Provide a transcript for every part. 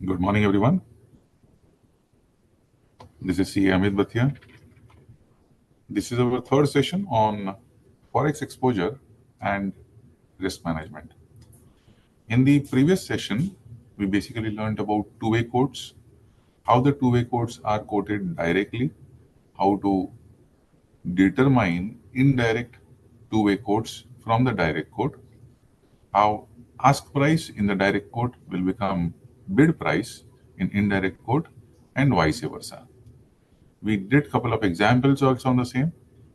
Good morning, everyone. This is CA Amit Bhatia. This is our third session on Forex exposure and risk management. In the previous session, we basically learned about two-way quotes, how the two-way quotes are quoted directly, how to determine indirect two-way quotes from the direct quote, how ask price in the direct quote will become bid price in indirect quote, and vice versa. We did a couple of examples also on the same,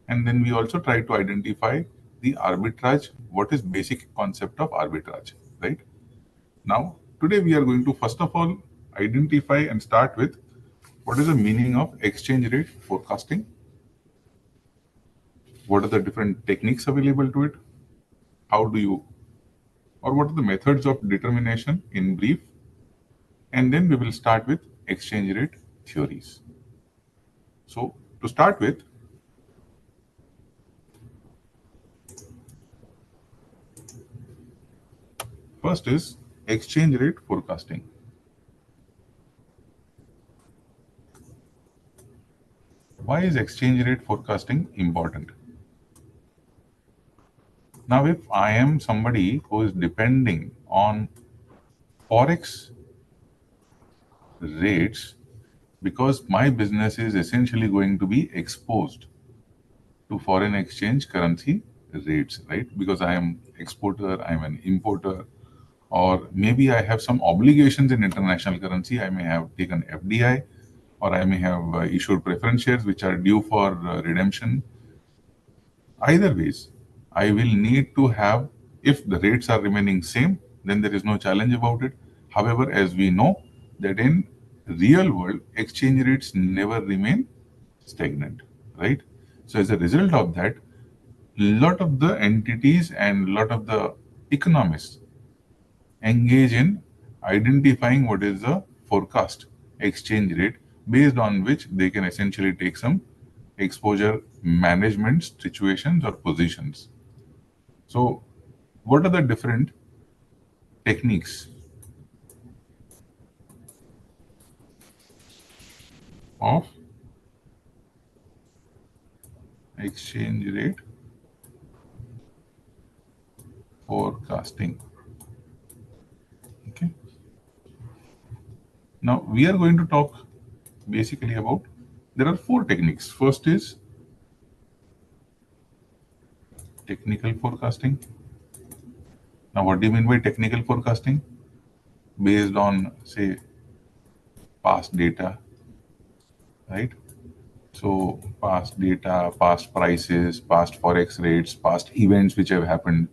and then we also tried to identify the arbitrage, what is basic concept of arbitrage, right? Now, today we are going to first of all identify and start with what is the meaning of exchange rate forecasting, what are the different techniques available to it, how do you, or what are the methods of determination in brief, and then we will start with exchange rate theories. So, to start with, first is exchange rate forecasting. Why is exchange rate forecasting important? Now, if I am somebody who is depending on Forex rates because my business is essentially going to be exposed to foreign exchange currency rates, right? Because I am exporter, I am an importer, or maybe I have some obligations in international currency. I may have taken FDI, or I may have issued preference shares which are due for redemption. Either ways, I will need to have, if the rates are remaining same, then there is no challenge about it. However, as we know that in real world, exchange rates never remain stagnant, right? So as a result of that, lot of the entities and lot of the economists engage in identifying what is the forecast exchange rate based on which they can essentially take some exposure management situations or positions. So, what are the different techniques of exchange rate forecasting? Okay. Now, we are going to talk basically about, there are four techniques. First is technical forecasting. Now, what do you mean by technical forecasting? Based on, say, past data, right? So, past data, past prices, past forex rates, past events which have happened,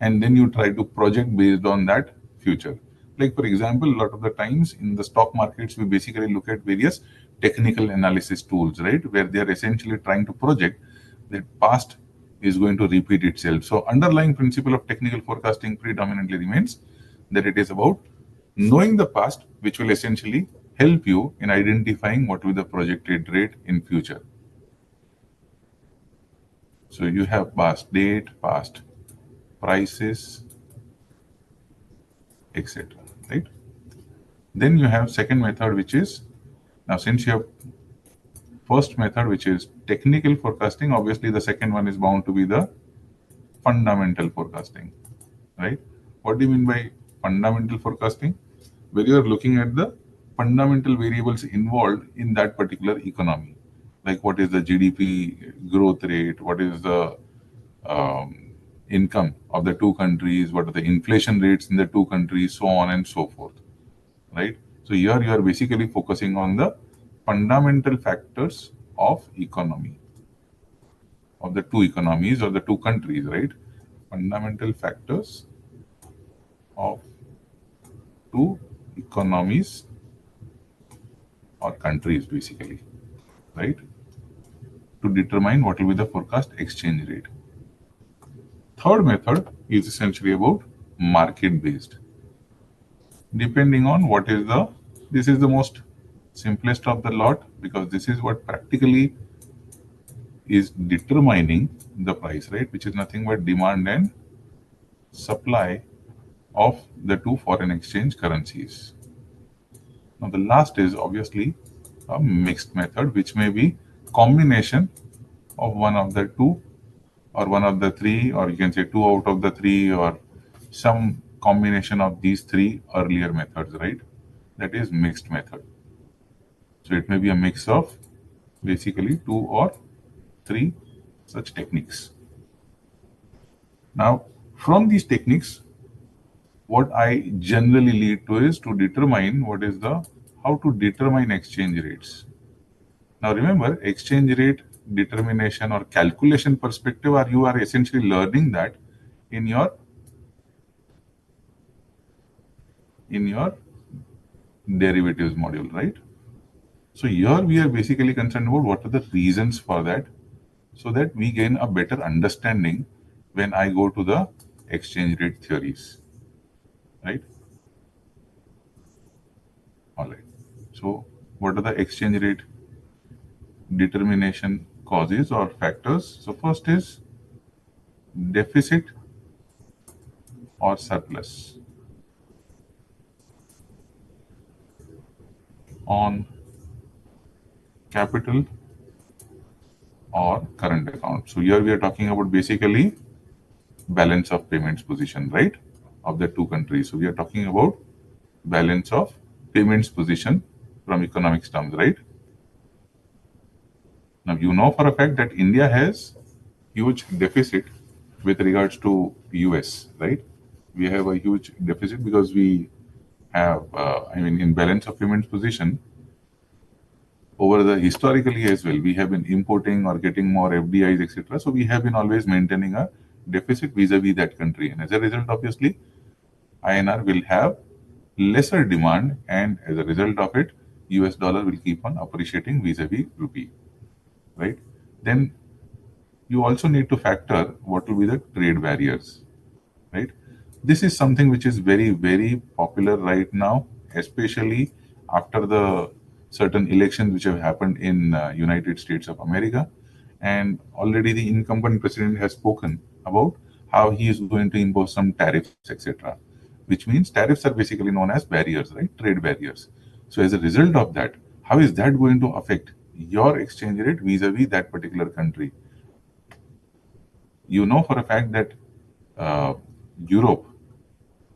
and then you try to project based on that future. Like, for example, a lot of the times in the stock markets, we basically look at various technical analysis tools, right? Where they are essentially trying to project that past is going to repeat itself. So, underlying principle of technical forecasting predominantly remains that it is about knowing the past, which will essentially help you in identifying what will be the projected rate in future. So you have past date, past prices, etc. Right? Then you have second method, which is, now since you have first method, which is technical forecasting, obviously the second one is bound to be the fundamental forecasting, right? What do you mean by fundamental forecasting? Where you are looking at the fundamental variables involved in that particular economy, like what is the GDP growth rate, what is the income of the two countries, what are the inflation rates in the two countries, so on and so forth, right? So here you are basically focusing on the fundamental factors of economy, of the two economies or the two countries, right? Fundamental factors of two economies or countries, basically, right? To determine what will be the forecast exchange rate. Third method is essentially about market based. Depending on what is the, this is the most simplest of the lot because this is what practically is determining the price, right? Which is nothing but demand and supply of the two foreign exchange currencies. Now the last is obviously a mixed method, which may be combination of one of the two or one of the three, or you can say two out of the three, or some combination of these three earlier methods, right? That is mixed method. So it may be a mix of basically two or three such techniques. Now, from these techniques, what I generally lead to is to determine what is the how to determine exchange rates. Now remember, exchange rate determination or calculation perspective, or you are essentially learning that in your derivatives module, right? So here we are basically concerned about what are the reasons for that, so that we gain a better understanding when I go to the exchange rate theories, right? All right. So what are the exchange rate determination causes or factors? So first is deficit or surplus on capital or current account. So here we are talking about basically balance of payments position, right? Of the two countries. So we are talking about balance of payments position from economics terms, right? Now you know for a fact that India has huge deficit with regards to US, right? We have a huge deficit because we have, in balance of payments position, over the historically as well, we have been importing or getting more FDIs, etc. So we have been always maintaining a deficit vis-a-vis that country, and as a result, obviously, INR will have lesser demand, and as a result of it, US dollar will keep on appreciating vis-a-vis rupee, right? Then you also need to factor what will be the trade barriers, right? This is something which is very, very popular right now, especially after the certain elections which have happened in United States of America. And already the incumbent president has spoken about how he is going to impose some tariffs, etc. Which means tariffs are basically known as barriers, right? Trade barriers. So as a result of that, how is that going to affect your exchange rate vis-a-vis that particular country? You know for a fact that uh, Europe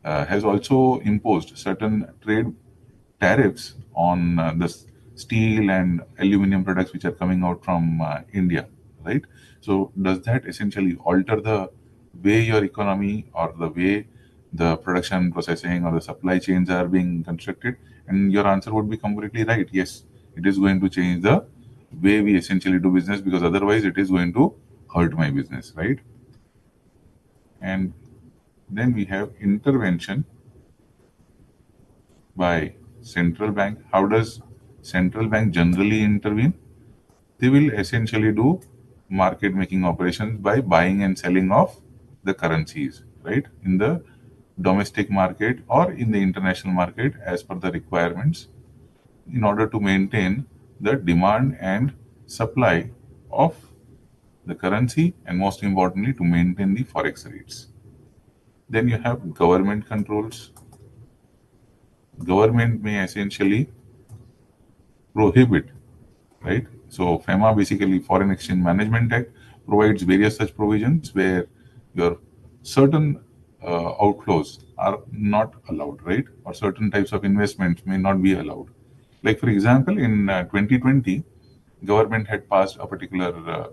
has also imposed certain trade tariffs on the steel and aluminum products which are coming out from India, right? So, does that essentially alter the way your economy or the way the production, processing, or the supply chains are being constructed? And your answer would be completely right. Yes, it is going to change the way we essentially do business, because otherwise it is going to hurt my business, right? And then we have intervention by central bank. How does central bank generally intervene? They will essentially do market making operations by buying and selling of the currencies, right? In the domestic market or in the international market as per the requirements, in order to maintain the demand and supply of the currency, and most importantly to maintain the forex rates. Then you have government controls. Government may essentially prohibit, right? So FEMA, basically Foreign Exchange Management Act, provides various such provisions where your certain outflows are not allowed, right? Or certain types of investments may not be allowed. Like for example, in 2020, government had passed a particular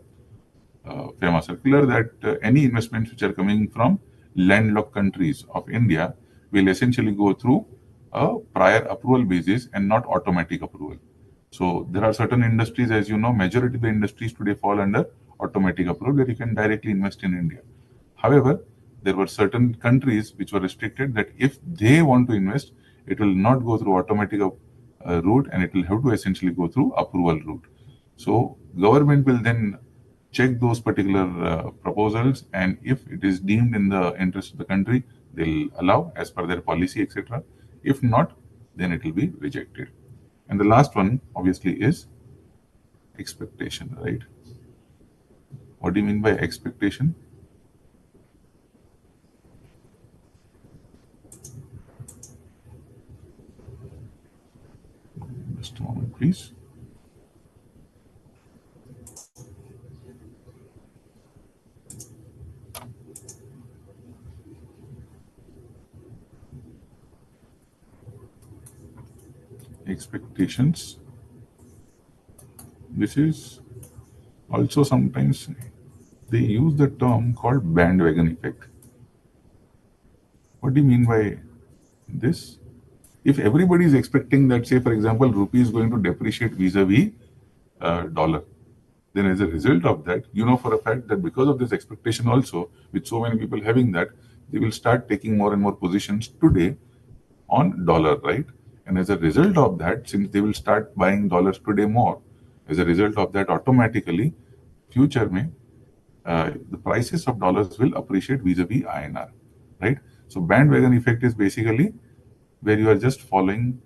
FEMA circular that any investments which are coming from landlocked countries of India will essentially go through a prior approval basis and not automatic approval. So there are certain industries, as you know, majority of the industries today fall under automatic approval where you can directly invest in India. However, there were certain countries which were restricted that if they want to invest, it will not go through automatic route, and it will have to essentially go through approval route. So government will then check those particular proposals, and if it is deemed in the interest of the country, they'll allow as per their policy, etc. If not, then it will be rejected. And the last one obviously is expectation, right? What do you mean by expectation? expectations. This is also sometimes they use the term called bandwagon effect. What do you mean by this? If everybody is expecting that, say, for example, rupee is going to depreciate vis-a-vis dollar, then as a result of that, you know for a fact that because of this expectation also, with so many people having that, they will start taking more and more positions today on dollar, right? And as a result of that, since they will start buying dollars today more, as a result of that, automatically, future may the prices of dollars will appreciate vis-a-vis INR, right? So bandwagon effect is basically where you are just following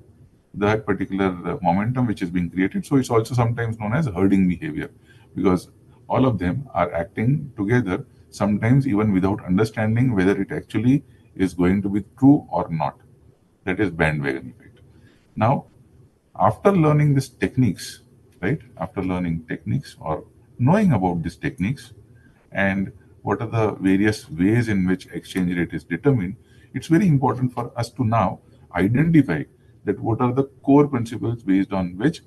that particular momentum which is being created. So it's also sometimes known as herding behavior, because all of them are acting together, sometimes even without understanding whether it actually is going to be true or not. That is bandwagon effect. Now, after learning these techniques, right? After learning techniques or knowing about these techniques and what are the various ways in which exchange rate is determined, it's very important for us to now identify that what are the core principles based on which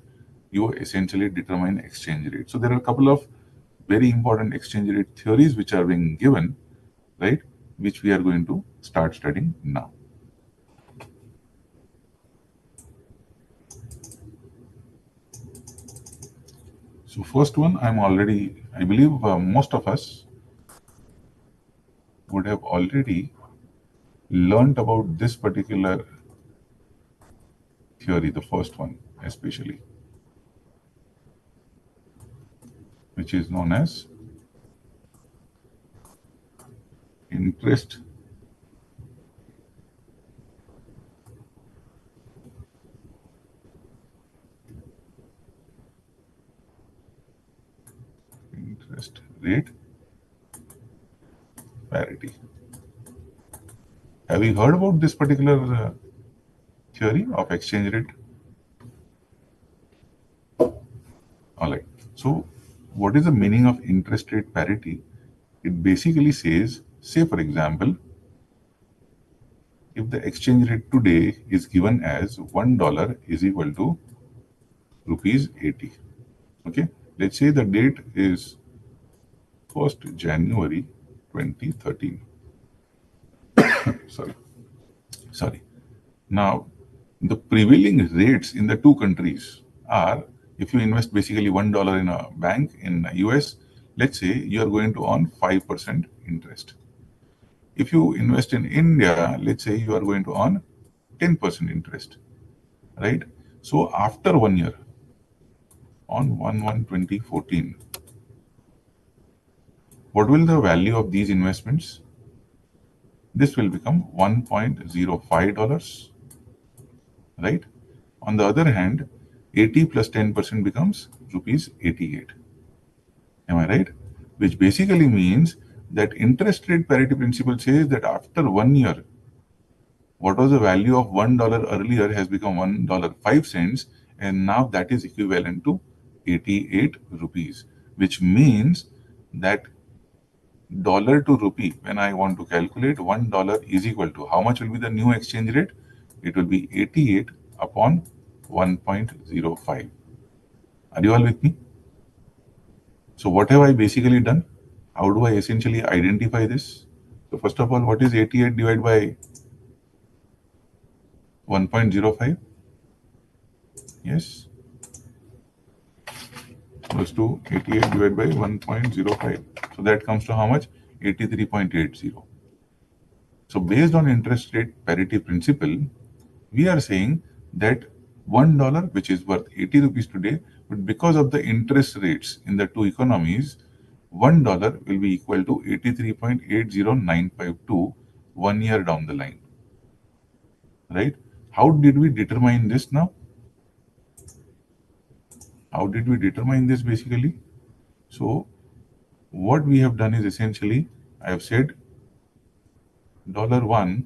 you essentially determine exchange rate. So there are a couple of very important exchange rate theories which are being given, right? Which we are going to start studying now. So first one, I believe most of us would have already learned about this particular theory, the first one especially, which is known as interest rate parity. Have you heard about this particular theory of exchange rate? All right. So, what is the meaning of interest rate parity? It basically says, say for example, if the exchange rate today is given as $1 is equal to rupees 80. Okay. Let's say the date is 1st January 2013. Sorry. Now, the prevailing rates in the two countries are, if you invest basically $1 in a bank in US, let's say you are going to earn 5% interest. If you invest in India, let's say you are going to earn 10% interest, right? So after 1 year, on 1/1/2014, what will the value of these investments? This will become $1.05, right? On the other hand, 80 plus 10% becomes rupees 88. Am I right? Which basically means that interest rate parity principle says that after 1 year, what was the value of $1 earlier has become $1.05, and now that is equivalent to 88 rupees, which means that dollar to rupee, when I want to calculate $1 is equal to how much will be the new exchange rate? It will be 88 upon 1.05. Are you all with me? So what have I basically done? How do I essentially identify this? So first of all, what is 88 divided by 1.05? Yes. Close to 88 divided by 1.05. So that comes to how much? 83.80. So based on interest rate parity principle, we are saying that $1, which is worth 80 rupees today, but because of the interest rates in the two economies, $1 will be equal to 83.80952 1 year down the line. Right? How did we determine this now? How did we determine this basically? So what we have done is essentially, I have said $1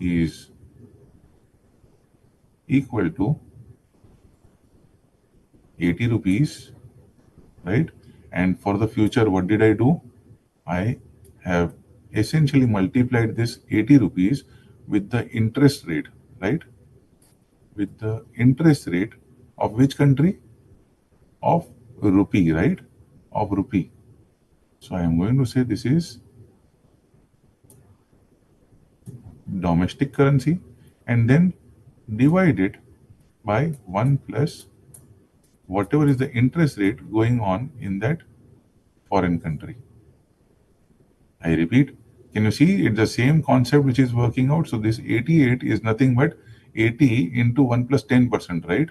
is equal to 80 rupees, right? And for the future, what did I do? I have essentially multiplied this 80 rupees with the interest rate, right? with the interest rate of which country? Of rupee, right? Of rupee. So I am going to say this is domestic currency and then divide it by 1 plus whatever is the interest rate going on in that foreign country. I repeat, can you see it's the same concept which is working out? So this 88 is nothing but 80 into 1 plus 10%, right?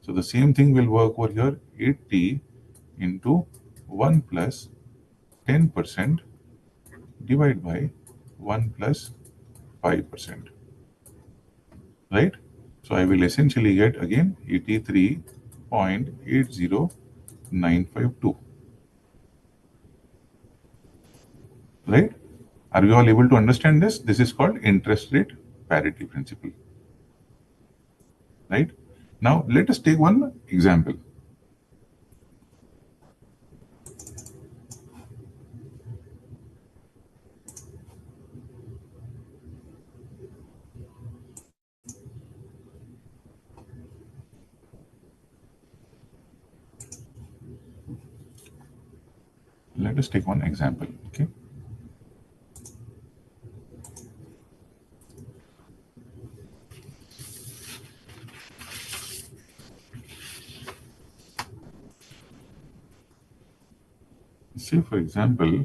So the same thing will work over here, 80 into 1 plus 10% divided by 1 plus 5%, right? So I will essentially get again 83.80952, right? Are you all able to understand this? This is called interest rate parity principle, right? Now let us take one example. Let us take one example, okay? Say for example,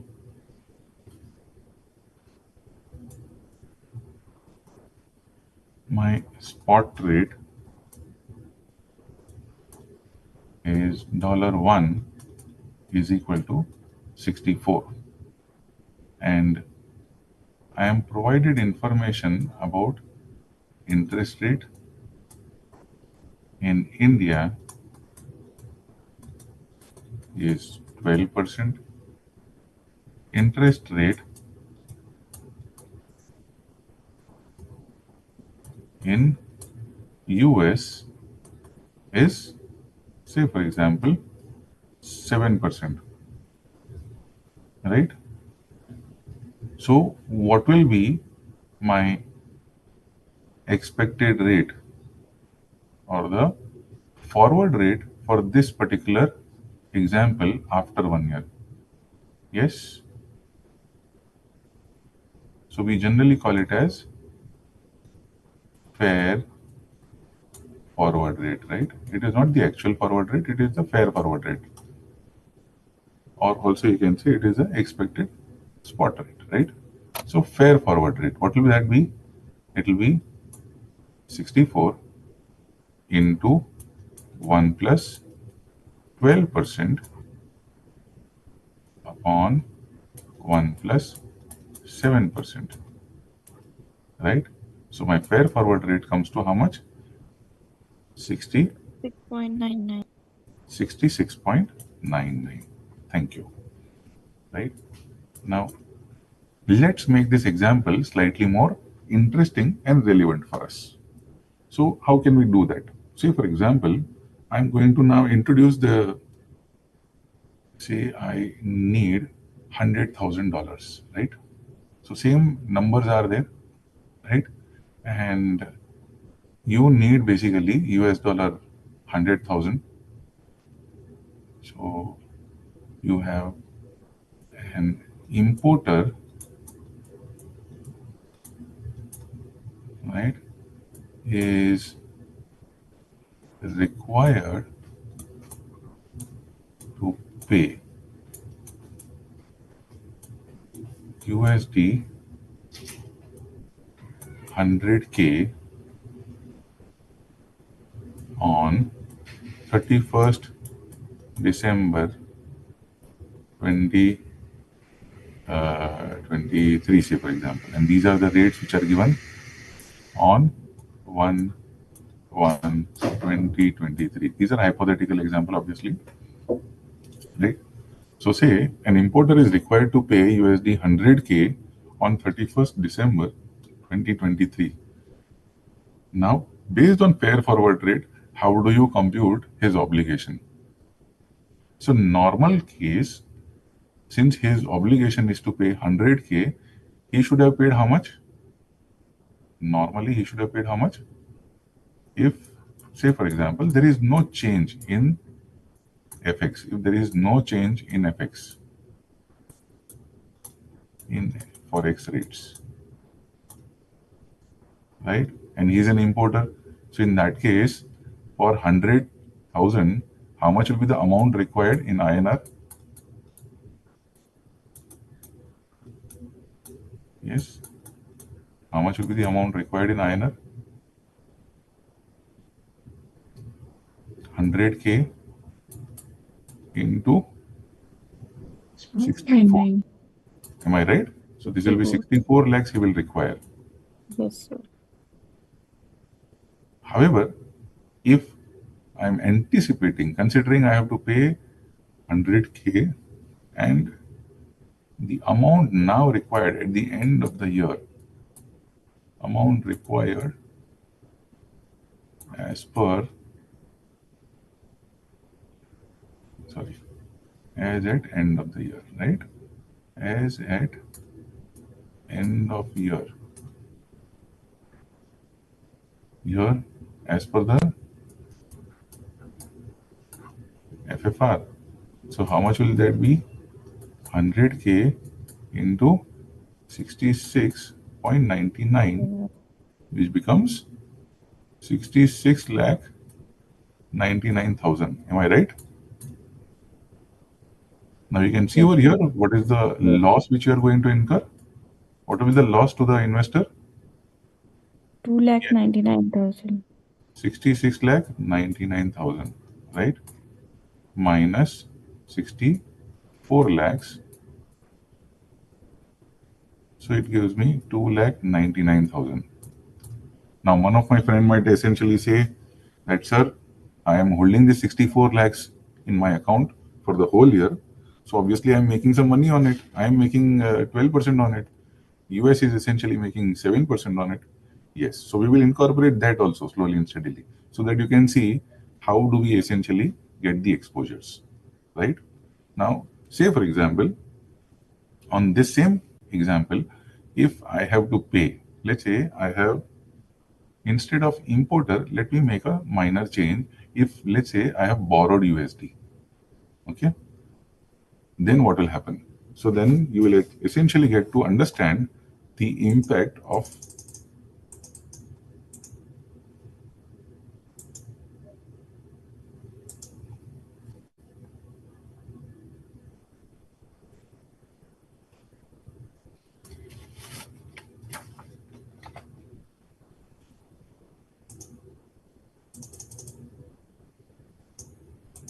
my spot rate is $1 is equal to 64, and I am provided information about interest rate in India is 12%, interest rate in US is, say for example, 7%, right? So what will be my expected rate or the forward rate for this particular example after 1 year? Yes. So we generally call it as fair forward rate, right? It is not the actual forward rate, it is the fair forward rate. Or also you can say it is the expected spot rate, right? So fair forward rate, what will that be? It will be 64 into 1 plus 12% upon 1 plus 7%, right? So my fair forward rate comes to how much? 6.99. 66.99. Thank you. Right? Now, let's make this example slightly more interesting and relevant for us. So, how can we do that? Say, for example, I'm going to now introduce the, say, I need $100,000, right? So, same numbers are there, right? And you need basically US dollar 100,000. So, you have an importer, right, is required to pay USD 100K on 31st December 2023, say for example, and these are the rates which are given on 1/1/2023. These are hypothetical example, obviously, right? So say an importer is required to pay USD 100K on 31st December 2023. Now, based on fair forward rate, how do you compute his obligation? So normal case, since his obligation is to pay 100K, he should have paid how much? Normally, he should have paid how much? if, say for example, there is no change in FX, if there is no change in FX, in Forex rates, right? And he is an importer. So in that case, for 100,000, how much will be the amount required in INR? Yes. How much will be the amount required in INR? 100K into 64. Am I right? So this will be 64 lakhs he will require. Yes, sir. However, if I'm anticipating, considering I have to pay 100K and the amount now required at the end of the year, amount required as per, sorry, as at end of the year, right? As at end of year. Here, as per the FFR. So how much will that be? 100K into 66.99, which becomes 66 lakh 99,000. Am I right? Now you can see over here what is the loss which you are going to incur. What will be the loss to the investor? 2,99,000. 66 lakh 99,000, right? Minus 64 lakhs. So it gives me 2,99,000. Now one of my friend might essentially say that, sir, I am holding this 64 lakhs in my account for the whole year. So obviously I'm making some money on it. I'm making 12% on it. US is essentially making 7% on it. Yes. So we will incorporate that also slowly and steadily so that you can see how do we essentially get the exposures, right? Now, say for example, on this same example, if I have to pay, let's say I have, instead of importer, let me make a minor change. If let's say I have borrowed USD, okay, then what will happen? So then you will essentially get to understand the impact of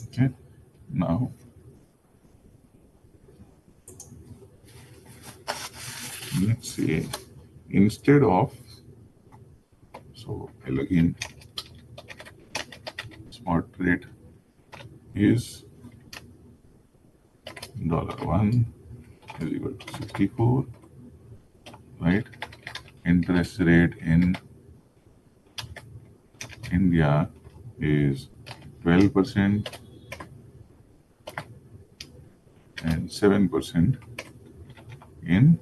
okay. Now let's say instead of, so I'll again, spot rate is $1 is equal to 64, right? Interest rate in India is 12% and 7% in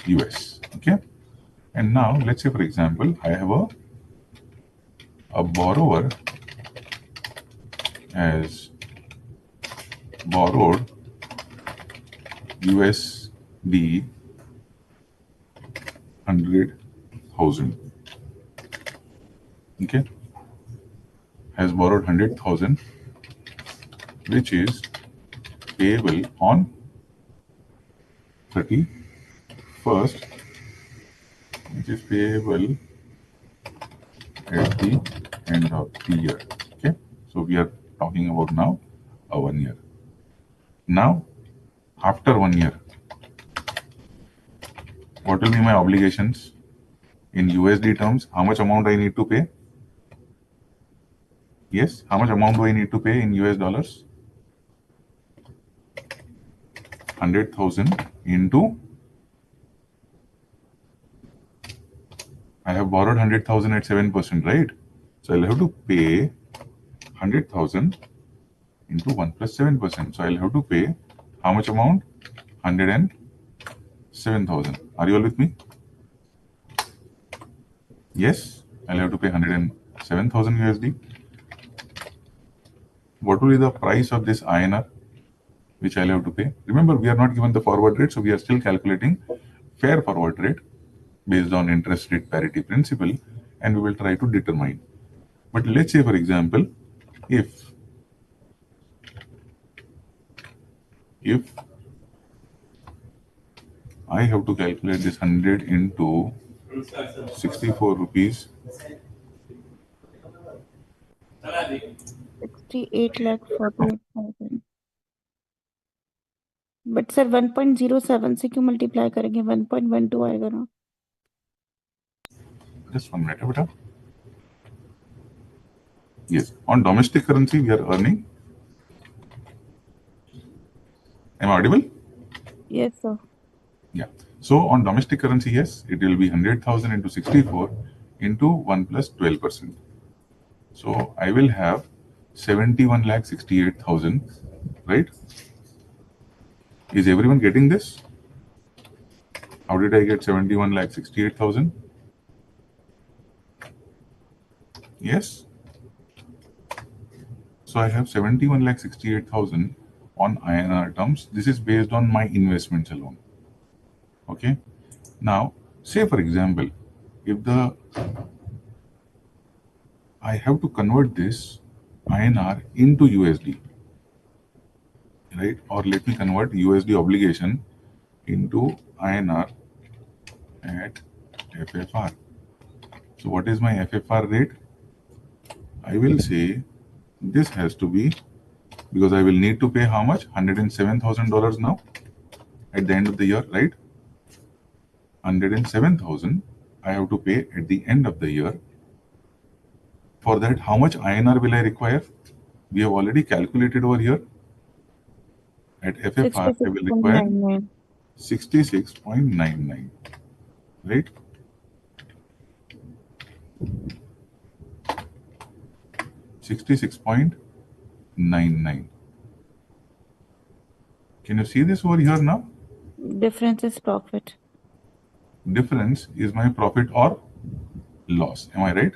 US. Okay. And now let's say, for example, I have a borrower has borrowed USD 100,000. Okay. Has borrowed 100,000, which is payable on 31st, which is payable at the end of the year. Okay, so we are talking about now a 1 year. Now, after 1 year, what will be my obligations in USD terms? How much amount I need to pay? Yes, how much amount do I need to pay in US dollars? 100,000 into, I have borrowed 100,000 at 7%, right? So I'll have to pay 100,000 into 1 plus 7%. So I'll have to pay how much amount? 107,000. Are you all with me? Yes? I'll have to pay 107,000 USD. What will be the price of this INR which I'll have to pay? Remember, we are not given the forward rate, so we are still calculating fair forward rate based on interest rate parity principle, and we will try to determine. But let's say, for example, if I have to calculate this 100 into 64 rupees, 68 lakh 48,000. But sir 1.07 से क्यों multiply करेंगे? 1.12 आएगा ना? just 1 minute, beta. Yes, on domestic currency we are earning. Am I audible? Yes, sir. Yeah. So on domestic currency, yes, it will be 100,000 into 64 into 1 plus 12%. So I will have 71,68,000, right? Is everyone getting this? How did I get 71,68,000? Yes. So I have 71,68,000 on INR terms. This is based on my investments alone. Okay. Now, say for example, if I have to convert this INR into USD, right? Or let me convert USD obligation into INR at FFR. So what is my FFR rate? I will say this has to be, because I will need to pay how much? $107,000 now at the end of the year, right? 107,000 I have to pay at the end of the year. For that, how much INR will I require? We have already calculated over here. At FFR, I will require 66.99, right? 66.99. Can you see this over here now? Difference is profit. Difference is my profit or loss. Am I right?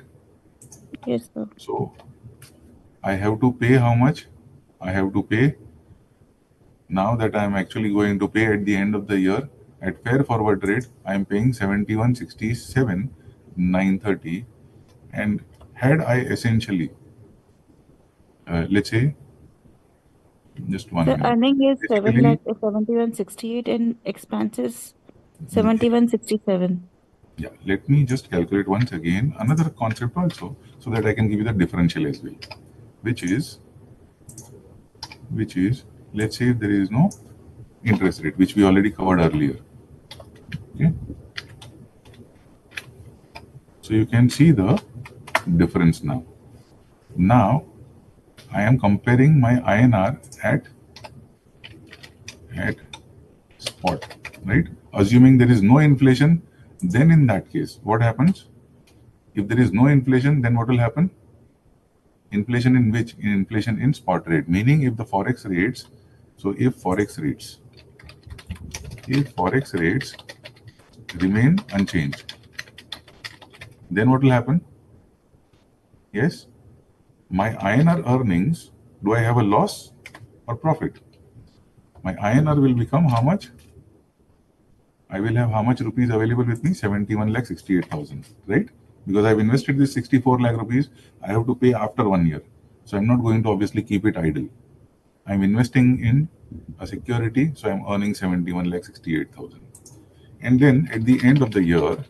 Yes, sir. So I have to pay how much? I have to pay, now that I am actually going to pay at the end of the year at fair forward rate, I am paying 71,67,930. And had I essentially, let's say, just 1 The minute. earning is 7 Basically, lakh 7168 and expenses 7167. yeah, let me just calculate once again another concept also, so that I can give you the differential as well, which is, let's say if there is no interest rate, which we already covered earlier. Okay, so you can see the difference now. Now I am comparing my INR at spot, right? Assuming there is no inflation, then in that case, what happens? If there is no inflation, then what will happen? Inflation in which? Inflation in spot rate. Meaning if the Forex rates, so if Forex rates remain unchanged, then what will happen? Yes, my INR earnings, do I have a loss or profit? My INR will become how much? I will have how much rupees available with me? 71,68,000, right? Because I've invested this 64 lakh rupees, I have to pay after 1 year. So I'm not going to obviously keep it idle. I'm investing in a security, so I'm earning 71,68,000. And then at the end of the year,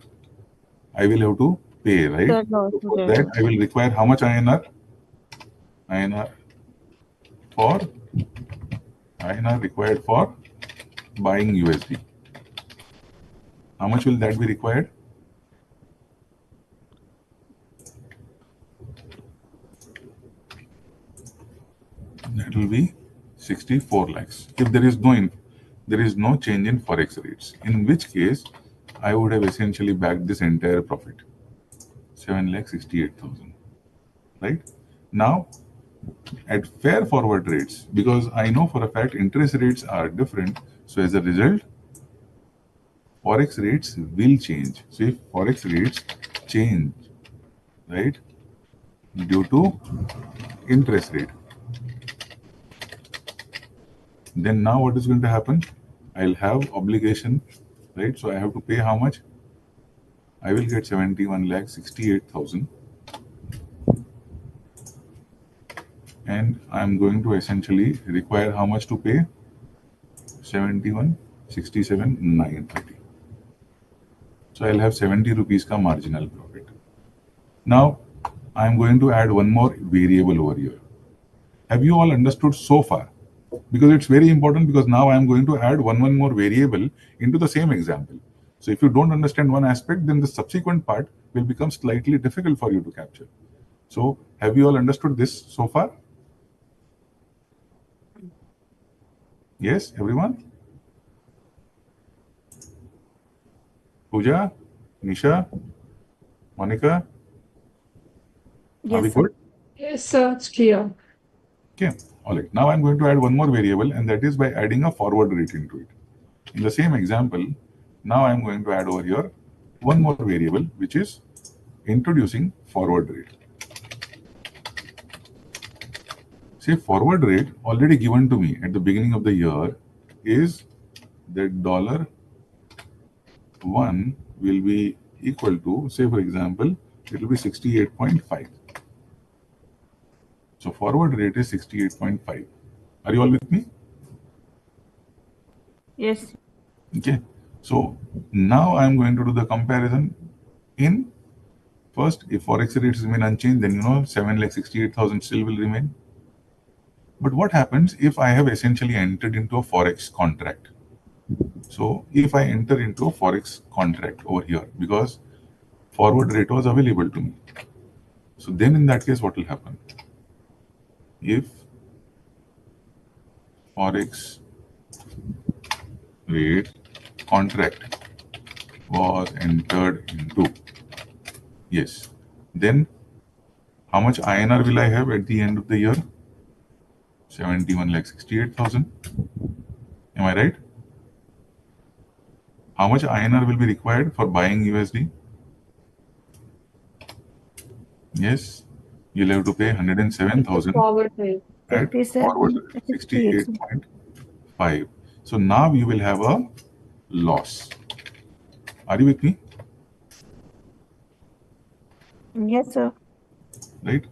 I will have to pay, right? Sir, loss So हो for that, जाएगा. I will require how much INR? INR required for buying USD. How much will that be required? That will be 64 lakhs. If there is no change in forex rates, in which case I would have essentially backed this entire profit, 7,68,000. Right now, at fair forward rates, because I know for a fact interest rates are different, so as a result, forex rates will change. So if forex rates change, right, due to interest rate. Then now what is going to happen? I'll have obligation, right? So I have to pay how much? I will get 71,68,000, and I'm going to essentially require how much to pay? 71,67,930. So I'll have 70 rupees ka marginal profit. Now I'm going to add one more variable over here. Have you all understood so far? Because it's very important, because now I'm going to add one more variable into the same example. So if you don't understand one aspect, then the subsequent part will become slightly difficult for you to capture. So have you all understood this so far? Yes, everyone? Pooja, Nisha, Monica, are we Yes, sir. good? Yes, sir, it's clear. Okay, all right. Now I'm going to add one more variable, and that is by adding a forward rate into it. In the same example, now I'm going to add over here one more variable, which is introducing forward rate. Say forward rate already given to me at the beginning of the year is that $1 will be equal to, say for example, it will be 68.5. So forward rate is 68.5. Are you all with me? Yes. Okay. So now I'm going to do the comparison in first. If forex rates remain unchanged, then 7,68,000 still will remain. But what happens if I have essentially entered into a forex contract? So if I enter into a forex contract over here, because forward rate was available to me, so then in that case, what will happen? If forex rate contract was entered into, yes, then how much INR will I have at the end of the year? 71,68,000. Am I right? How much INR will be required for buying USD? Yes, you'll have to pay 107,000 Forward rate. at forward 68. 68.5. So now you will have a loss. Are you with me? Yes, sir. Right?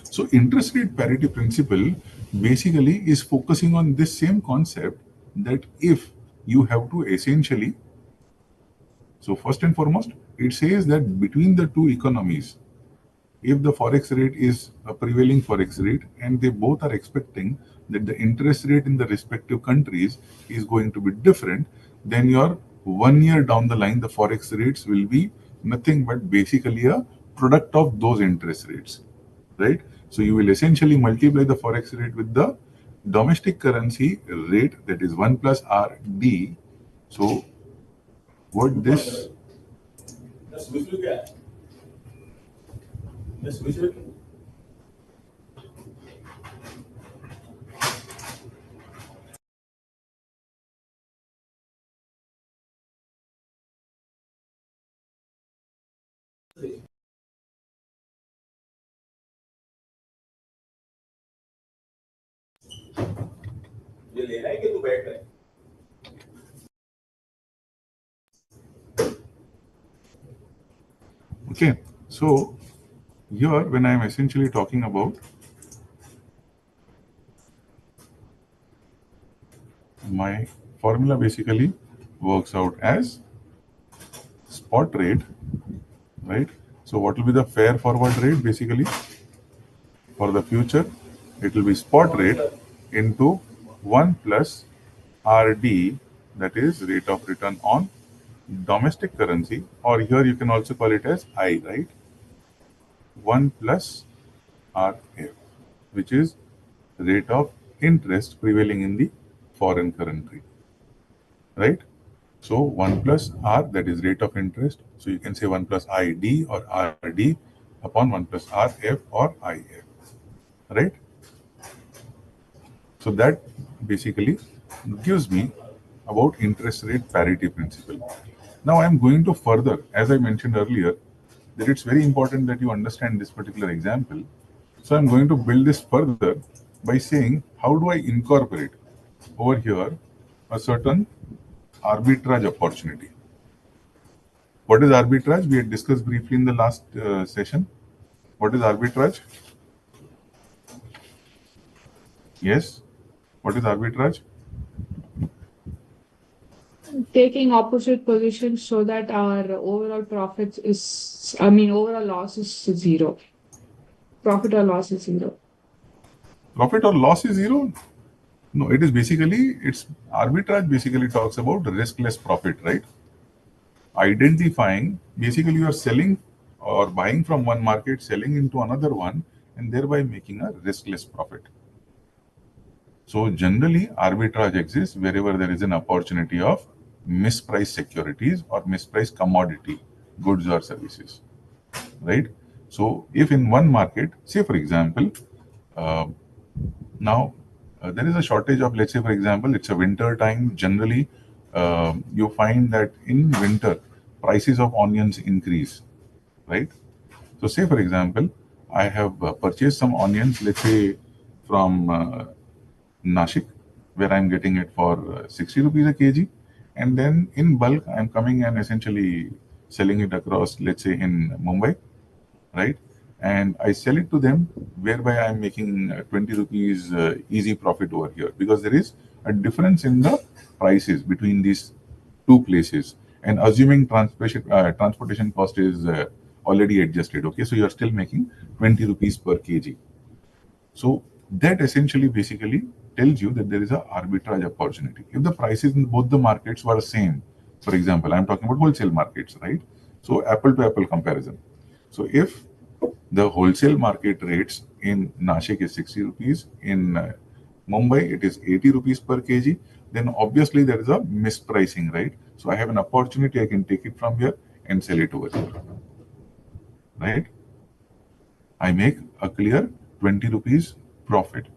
So interest rate parity principle basically is focusing on this same concept, that if you have to essentially, so first and foremost, it says that between the two economies, if the forex rate is a prevailing forex rate and they both are expecting that the interest rate in the respective countries is going to be different, then your 1 year down the line, the forex rates will be nothing but basically a product of those interest rates, right? So you will essentially multiply the forex rate with the domestic currency rate, that is 1 plus RD. So what this okay, so here when I am essentially talking about my formula, basically works out as spot rate, right? So what will be the fair forward rate? Basically for the future, it will be spot rate into 1 plus RD, that is rate of return on domestic currency, or here you can also call it as I, right? 1 plus RF, which is rate of interest prevailing in the foreign currency, right? So 1 plus R, that is rate of interest. So you can say 1 plus ID or RD upon 1 plus RF or IF, right? So that basically gives me about interest rate parity principle. Now I am going to further, as I mentioned earlier, that it's very important that you understand this particular example. So I'm going to build this further by saying, how do I incorporate over here a certain arbitrage opportunity? What is arbitrage? We had discussed briefly in the last session. What is arbitrage? Yes. What is arbitrage? Taking opposite positions so that our overall profits is, I mean, overall loss is zero. Profit or loss is zero. Profit or loss is zero? No, it is basically, it's arbitrage basically talks about riskless profit, right? Identifying, basically you are selling or buying from one market, selling into another one, and thereby making a riskless profit. So generally, arbitrage exists wherever there is an opportunity of mispriced securities or mispriced commodity, goods or services, right? So if in one market, say for example, uh, now there is a shortage of, let's say for example, it's a winter time. Generally, you find that in winter, prices of onions increase, right? So say for example, I have purchased some onions, let's say from Nashik, where I'm getting it for 60 rupees a kg. And then in bulk, I'm coming and essentially selling it across, let's say in Mumbai, right? And I sell it to them, whereby I'm making 20 rupees easy profit over here, because there is a difference in the prices between these two places. And assuming transportation cost is already adjusted, okay, so you're still making 20 rupees per kg. So that essentially basically tells you that there is a arbitrage opportunity. If the prices in both the markets were same, for example, I'm talking about wholesale markets, right? So apple to apple comparison. So if the wholesale market rates in Nashik is 60 rupees, in Mumbai it is 80 rupees per kg, then obviously there is a mispricing, right? So I have an opportunity, I can take it from here and sell it over here, right? I make a clear 20 rupees profit.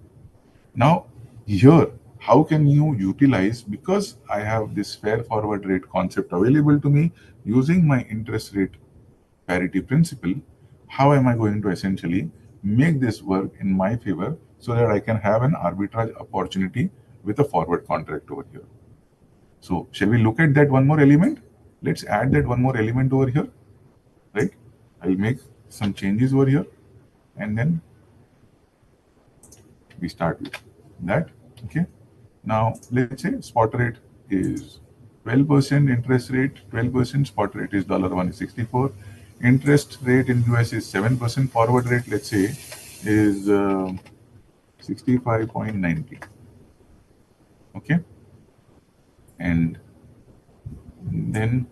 Now, here, how can you utilize, because I have this fair forward rate concept available to me using my interest rate parity principle, how am I going to essentially make this work in my favor so that I can have an arbitrage opportunity with a forward contract over here? So, shall we look at that one more element? Let's add that one more element over here, right? I'll make some changes over here and then we start with that. Okay. Now let's say spot rate is 12%, interest rate 12%, spot rate is $1.64. Interest rate in US is 7%, forward rate, let's say, is 65.90. Okay. And then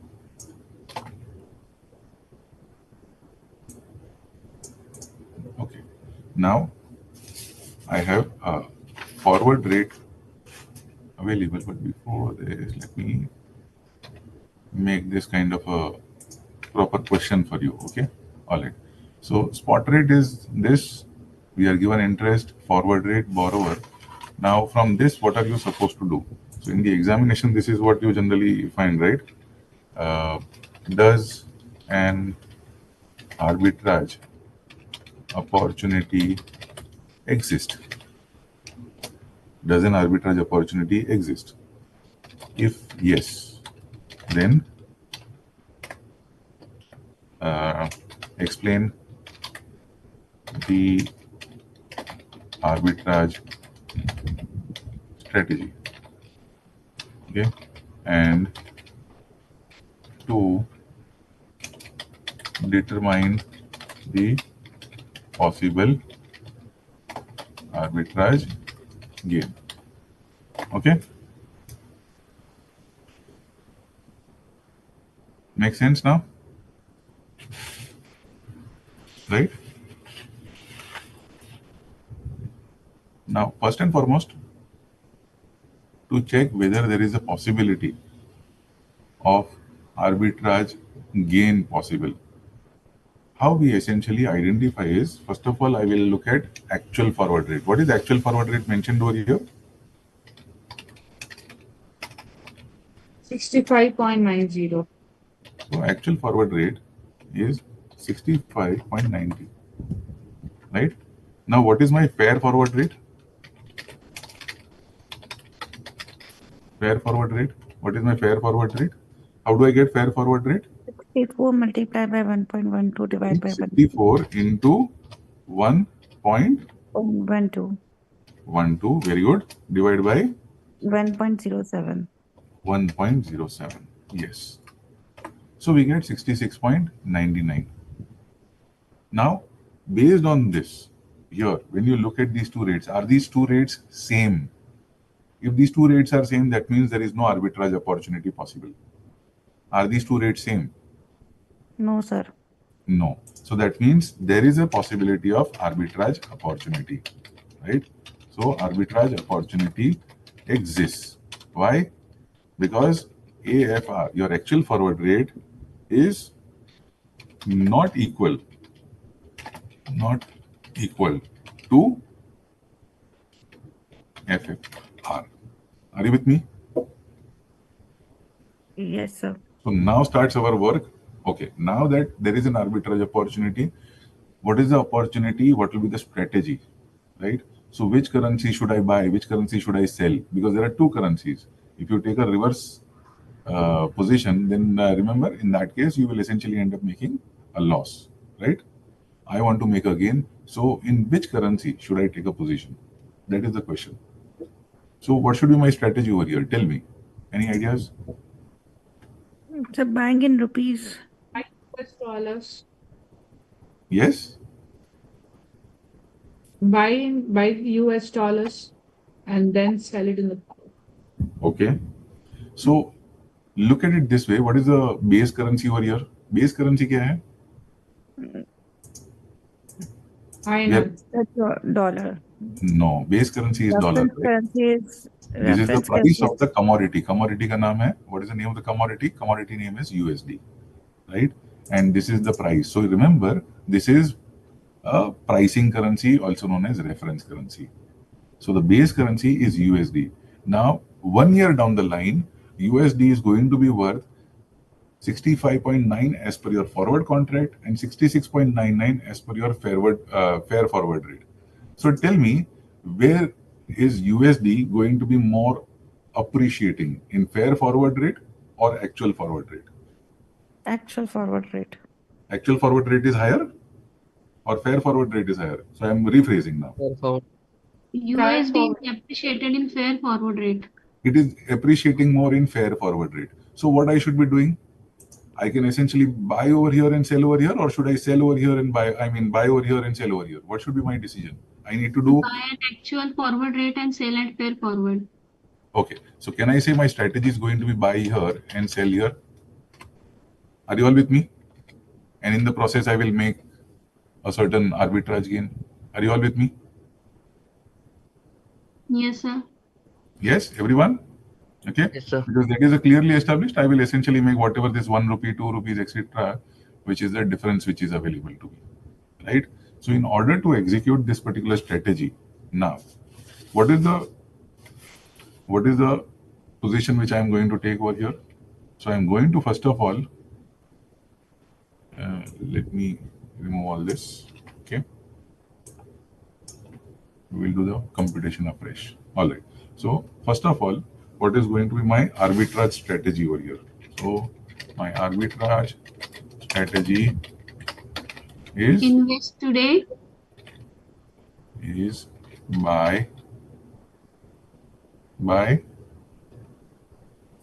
okay. Now I have a forward rate available, but before this, let me make this kind of a proper question for you. Okay. All right. So spot rate is this. We are given interest, forward rate, borrower. Now from this, what are you supposed to do? So in the examination, this is what you generally find, right? Does an arbitrage opportunity exist? Does an arbitrage opportunity exist? If yes, then explain the arbitrage strategy. Okay, and to determine the possible arbitrage gain. Okay, make sense now, right? Now, first and foremost, to check whether there is a possibility of arbitrage gain possible, how we essentially identify is, first of all, I will look at actual forward rate. What is actual forward rate mentioned over here? 65.90. So actual forward rate is 65.90. Right? Now, what is my fair forward rate? Fair forward rate. What is my fair forward rate? How do I get fair forward rate? 64 multiplied by 1.12 divided by 64 into 1.12. 1.12. Very good. Divided by 1.07. 1.07. Yes. So we get 66.99. Now, based on this, here, when you look at these two rates, are these two rates same? If these two rates are same, that means there is no arbitrage opportunity possible. Are these two rates same? No, sir. No. So that means there is a possibility of arbitrage opportunity, right? So arbitrage opportunity exists. Why? Because AFR, your actual forward rate, is not equal to FFR. Are you with me? Yes, sir. So now starts our work. Okay, now that there is an arbitrage opportunity, what is the opportunity? What will be the strategy, right? So which currency should I buy? Which currency should I sell? Because there are two currencies. If you take a reverse position, then remember, in that case, you will essentially end up making a loss, right? I want to make a gain. So in which currency should I take a position? That is the question. So what should be my strategy over here? Tell me. Any ideas? So buying in rupees. US dollars. Yes? Buy US dollars and then sell it in the Okay. So look at it this way. What is the base currency over here? Base currency क्या है? We are, INR. Dollar. no, base currency is dollar. Reference Right? currency is This is the reference price currency. of the commodity. Commodity का नाम है. What is the name of the commodity? Commodity name is USD, right? And this is the price. So remember, this is a pricing currency, also known as reference currency. So the base currency is USD. Now, 1 year down the line, USD is going to be worth 65.9 as per your forward contract and 66.99 as per your fair forward rate. So tell me, where is USD going to be more appreciating, in fair forward rate or actual forward rate? Actual forward rate. Actual forward rate is higher or fair forward rate is higher? So I'm rephrasing now. Fair forward. USD is appreciated in fair forward rate. It is appreciating more in fair forward rate. So what I should be doing? I can essentially buy over here and sell over here, or should I sell over here and buy? I mean, buy over here and sell over here. What should be my decision? I need to do. Buy at actual forward rate and sell at fair forward. Okay. So can I say my strategy is going to be buy here and sell here? Are you all with me? And in the process, I will make a certain arbitrage gain. Are you all with me? Yes, sir. Yes, everyone? Okay. Yes, sir. Because that is a clearly established. I will essentially make whatever this 1 rupee, 2 rupees, etc., which is the difference which is available to me. Right? So in order to execute this particular strategy, now, what is the position which I am going to take over here? So I am going to, first of all, let me remove all this. Okay. We will do the computation afresh. All right. So first of all, what is going to be my arbitrage strategy over here? So my arbitrage strategy is Invest today. buy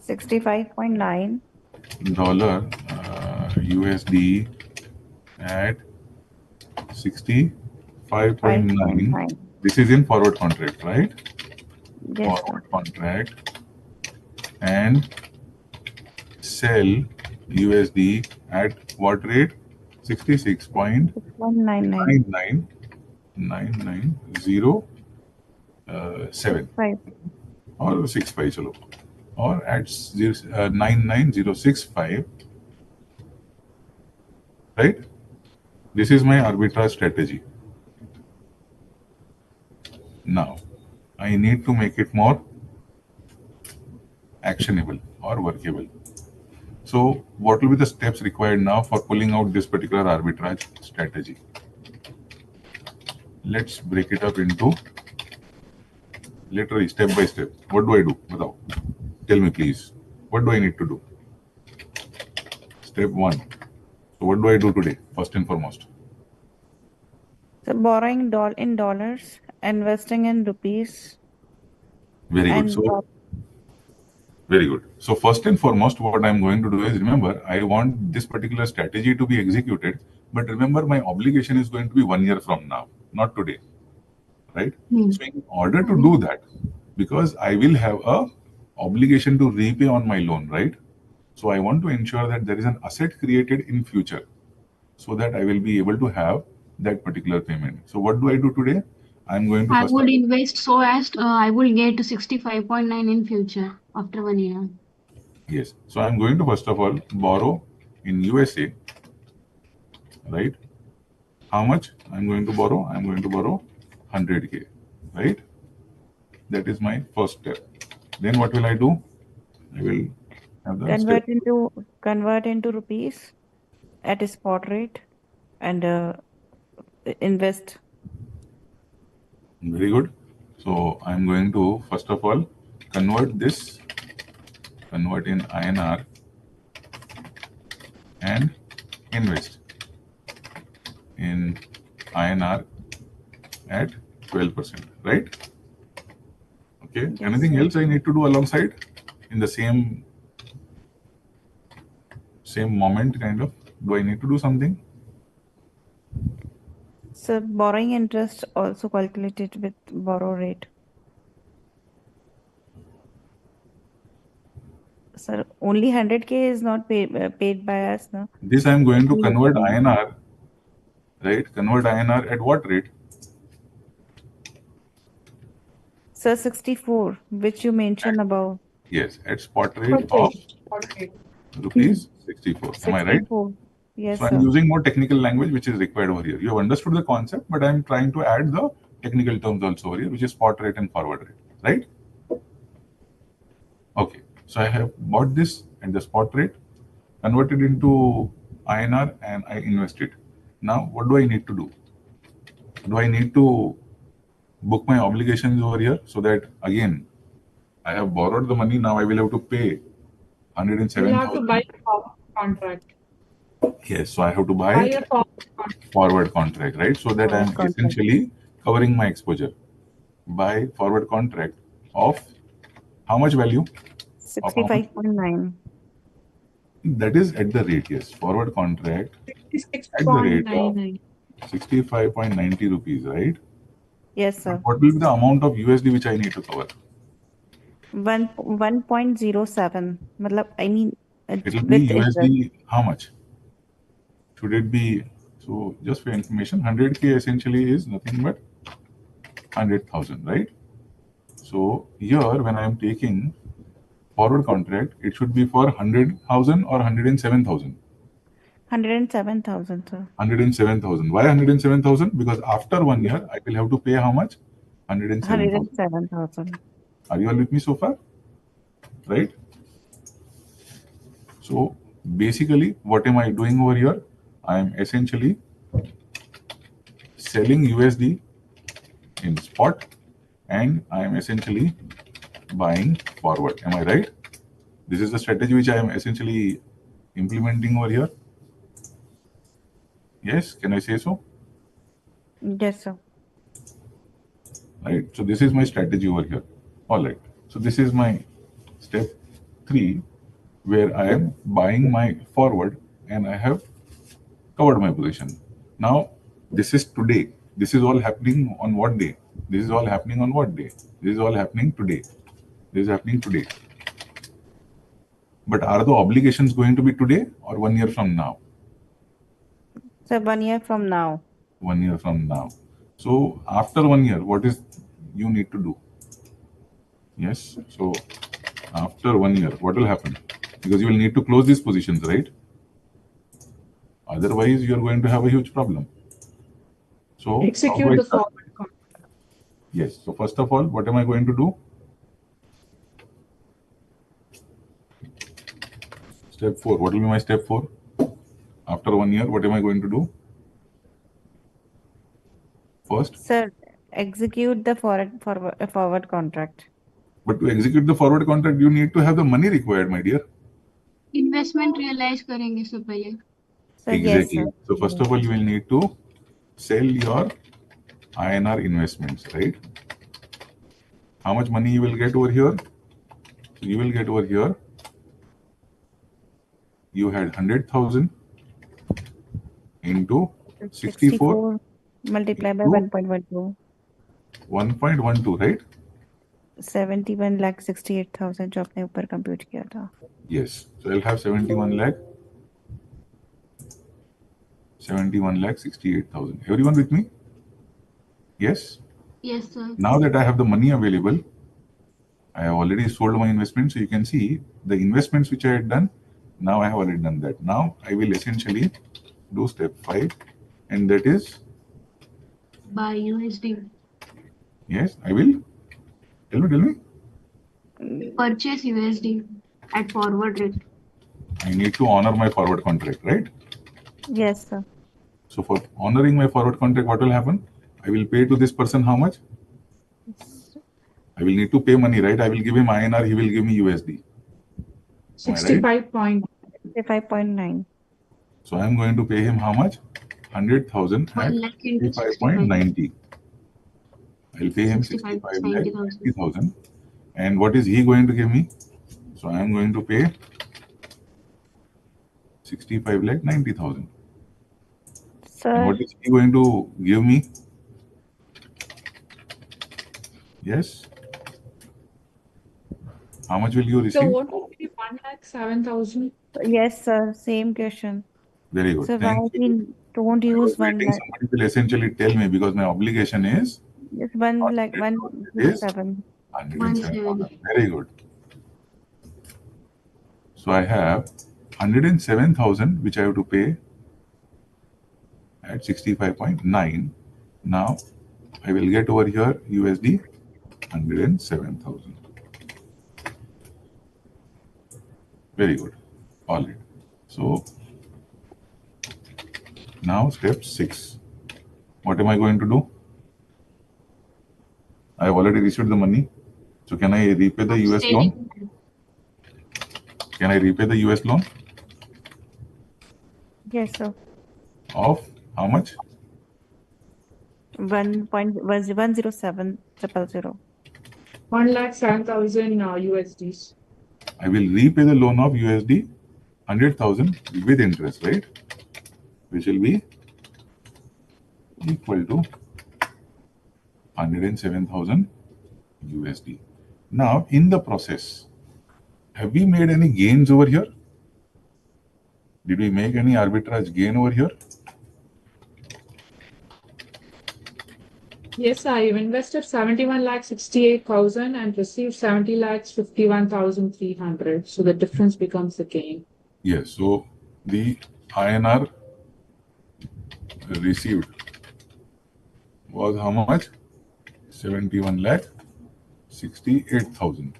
65.9. dollar USD at 65.9. This is in forward contract, right? Yes, Forward sir. contract, and sell USD at what rate? 199. 66.9907 5. or 65 chalo, or at 99065, right? This is my arbitrage strategy. Now I need to make it more actionable or workable. So what will be the steps required now for pulling out this particular arbitrage strategy? Let's break it up into literally step by step. What do I do? Without, tell me please. What do I need to do? Step 1. So what do I do today? First and foremost. So borrowing in dollars, investing in rupees, Very good. and So very good. So first and foremost, what I'm going to do is, remember, I want this particular strategy to be executed. But remember, my obligation is going to be 1 year from now, not today, right? So in order to do that, because I will have a obligation to repay on my loan, right? So I want to ensure that there is an asset created in future so that I will be able to have that particular payment. So what do I do today? I'm going to I first of would all, invest so as I will get to 65.9 in future after 1 year. yes. So I'm going to first of all borrow in USA, right? How much I'm going to borrow? I'm going to borrow 100K, right? That is my first step. Then what will I do? I will have the step. convert into rupees at a spot rate and invest. Very good. So I'm going to first of all convert in INR and invest in INR at 12%, right? Okay. Yes, Anything sir. else I need to do alongside in the same moment kind of? Do I need to do something? So borrowing interest also calculated with borrow rate. Sir, only 100K is not paid by us, no? This I'm going to We convert can- INR, right? Convert INR at what rate? Sir, 64, which you mentioned above. Yes, at spot rate of Okay. rupees 64. Am I right? 64. Yes, So I'm sir. using more technical language which is required over here. You have understood the concept, but I'm trying to add the technical terms also over here, which is spot rate and forward rate, right? Okay. So I have bought this at the spot rate, converted into INR, and I invest it. Now, what do I need to do? Do I need to book my obligations over here so that again I have borrowed the money, now I will have to pay You'll have to 107,000. buy a forward contract. Yes, so I have to Buy buy a forward contract. forward contract, right? So that I Forward am contract. essentially covering my exposure. Buy forward contract of how much value? Of how much? 65.9. That is at the rate, yes. Forward contract at the rate of 66.99. 65.90 rupees, right? Yes, But sir. what will be the amount of USD which I need to cover? 1.07. I mean, It will be with interest. USD how much? Should it be, so just for information, 100K essentially is nothing but 100,000, right? So here when I am taking forward contract, it should be for 100,000 or 107,000. 107,000, sir. 107,000. Why 107,000? Because after 1 year, I will have to pay how much? 107,000. 107,000. Are you all with me so far? Right? So basically, what am I doing over here? I am essentially selling USD in spot and I am essentially buying forward. Am I right? This is the strategy which I am essentially implementing over here. Yes, can I say so? Yes, sir. Right. So this is my strategy over here. All right. So this is my step 3 where I am buying my forward and I have covered my position. Now this is today. This is all happening on what day? This is all happening on what day? This is all happening today. This is happening today. But are the obligations going to be today or 1 year from now? So 1 year from now. 1 year from now. So after 1 year, what is you need to do? Yes. So after 1 year, what will happen? Because you will need to close these positions, right? Otherwise, you are going to have a huge problem. So how do Execute I the start? forward contract. Yes. So first of all, what am I going to do? Step 4. What will be my step 4? After 1 year, what am I going to do? First, Sir, execute the forward contract. but to execute the forward contract, you need to have the money required, my dear. Investment realize करेंगे इससे पहले. So yes, Exactly. sir. So first of all, you will need to sell your INR investments, right? How much money you will get over here? So you will get over here. You had 100,000 into 64 multiplied by into 1.12. 1.12, right? 71,68,000 जो आपने ऊपर compute किया था. Yes. So I'll have 71 lakh 68,000. Everyone with me? Yes. Yes, sir. Now that I have the money available, I have already sold my investment. So you can see the investments which I had done. Now I have already done that. Now I will essentially do step 5, and that is, Buy USD. yes, I will. Tell me. Purchase USD at forward rate. I need to honor my forward contract, right? Yes, sir. So for honoring my forward contract, what will happen? I will pay to this person how much? I will need to pay money, right? I will give him INR, he will give me USD. Am I right? 65.9. So I am going to pay him how much? 100,000 at 1 lakh into 65.90. I'll pay him 65 65 lakh 90,000. 90,000. And what is he going to give me? So I am going to pay 65 lakh 90,000. Sir, And what is he going to give me? Yes. How much will you So receive? what would be 1,07,000? yes, sir. Same question. Very good. So why Thank we you. don't I was use 1 waiting lakh? somebody will essentially tell me, because my obligation is Yes, 1 lakh, 107. 107,000. Very good. So I have 107,000 which I have to pay at 65.9. Now I will get over here USD 107,000. Very good. All right. So now step 6. What am I going to do? I have already received the money. So can I repay the US loan? Can I repay the US loan Yes, sir. of how much? 1.107,000. 1,07,000 USDs. I will repay the loan of USD 100,000 with interest, right? Which will be equal to 107,000 USD. Now, in the process, have we made any gains over here? Did we make any arbitrage gain over here? Yes, I've invested 71,68,000 and received 70,51,300. So the difference becomes the gain. Yes. So the INR received was how much? 71,68,000.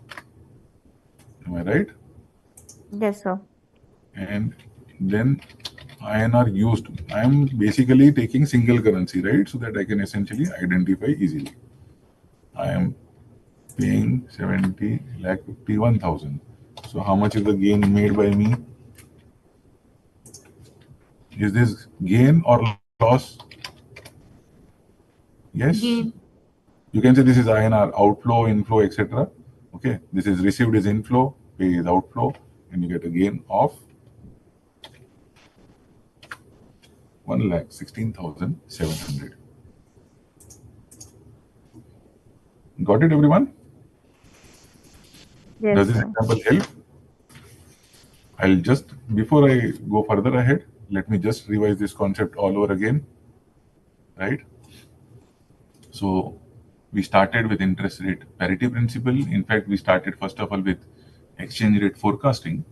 Am I right? Yes, sir. And then INR used. I am basically taking single currency, right? So that I can essentially identify easily. I am paying 70,51,000. So how much is the gain made by me? Is this gain or loss? Yes. Gain. You can say this is INR outflow, inflow, etc. Okay. This is received is inflow, pay is outflow, and you get a gain of 1,16,700. Got it, everyone? Yes, Does this sir. example help? I'll just, before I go further ahead, let me just revise this concept all over again, right? So we started with interest rate parity principle. In fact, we started first of all with exchange rate forecasting,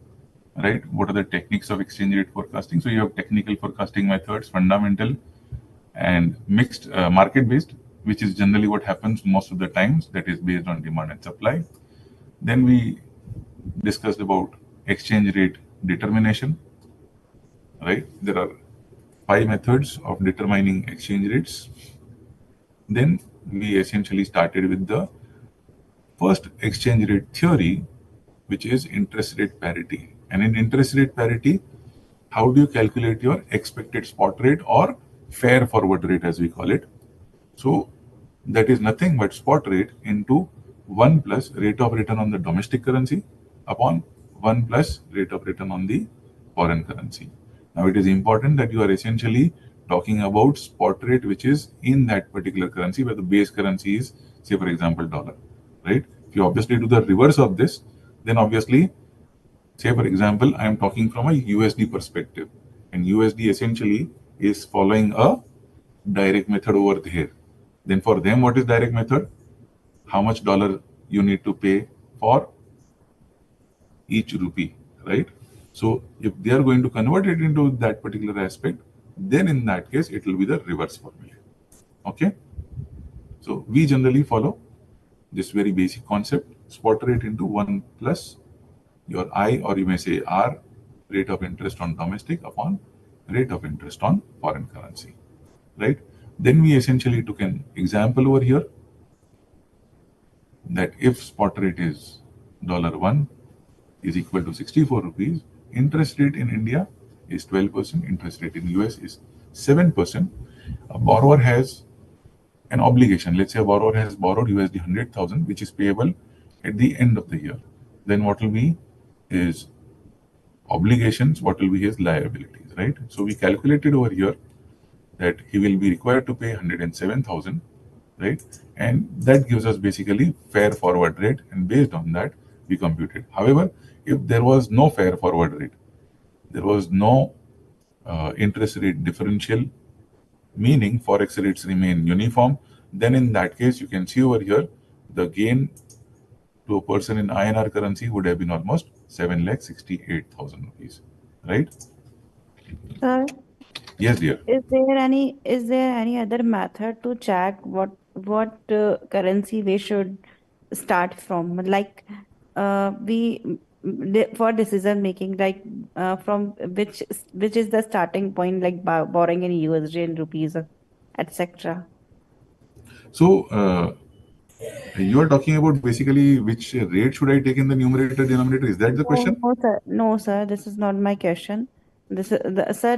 right? What are the techniques of exchange rate forecasting? So you have technical forecasting methods, fundamental, and mixed market-based, which is generally what happens most of the times, that is based on demand and supply. Then we discussed about exchange rate determination, right? There are 5 methods of determining exchange rates. Then we essentially started with the first exchange rate theory, which is interest rate parity. And in interest rate parity, how do you calculate your expected spot rate or fair forward rate, as we call it? So that is nothing but spot rate into 1 plus rate of return on the domestic currency upon 1 plus rate of return on the foreign currency. Now it is important that you are essentially talking about spot rate which is in that particular currency where the base currency is, say for example, dollar, right? If you obviously do the reverse of this, then obviously, say for example, I am talking from a USD perspective, and USD essentially is following a direct method over here. Then for them, what is direct method? How much dollar you need to pay for each rupee, right? So if they are going to convert it into that particular aspect, then in that case, it will be the reverse formula. Okay. So we generally follow this very basic concept, spot rate into 1 plus your I, or you may say R, rate of interest on domestic upon rate of interest on foreign currency, right? Then we essentially took an example over here that if spot rate is $1 is equal to 64 rupees, interest rate in India is 12%, interest rate in US is 7%. A borrower has an obligation. Let's say a borrower has borrowed USD 100,000, which is payable at the end of the year. Then what will be his obligations? What will be his liabilities, right? So we calculated over here that he will be required to pay 107,000, right? And that gives us basically fair forward rate, and based on that we computed. However, if there was no fair forward rate, there was no interest rate differential, meaning forex rates remain uniform, then in that case you can see over here the gain to a person in INR currency would have been almost 7,68,000 rupees, right? Sir, Yes, dear. is there any other method to check what currency we should start from? Like for decision making, like from which is the starting point, like borrowing in USD and rupees, etc. So you are talking about basically which rate should I take in the numerator denominator? Is that the No, question? no, sir. No, sir. This is not my question. This is sir.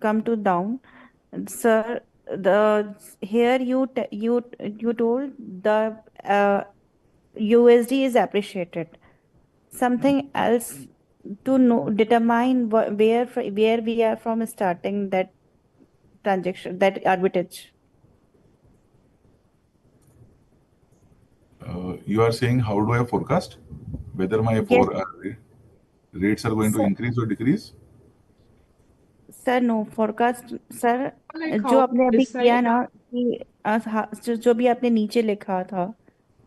Come to down, sir. The here you told the USD is appreciated. Something else to know determine where we are from starting that transaction, that arbitrage. You are saying how do I forecast whether my Yes, rates are going to sir. increase or decrease? Sir no forecast sir Like जो how आपने to अभी किया decide? ना कि जो भी आपने नीचे लिखा था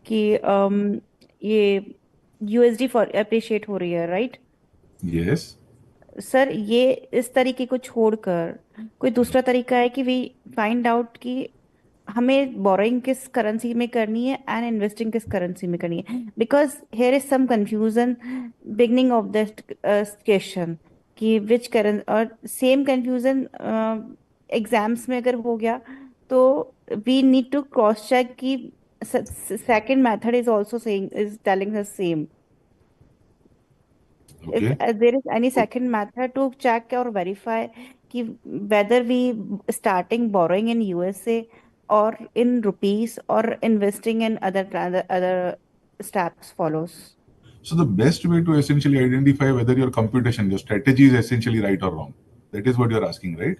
कि ये यूएसडी फॉर अप्रिशिएट हो रही है राइट Yes. सर ये इस तरीके को छोड़कर कोई दूसरा तरीका है कि वी फाइंड आउट कि हमें बोरोइंग किस करेंसी में करनी है एंड इन्वेस्टिंग किस करेंसी में करनी है because here is some confusion beginning of this question कि विच करें और सेम कंफ्यूजन एग्जाम्स में अगर हो गया तो we need to cross check कि second method is also saying is telling the same if Okay. there is any second method to check or verify ki whether we starting borrowing in USA or in rupees or investing in other steps follows. So the best way to essentially identify whether your computation, your strategy is essentially right or wrong. That is what you're asking, right?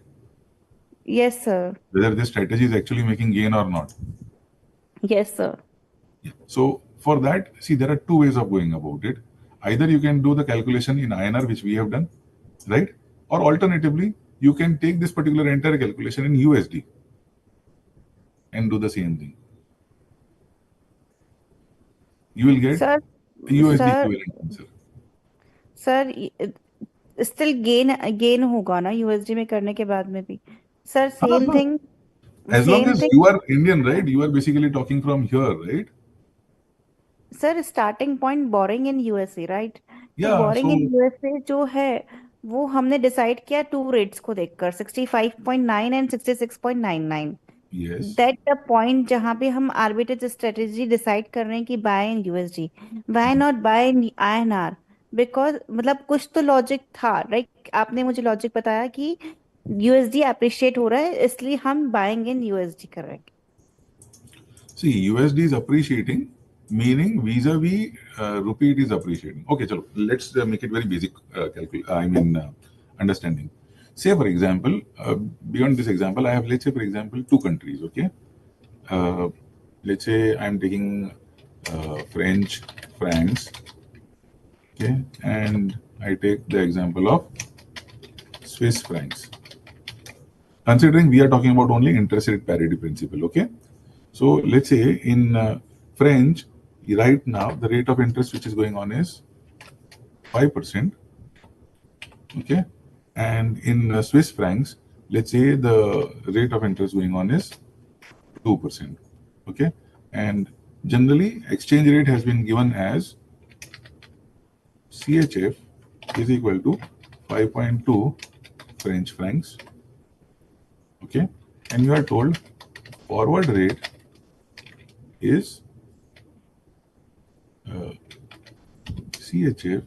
Yes, sir. Whether this strategy is actually making gain or not. Yes, sir. So for that, see, there are two ways of going about it. Either you can do the calculation in INR, which we have done, right? Or alternatively, you can take this particular entire calculation in USD and do the same thing. You will get Sir, a USD sir, equivalent answer. Sir still gain होगा ना USD में करने के बाद में भी sir As long same as thing you are Indian, right? You are basically talking from here, right? Sir starting point boring in USA right तो Yeah, boring so in USA जो है वो हमने डिसाइड किया टू रेट्स को देखकर 65.9 and 66.99। yes. That the point जहाँ पे हम आर्बिट्रेज स्ट्रेटेजी डिसाइड कर रहे हैं कि buy in USD, why not buy in INR? Because मतलब कुछ तो लॉजिक था, राइट? आपने मुझे लॉजिक बताया कि यूएसडी अप्रिशिएट हो रहा है इसलिए हम बाइंग इन यूएसडी कर रहे हैं। See, USD is appreciating, meaning vis-a-vis rupee it is appreciating. Okay, chalo, let's make it very basic understanding. Say for example, beyond this example, I have, let's say for example, two countries, okay? Uh, let's say I'm taking French francs, okay? And I take the example of Swiss francs. Considering we are talking about only interest rate parity principle, okay? So let's say in French, right now the rate of interest which is going on is 5%, okay? And in Swiss francs, let's say the rate of interest going on is 2%, okay? And generally, exchange rate has been given as CHF is equal to 5.2 French francs, okay? And you are told forward rate is CHF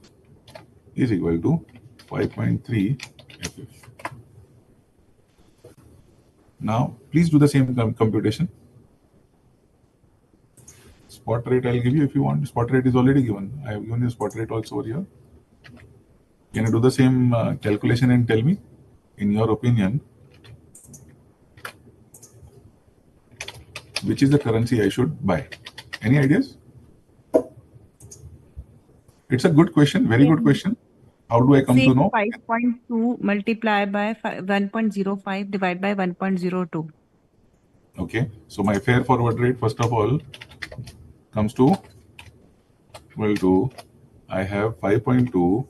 is equal to 5.3 FF. Now, please do the same computation. Spot rate I'll give you if you want. Spot rate is already given. I have given you spot rate also over here. Can you do the same calculation and tell me, in your opinion, which is the currency I should buy? Any ideas? It's a good question, very good question. How do I come Say to know? 5.2 multiply by 1.05 divide by 1.02. Okay, so my fair forward rate, first of all, comes to equal to, I have 5.2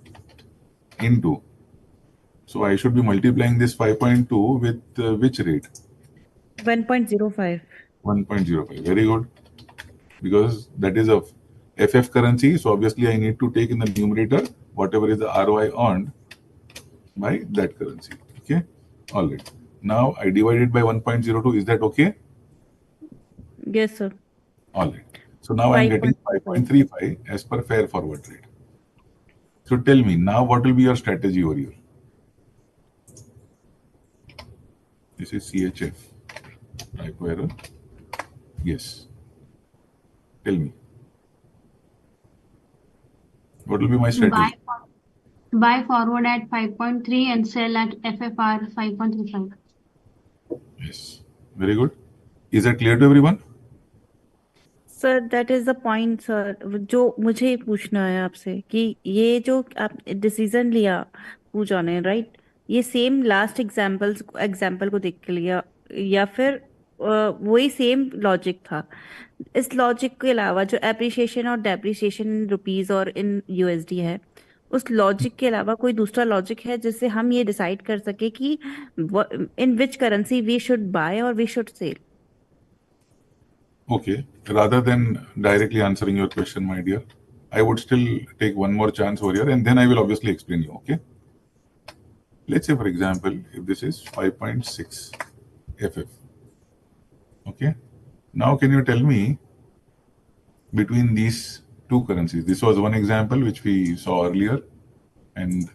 into, so I should be multiplying this 5.2 with which rate? 1.05. 1.05. Very good. Because that is a FF currency. So obviously I need to take in the numerator whatever is the ROI earned by that currency. Okay. All right. Now I divide it by 1.02. Is that okay? Yes, sir. All right. So now I'm getting 5.5. 5.35 as per fair forward rate. So tell me now what will be your strategy over here? This is CHF. Typo error. Yes. Tell me. What will be my Buy strategy? buy forward at 5.3 and sell at FFR 5.35. Yes. Very good. Is that clear to everyone? Sir that is the point sir, जो मुझे पूछना है आपसे कि ये जो आप decision लिया पूजा ने, राइट? ये सेम लास्ट एग्जाम्पल को देख के लिया या फिर वही सेम लॉजिक था? इस लॉजिक के अलावा जो एप्रिसिएशन और डेप्रिसिएशन इन रुपीज और इन यूएसडी है, उस लॉजिक के अलावा कोई दूसरा लॉजिक है जिससे हम ये डिसाइड कर सके कि in which currency we should buy और we should sell? Okay, rather than directly answering your question, my dear, I would still take one more chance over here and then I will obviously explain you. Okay. Let's say, for example, if this is 5.6 FF. Okay. Now, can you tell me between these two currencies? This was one example which we saw earlier, and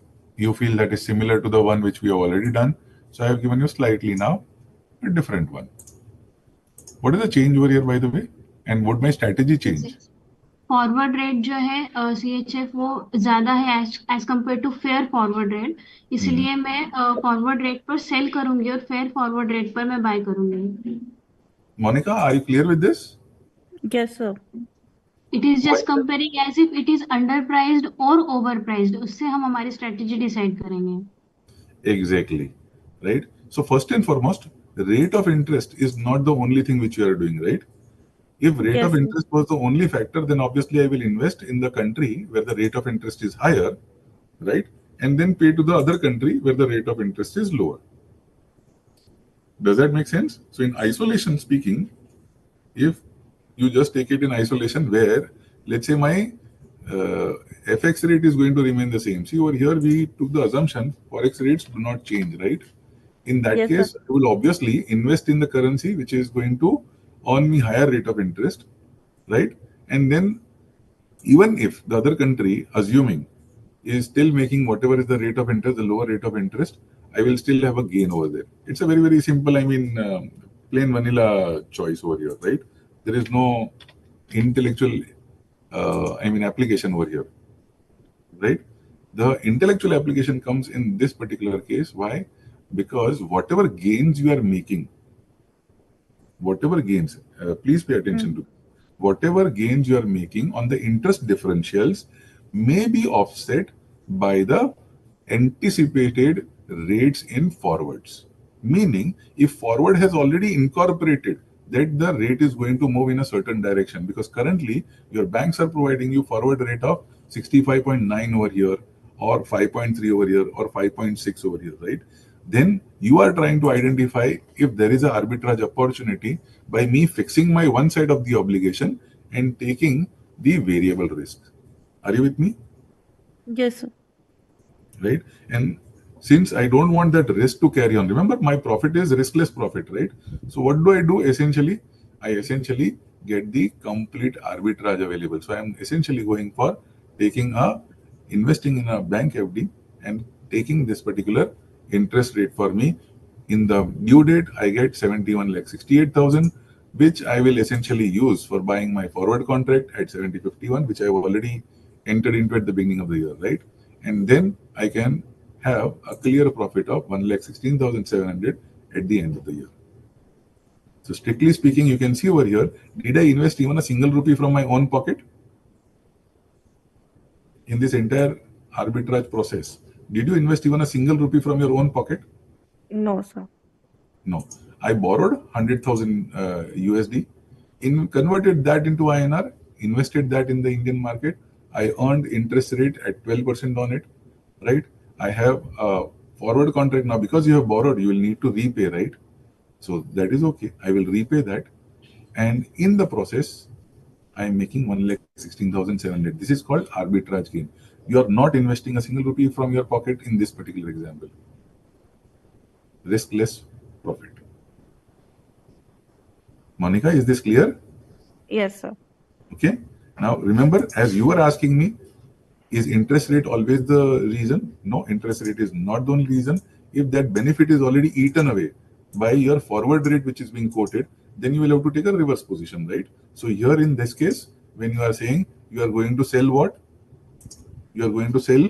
you feel that is similar to the one which we have already done. So, I have given you slightly now a different one. What is the change over here, by the way? And would my strategy change? Forward rate जो है CHF वो ज्यादा है as compared to fair forward rate, इसलिए मैं forward rate पर cell करूंगी और फेयर फॉरवर्ड रेट पर मैं बाय करूंगी. Monica, are you clear with this? Yes sir. It is just comparing as if it is under priced और over priced, उससे हम हमारी स्ट्रेटेजी डिसाइड करेंगे. Exactly. Right. So first and foremost, rate of interest is not the only thing which you are doing, right? If rate Yes, of sir. interest was the only factor, then obviously I will invest in the country where the rate of interest is higher, right? And then pay to the other country where the rate of interest is lower. Does that make sense? So in isolation speaking, if you just take it in isolation where, let's say my FX rate is going to remain the same. See, over here we took the assumption Forex rates do not change, right? In that Yes, case, sir. I will obviously invest in the currency which is going to earn me higher rate of interest, right? And then even if the other country, assuming, is still making whatever is the rate of interest, the lower rate of interest, I will still have a gain over there. It's a very, very simple, plain vanilla choice over here, right? There is no intellectual, application over here, right? The intellectual application comes in this particular case. Why? Because whatever gains, please pay attention to, whatever gains you are making on the interest differentials may be offset by the anticipated rates in forwards. Meaning, if forward has already incorporated that the rate is going to move in a certain direction, because currently your banks are providing you forward rate of 65.9 over here, or 5.3 over here, or 5.6 over here, right? Then you are trying to identify if there is an arbitrage opportunity by me fixing my one side of the obligation and taking the variable risk. Are you with me? Yes, sir. Right? And since I don't want that risk to carry on, remember my profit is riskless profit, right? So what do I do essentially? I essentially get the complete arbitrage available. So I'm essentially going for investing in a bank FD and taking this particular interest rate for me. In the due date, I get 71,68,000, which I will essentially use for buying my forward contract at 70.51, which I have already entered into at the beginning of the year, right? And then I can have a clear profit of 1,16,700 at the end of the year. So strictly speaking, you can see over here, did I invest even a single rupee from my own pocket in this entire arbitrage process? Did you invest even a single rupee from your own pocket? No, sir. No. I borrowed 100,000 USD, converted that into INR, invested that in the Indian market. I earned interest rate at 12% on it, right? I have a forward contract now. Because you have borrowed, you will need to repay, right? So that is okay. I will repay that. And in the process, I am making 1,16,700. This is called arbitrage gain. You are not investing a single rupee from your pocket in this particular example. Riskless profit. Monica, is this clear? Yes, sir. Okay. Now remember, as you were asking me, is interest rate always the reason? No, interest rate is not the only reason. If that benefit is already eaten away by your forward rate which is being quoted, then you will have to take a reverse position, right? So here in this case, when you are saying you are going to sell what? You are going to sell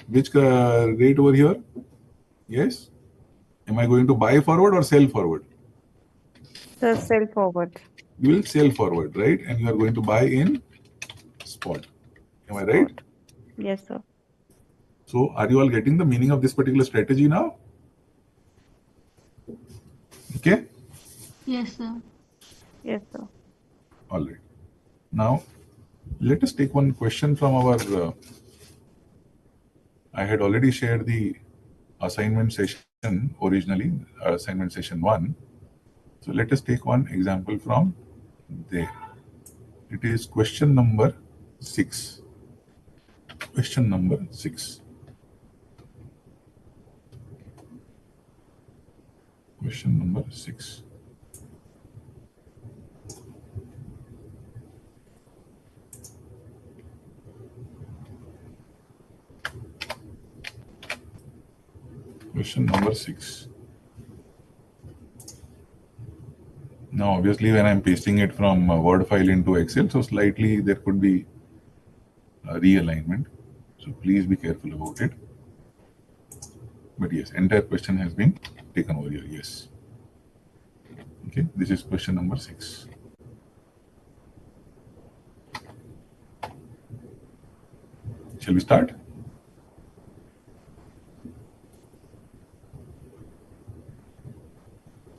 which rate over here? Yes. Am I going to buy forward or sell forward? Sir, sell forward. You will sell forward, right? And you are going to buy in spot. Am I right? Spot. Yes, sir. So are you all getting the meaning of this particular strategy now? Okay. Yes, sir. Yes, sir. All right. Now, let us take one question from our. I had already shared the assignment session originally, assignment session 1. So let us take one example from there. It is question number 6. Question number 6. Question number 6. Question number 6. Now, obviously, when I'm pasting it from a Word file into Excel, so slightly there could be a realignment. So please be careful about it. But yes, entire question has been taken over here. Yes. Okay, this is question number 6. Shall we start?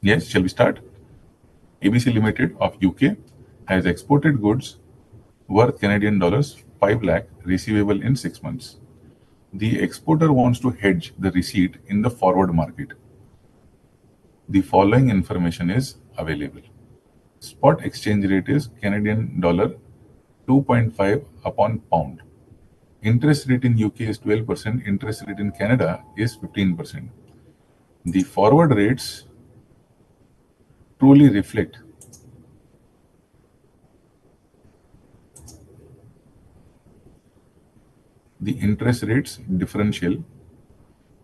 Yes, shall we start? ABC Limited of UK has exported goods worth Canadian dollars 5 lakh receivable in 6 months. The exporter wants to hedge the receipt in the forward market. The following information is available. Spot exchange rate is Canadian dollar 2.5 upon pound. interest rate in UK is 12%, interest rate in Canada is 15%. The forward rates truly reflect the interest rates differential.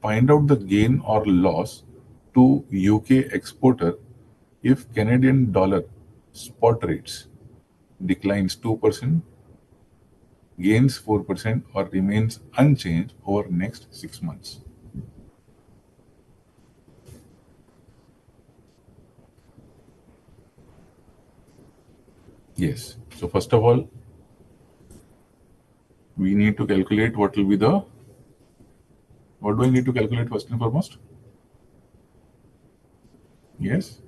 Find out the gain or loss to UK exporter if Canadian dollar spot rates declines 2%, gains 4%, or remains unchanged over next 6 months. Yes. So first of all, we need to calculate what will be the, what do I need to calculate first and foremost? Yes.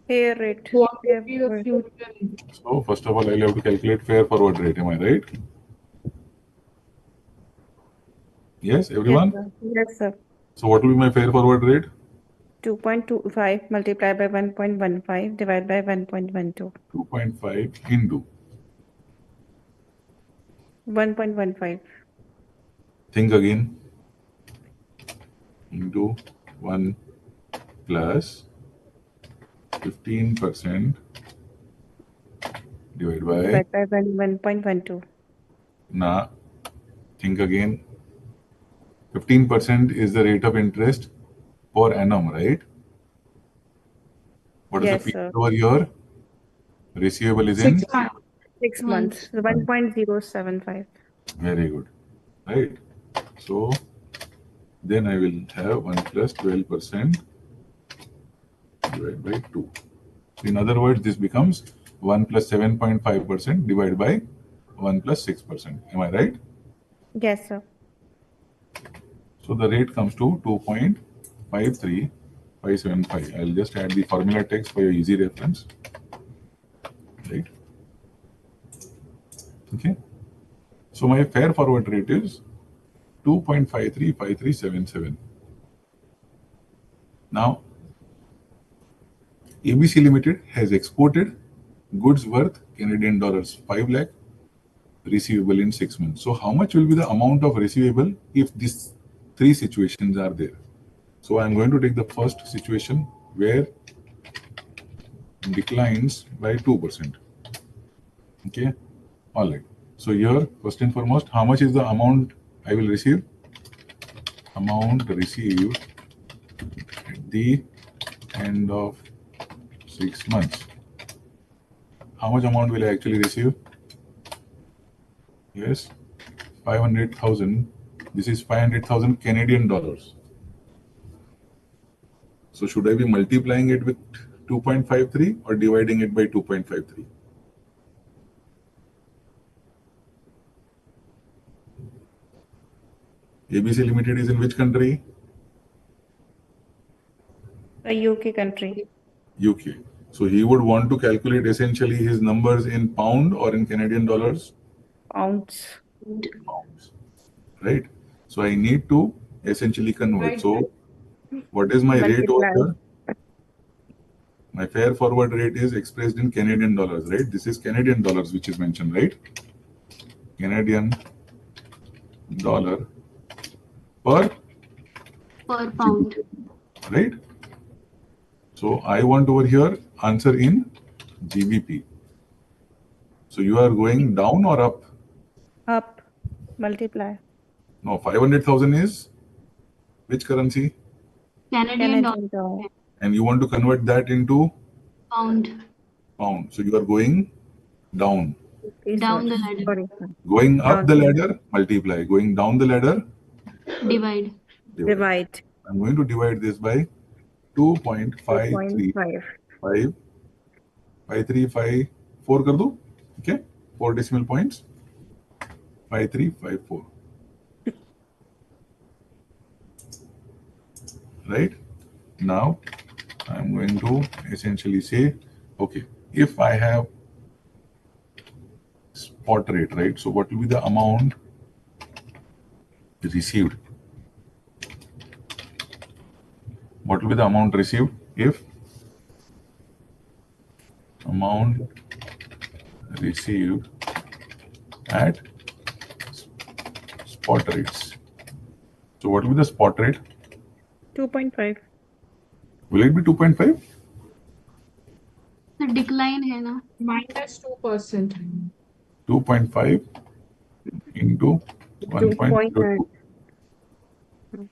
Fair rate. What Fair would be the rate. future? So first of all, I'll have to calculate fair forward rate. Am I right? Yes, Yes, everyone? sir. Yes, sir. So what will be my fair forward rate? 2.25 multiplied by 1.15 divided by 1.12. 2.5 into, 1.15. think again, into 1 plus 15% divided by, Divided by 1.12. now think again, 15% is the rate of interest per annum, right? What is the Yes, period sir. over here? Receivable is in, 6 months. 6 months. 1.075. very good, right? So then I will have 1 plus 12% divided by 2. In other words, this becomes 1 plus 7.5% divided by 1 plus 6%. Am I right? Yes, sir. So the rate comes to 2.53575. I'll just add the formula text for your easy reference. Right? Okay. So my fair forward rate is 2.535377. Now, ABC Limited has exported goods worth Canadian dollars 5 lakh, receivable in 6 months. So how much will be the amount of receivable if these three situations are there? So I'm going to take the first situation where declines by 2%. Okay, all right. So here, first and foremost, how much is the amount I will receive? Amount received at the end of 6 months. How much amount will I actually receive? Yes, 500,000. This is 500,000 Canadian dollars. So should I be multiplying it with 2.53 or dividing it by 2.53? ABC Limited is in which country? A UK country. UK. So he would want to calculate essentially his numbers in pound or in Canadian dollars? Pounds. Pounds. Right? So I need to essentially convert. So what is my rate over Multiply. here? My fair forward rate is expressed in Canadian dollars, right? This is Canadian dollars which is mentioned, right? Canadian dollar per pound. right? So I want over here answer in GBP. So you are going down or up? Up. Multiply. No, 500,000 is which currency? Canadian dollar. Canadian dollar. And you want to convert that into Pound. pound. So you are going down. Okay, Down sir. the ladder. Sorry, sir. Going up Down the the ladder, multiply. Going down the ladder, Divide. Divide. I'm going to divide this by 2.535. 2.5. 5354 कर दूं? Okay, 4 decimal points. 5354. Right? Now, I'm going to essentially say, okay, if I have spot rate, right? So what will be the amount received? What will be the amount received if amount received at spot rates. So what will be the spot rate? 2.5. Will it be 2.5? तो decline है ना minus 2%. 2.5 into 1.02. 2.9.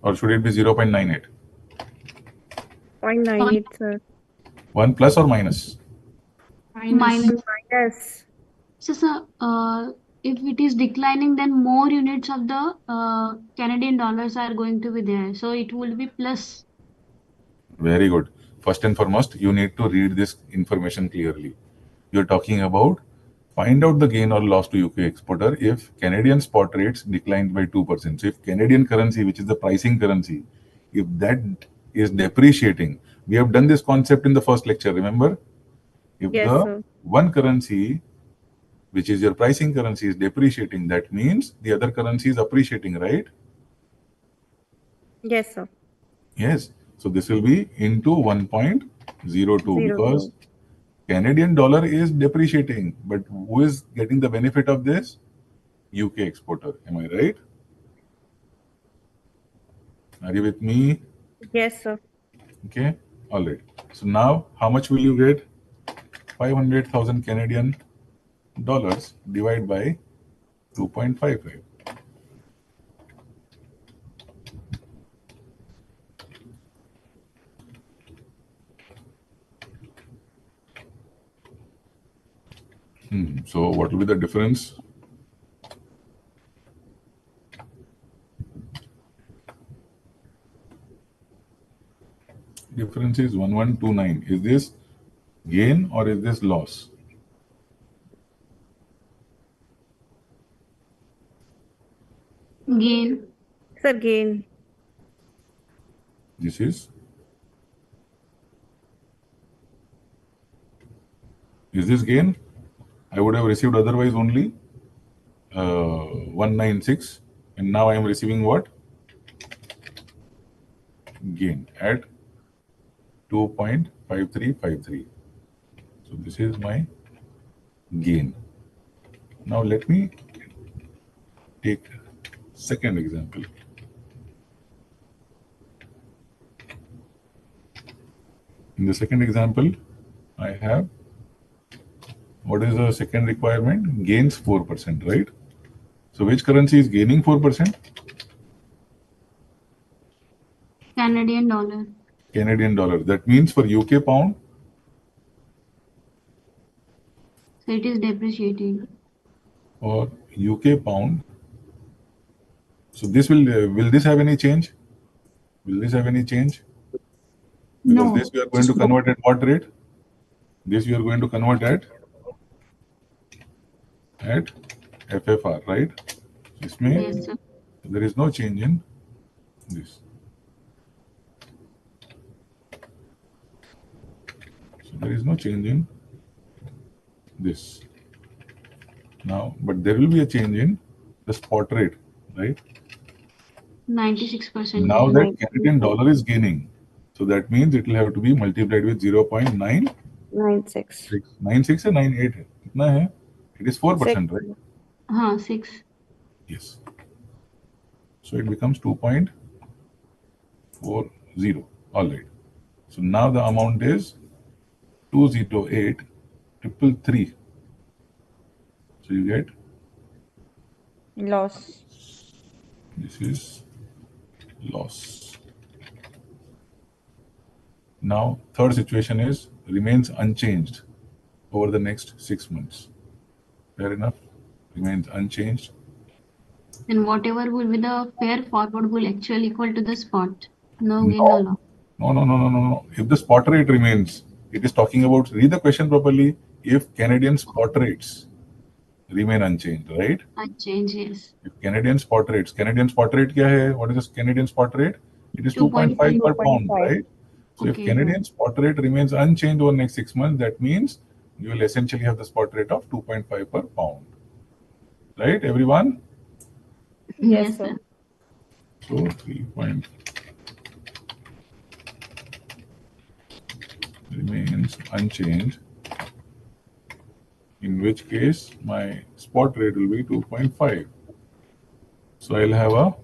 Or should it be 0.98? 0.98, sir. 1 plus or minus? minus. Minus. So sir, if it is declining, then more units of the Canadian dollars are going to be there. So it will be plus. Very good. First and foremost, you need to read this information clearly. You're talking about find out the gain or loss to UK exporter if Canadian spot rates declined by 2%. So if Canadian currency, which is the pricing currency, if that is depreciating, we have done this concept in the first lecture, remember? If Yes, the sir. one currency, which is your pricing currency, is depreciating, that means the other currency is appreciating, right? Yes, sir. Yes. So this will be into 1.02 because 0.02. Canadian dollar is depreciating, but who is getting the benefit of this? UK exporter. Am I right? Are you with me? Yes, sir. Okay. All right. So now, how much will you get? 500,000 Canadian dollars divided by 2.55. So what will be the difference? Difference is 1129. Is this gain or is this loss? Gain. Sir, gain. This is this gain? I would have received otherwise only 196, and now I am receiving what? Gain at 2.5353. So this is my gain. Now let me take second example. In the second example, I have, what is the second requirement? Gains 4%, right? So which currency is gaining 4%? Canadian dollar. Canadian dollar. That means for UK pound, So it is depreciating. or UK pound. So this will this have any change? Will this have any change? Because No. this we are going to convert at what rate? This we are going to convert at FFR, right? इसमें Yes, sir. there is no change in this. So there is no change in this. Now, but there will be a change in the spot rate, right? 96%. Now that Right. Canadian dollar is gaining, so that means it will have to be multiplied with 0.996. 96. 96 or 98 है? कितना है? It is 4%, right? हाँ 6. Yes. So it becomes 2.40. All right. So now the amount is 208,333. So you get, Loss. this is loss. Now third situation is remains unchanged over the next 6 months. Fair enough. Remains unchanged. Then whatever will be the fair forward will actually equal to the spot. No gain, no loss. No. If the spot rate remains, it is talking about, read the question properly, if Canadian spot rates remain unchanged, right? Unchanged, yes. If Canadian spot rate क्या है? What is the Canadian spot rate? It is 2.5 per pound, 2.5. right? So if Okay. Canadian spot rate remains unchanged over the next 6 months, that means you will essentially have the spot rate of 2.5 per pound. Right, everyone? Yes, Yes, sir. sir. So 3 point remains unchanged in which case my spot rate will be 2.5. So I'll have a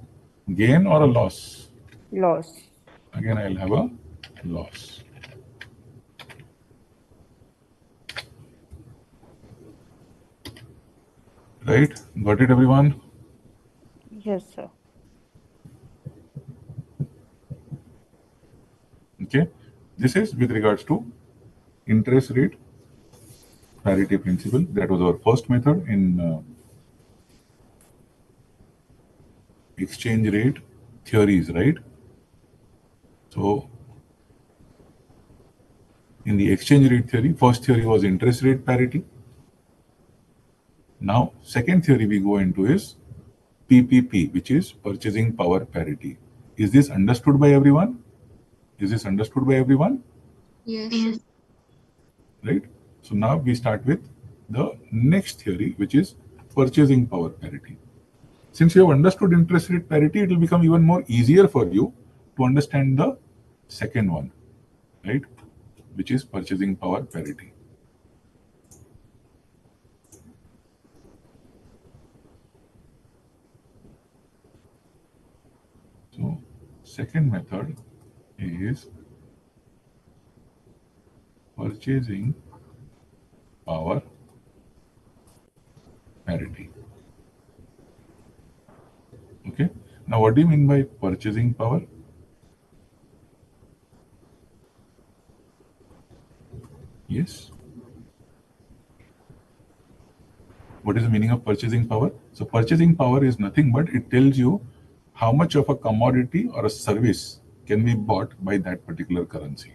gain or a loss. Loss. Again, I'll have a loss. Right? Got it, everyone? Yes, sir. Okay. This is with regards to interest rate parity principle. That was our first method in exchange rate theories, right? So in the exchange rate theory, first theory was interest rate parity. Now, second theory we go into is PPP, which is purchasing power parity. Is this understood by everyone? Is this understood by everyone? Yes. Right? So now we start with the next theory, which is purchasing power parity. Since you have understood interest rate parity, it will become even more easier for you to understand the second one, right? Which is purchasing power parity. So second method is purchasing power parity. Okay. Now, what do you mean by purchasing power? Yes. What is the meaning of purchasing power? So, purchasing power is nothing but it tells you how much of a commodity or a service can be bought by that particular currency.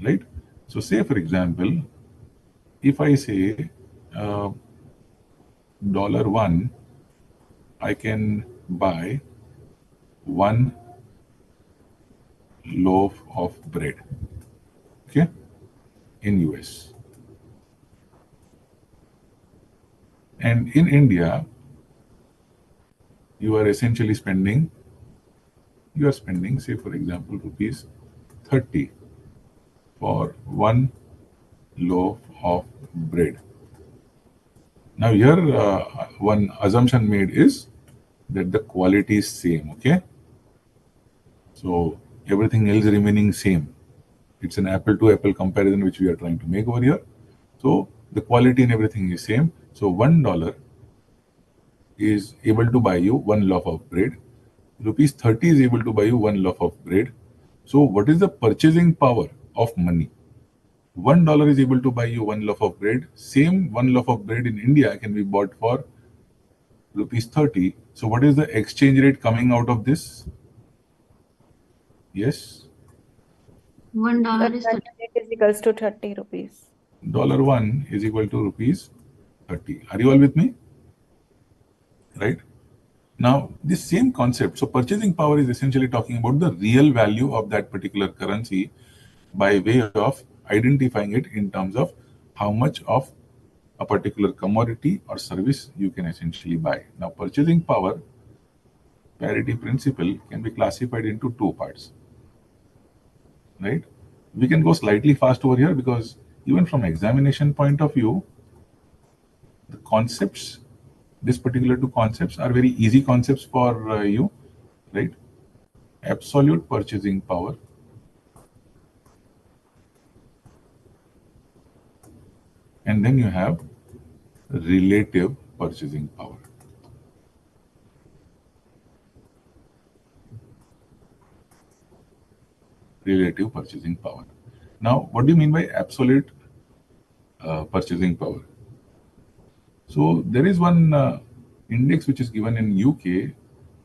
Right? So, say for example, if I say $1, I can buy one loaf of bread, okay, in US. And in India, you are essentially spending, say for example, rupees 30 for one loaf of bread. Now here, one assumption made is that the quality is same, okay? So everything else remaining same. It's an apple to apple comparison which we are trying to make over here. So the quality and everything is same. So $1 is able to buy you one loaf of bread. Rupees 30 is able to buy you one loaf of bread. So what is the purchasing power of money? $1 is able to buy you one loaf of bread. Same one loaf of bread in India can be bought for rupees 30. So what is the exchange rate coming out of this? Yes. $1 Sir, is that 30. rate is equals to 30 rupees. $1 is equal to rupees 30. Are you all with me? Right? Now, this same concept, so purchasing power is essentially talking about the real value of that particular currency by way of identifying it in terms of how much of a particular commodity or service you can essentially buy. Now, purchasing power parity principle can be classified into two parts, right? We can go slightly fast over here because even from examination point of view, the concepts, this particular two concepts are very easy concepts for you, right? Absolute purchasing power and then you have relative purchasing power. Relative purchasing power. Now, what do you mean by absolute purchasing power? So there is one index which is given in UK,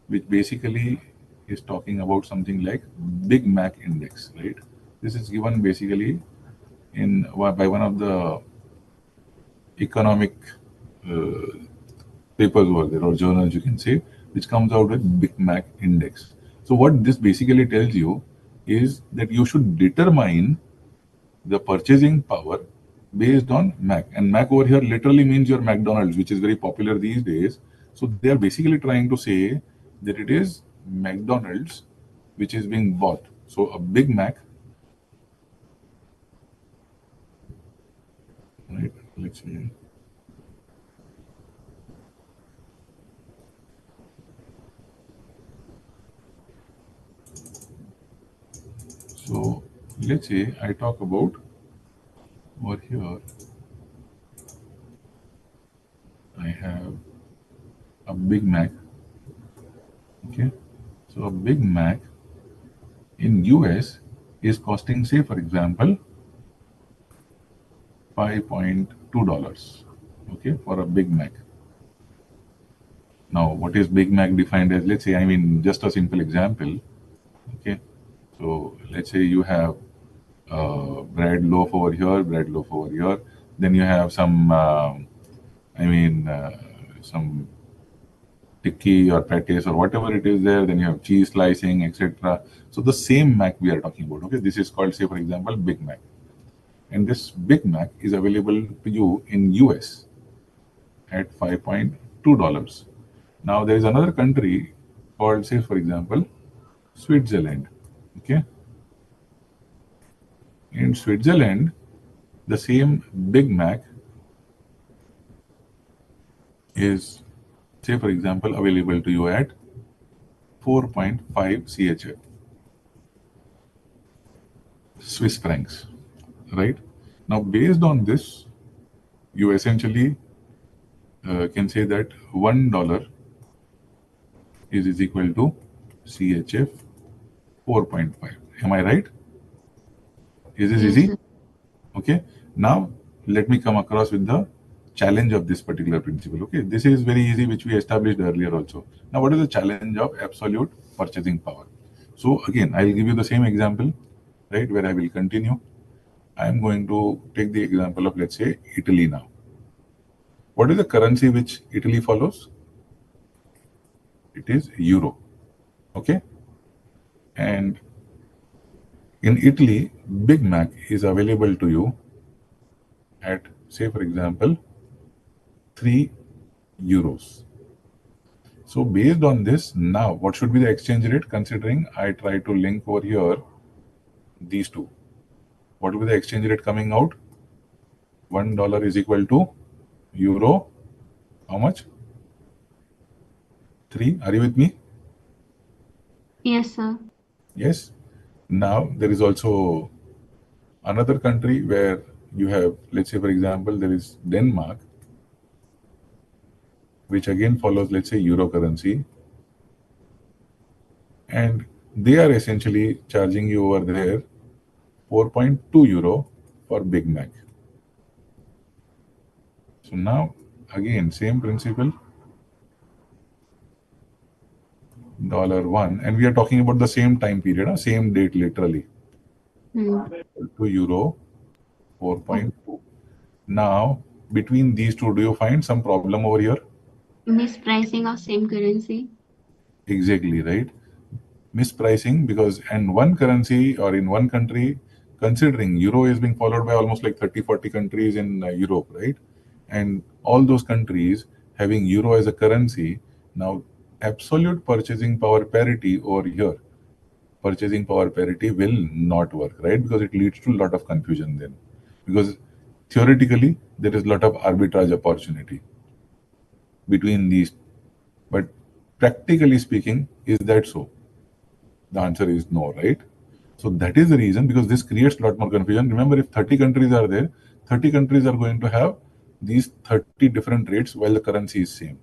which basically is talking about something like Big Mac index, right? This is given basically in by one of the economic uh, papers over there or journals, you can say, which comes out with Big Mac index. So what this basically tells you is that you should determine the purchasing power based on Mac. And Mac over here literally means your McDonald's, which is very popular these days. So they are basically trying to say that it is McDonald's which is being bought. So a Big Mac right? Let's see. So let's say I talk about over here, I have a Big Mac. Okay, so a Big Mac in US is costing, say, for example, $5.2. Okay, for a Big Mac. Now, what is Big Mac defined as? Let's say, I mean, just a simple example. Okay, so let's say you have bread loaf over here, bread loaf over here. Then you have some, some tikki or patties or whatever it is there. Then you have cheese slicing, etc. So the same Mac we are talking about. Okay, this is called, say, for example, Big Mac, and this Big Mac is available to you in US at $5.2. Now there is another country called, say, for example, Switzerland. Okay, in Switzerland, the same Big Mac is, say, for example, available to you at 4.5 CHF, Swiss francs, right? Now, based on this, you essentially can say that $1 is equal to CHF 4.5. Am I right? Is this Yes, easy? sir. Okay. Now, let me come across with the challenge of this particular principle. Okay. This is very easy, which we established earlier also. Now, what is the challenge of absolute purchasing power? So, again, I'll give you the same example, right, where I will continue. I'm going to take the example of, let's say, Italy now. What is the currency which Italy follows? It is euro. Okay. And in Italy, Big Mac is available to you at, say, for example, 3 euros. So based on this, now what should be the exchange rate, considering I try to link over here these two? What will be the exchange rate coming out? $1 is equal to euro. How much? 3. Are you with me? Yes, sir. Yes. Now there is also another country where you have, let's say, for example, there is Denmark, which again follows, let's say, euro currency, and they are essentially charging you over there 4.2 euro for Big Mac. So now again, same principle, $1, and we are talking about the same time period, same date literally, Hmm. to euro 4.2. Now, between these two, do you find some problem over here? Mispricing of same currency. Exactly, right? Mispricing, because in one currency or in one country, considering euro is being followed by almost like 30-40 countries in Europe, right? And all those countries having euro as a currency, now absolute purchasing power parity over here, purchasing power parity will not work, right? Because it leads to a lot of confusion then. Because theoretically, there is a lot of arbitrage opportunity between these. But practically speaking, is that so? The answer is no, right? So that is the reason, because this creates a lot more confusion. Remember, if 30 countries are there, 30 countries are going to have these 30 different rates while the currency is same.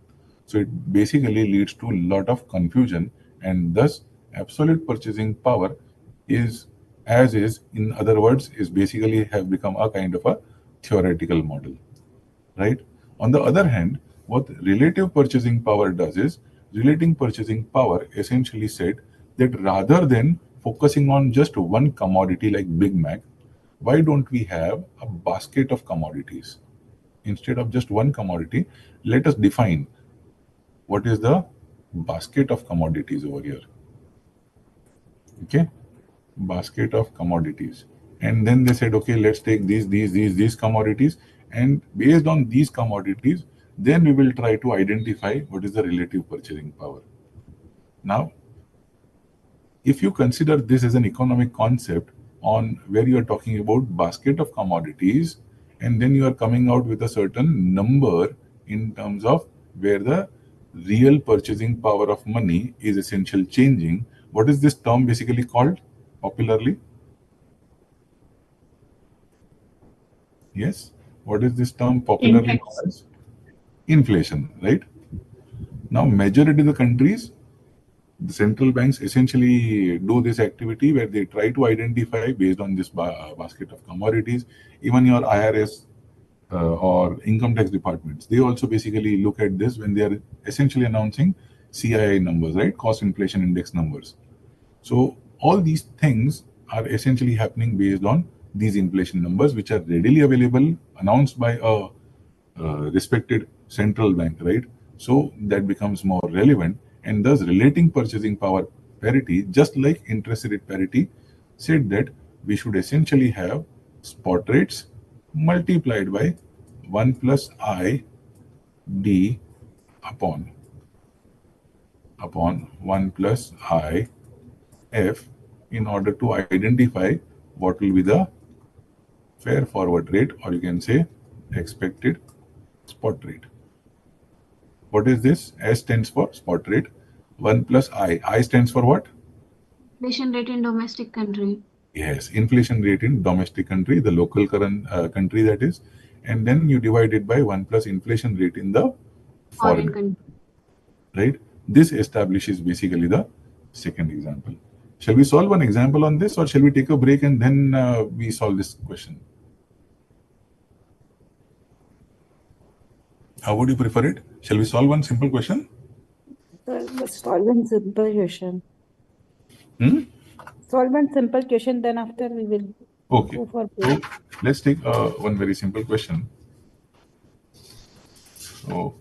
So it basically leads to a lot of confusion, and thus absolute purchasing power is as is, in other words, is basically have become a kind of a theoretical model, right? On the other hand, what relative purchasing power does is, relating purchasing power essentially said that rather than focusing on just one commodity like Big Mac, why don't we have a basket of commodities? Instead of just one commodity, let us define what is the basket of commodities over here. Okay, basket of commodities. And then they said, okay, let's take these commodities, and based on these commodities, then we will try to identify what is the relative purchasing power. Now, if you consider this as an economic concept on where you are talking about basket of commodities, and then you are coming out with a certain number in terms of where the real purchasing power of money is essentially changing. What is this term basically called popularly? Yes, what is this term popularly Index. known as? Inflation, right? Now, majority of the countries, the central banks essentially do this activity where they try to identify based on this basket of commodities. Even your IRS or income tax departments, they also basically look at this when they are essentially announcing CII numbers, right? Cost inflation index numbers. So all these things are essentially happening based on these inflation numbers, which are readily available, announced by a respected central bank, right? So that becomes more relevant, and thus relating purchasing power parity, just like interest rate parity, said that we should essentially have spot rates multiplied by 1 plus I d upon 1 plus I f in order to identify what will be the fair forward rate, or you can say expected spot rate. What is this? S stands for spot rate. 1 plus I. I stands for what? Inflation rate in domestic country. Yes, inflation rate in domestic country, the local current country that is. And then you divide it by 1 plus inflation rate in the Foreign foreign, country. right? This establishes basically the second example. Shall we solve one example on this, or shall we take a break and then we solve this question? How would you prefer it? Shall we solve one simple question? Let's solve one simple question. Hmm? Solve one simple question, then after we will Okay. go for So break. let's take one very simple question. So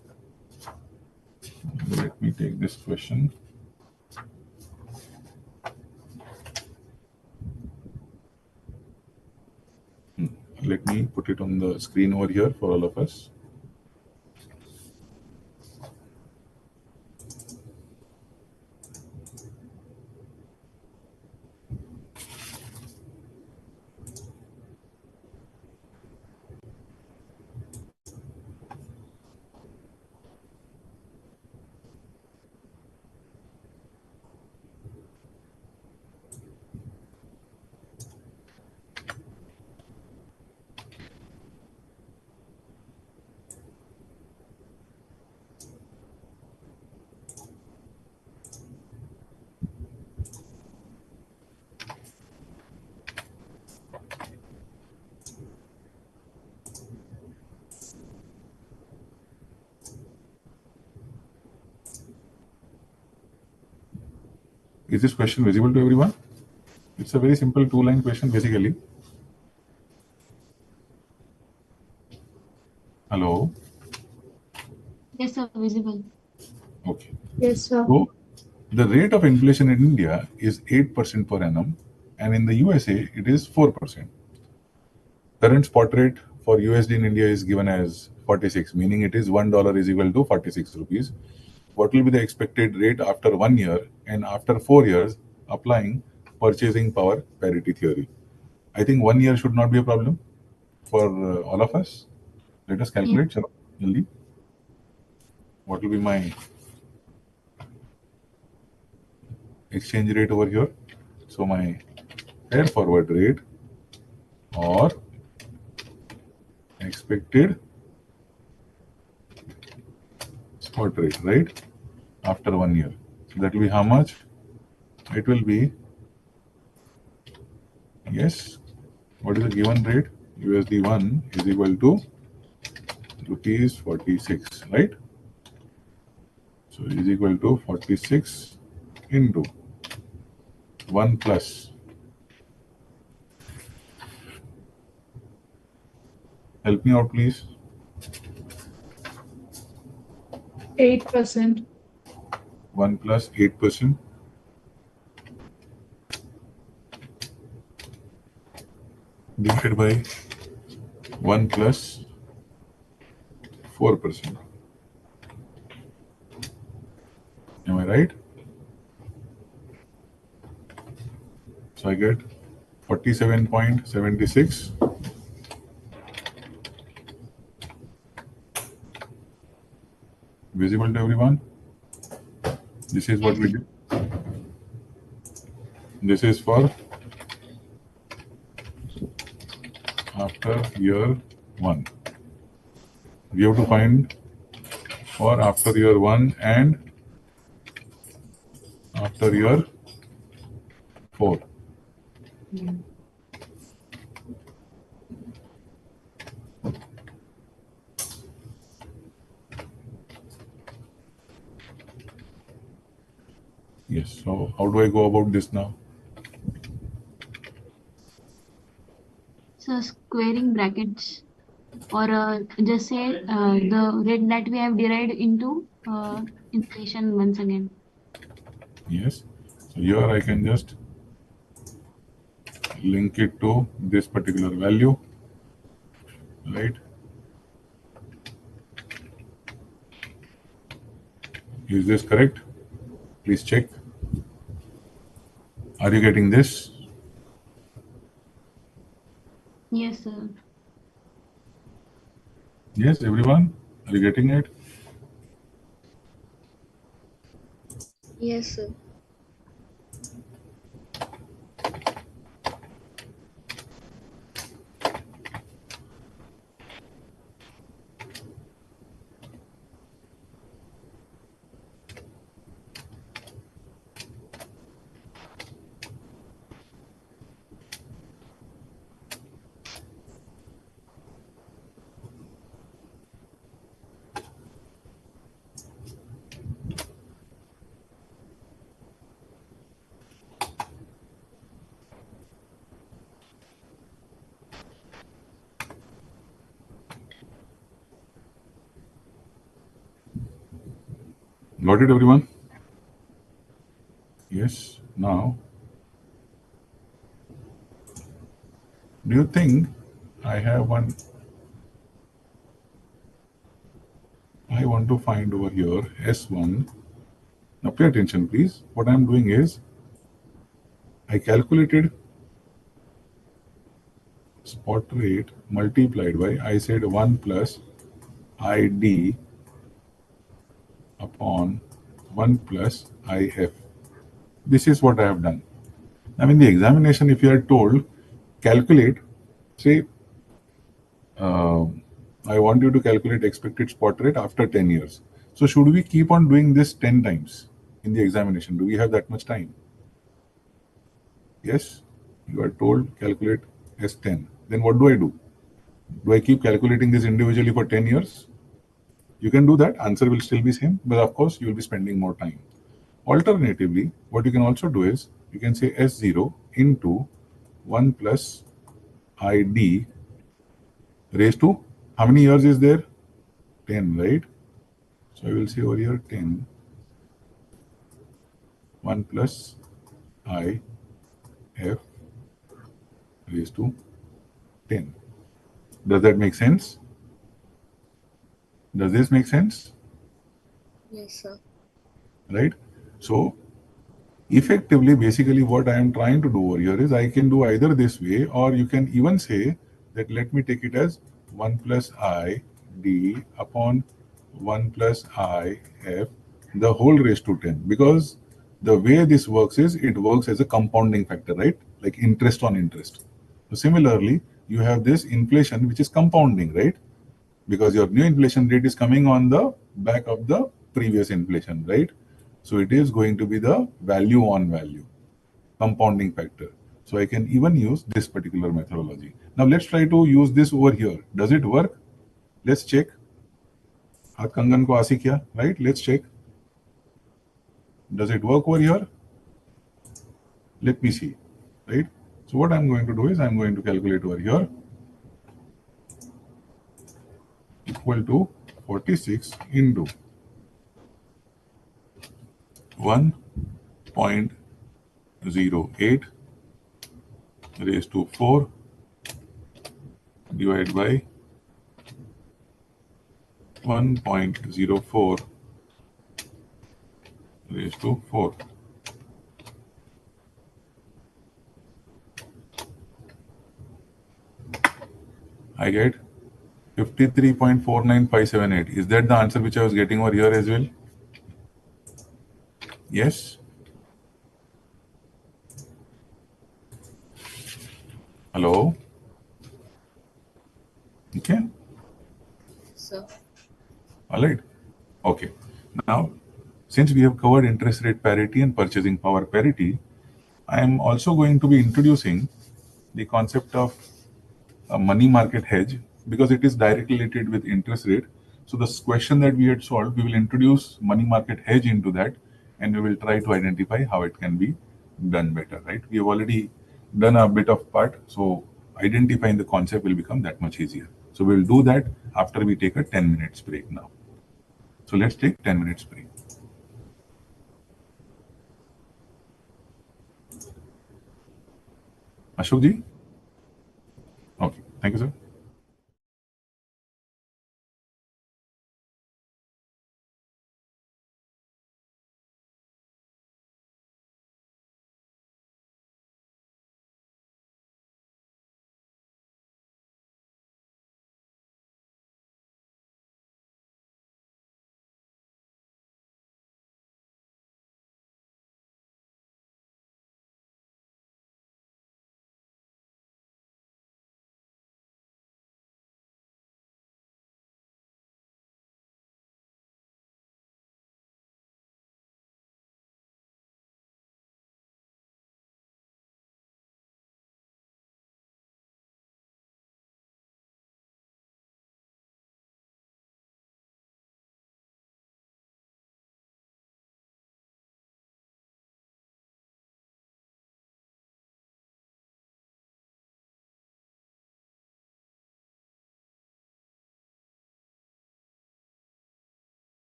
let me take this question. Let me put it on the screen over here for all of us. Is this question visible to everyone? It's a very simple two-line question basically. Hello? Yes, sir, visible. Okay. Yes, sir. So the rate of inflation in India is 8% per annum, and in the USA it is 4%. Current spot rate for USD in India is given as 46, meaning it is $1 is equal to 46 rupees. What will be the expected rate after 1 year and after 4 years applying purchasing power parity theory? I think 1 year should not be a problem for all of us. Let us Yes. calculate. Chalo, jaldi. What will be my exchange rate over here? So my fair forward rate or expected spot rate, right? After 1 year. So that will be how much? It will be, yes, what is the given rate? USD1 is equal to rupees 46, right? So it is equal to 46 into 1 plus. Help me out, please. 8%. 1 plus 8% divided by 1 plus 4%. Am I right? So I get 47.76 Visible to everyone? This is what Yes. we did. This is for after year 1. We have to find for after year 1 and after year 4. Yes, so how do I go about this now? So squaring brackets, or just say the rate that we have derived into inflation once again. Yes, so here I can just link it to this particular value, right? Is this correct? Please check. Are you getting this? Yes, sir. Yes, everyone? Are you getting it? Yes, sir. Got it, everyone? Yes. Now, do you think I have one? I want to find over here S1. Now, pay attention, please. What I'm doing is I calculated spot rate multiplied by, I said 1 plus ID upon 1 plus IF. This is what I have done. Now, in the examination, if you are told calculate, say, I want you to calculate expected spot rate after 10 years. So, should we keep on doing this 10 times in the examination? Do we have that much time? Yes, you are told calculate S10. Then what do I do? Do I keep calculating this individually for 10 years? You can do that. Answer will still be same, but of course, you will be spending more time. Alternatively, what you can also do is you can say S0 into 1 plus ID raised to how many years is there? 10, right? So I will say over here 10, 1 plus I F raised to 10. Does that make sense? Does this make sense? Yes, sir. Right? So effectively, basically what I am trying to do over here is I can do either this way, or you can even say that let me take it as 1 plus I D upon 1 plus I F the whole raised to 10, because the way this works is it works as a compounding factor, right? Like interest on interest. So similarly, you have this inflation which is compounding, right? Because your new inflation rate is coming on the back of the previous inflation, right? So it is going to be the value on value, compounding factor. So I can even use this particular methodology. Now let's try to use this over here. Does it work? Let's check. हाथ कंगन को आसी किया, right? Let's check. Does it work over here? Let me see, right? So what I'm going to do is I'm going to calculate over here equal to 46 into 1.08 raised to 4 divided by 1.04 raised to 4. I get 53.49578. Is that the answer which I was getting over here as well? Yes? Hello? Okay. Sir. All right. Okay. Now, since we have covered interest rate parity and purchasing power parity, I am also going to be introducing the concept of a money market hedge because it is directly related with interest rate. So this question that we had solved, we will introduce money market hedge into that, and we will try to identify how it can be done better, right? We have already done a bit of part, so identifying the concept will become that much easier. So we'll do that after we take a 10 minutes break now. So let's take 10 minutes break. Ashok ji? Okay, thank you, sir.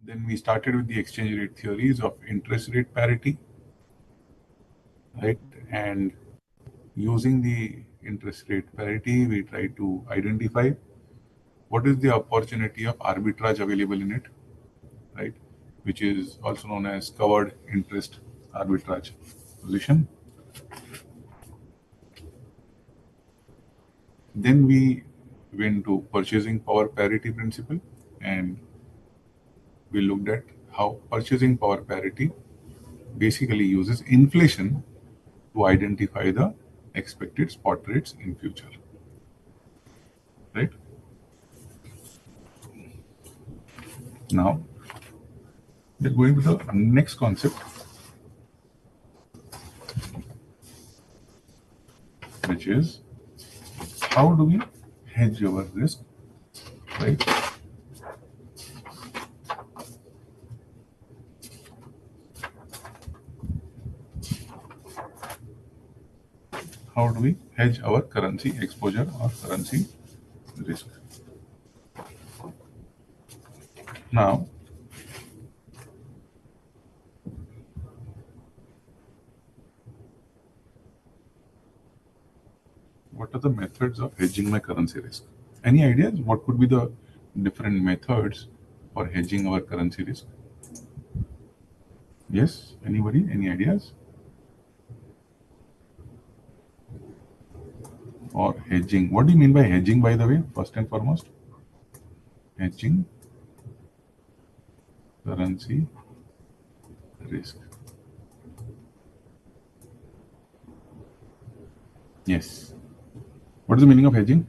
Then we started with the exchange rate theories of interest rate parity, right? And using the interest rate parity, we try to identify what is the opportunity of arbitrage available in it, right? Which is also known as covered interest arbitrage position. Then we went to purchasing power parity principle, and we looked at how purchasing power parity basically uses inflation to identify the expected spot rates in future, right? Now we're going to the next concept, which is how do we hedge our risk, right? How do we hedge our currency exposure or currency risk? Now, what are the methods of hedging my currency risk? Any ideas? What could be the different methods for hedging our currency risk? Yes, anybody? Any ideas? Or hedging. What do you mean by hedging, by the way, first and foremost? Hedging currency risk. Yes. What is the meaning of hedging?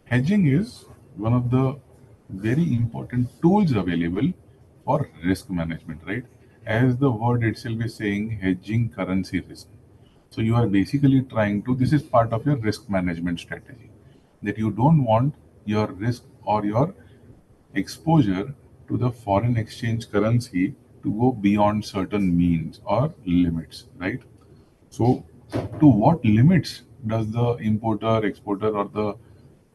Hedging is one of the very important tools available for risk management, right? As the word itself is saying, hedging currency risk. So you are basically trying to, this is part of your risk management strategy, that you don't want your risk or your exposure to the foreign exchange currency to go beyond certain means or limits, right? So to what limits does the importer, exporter, or the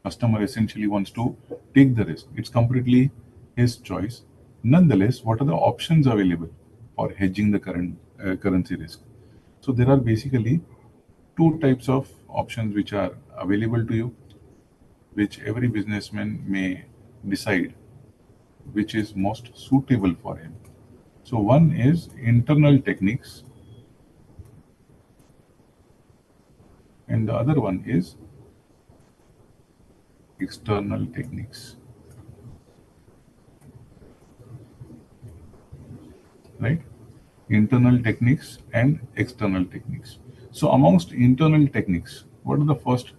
customer essentially wants to take the risk? It's completely his choice. Nonetheless, what are the options available for hedging the current currency risk? So there are basically two types of options which are available to you, which every businessman may decide which is most suitable for him. So one is internal techniques, and the other one is external techniques, right? Internal techniques and external techniques. So amongst internal techniques, what is the first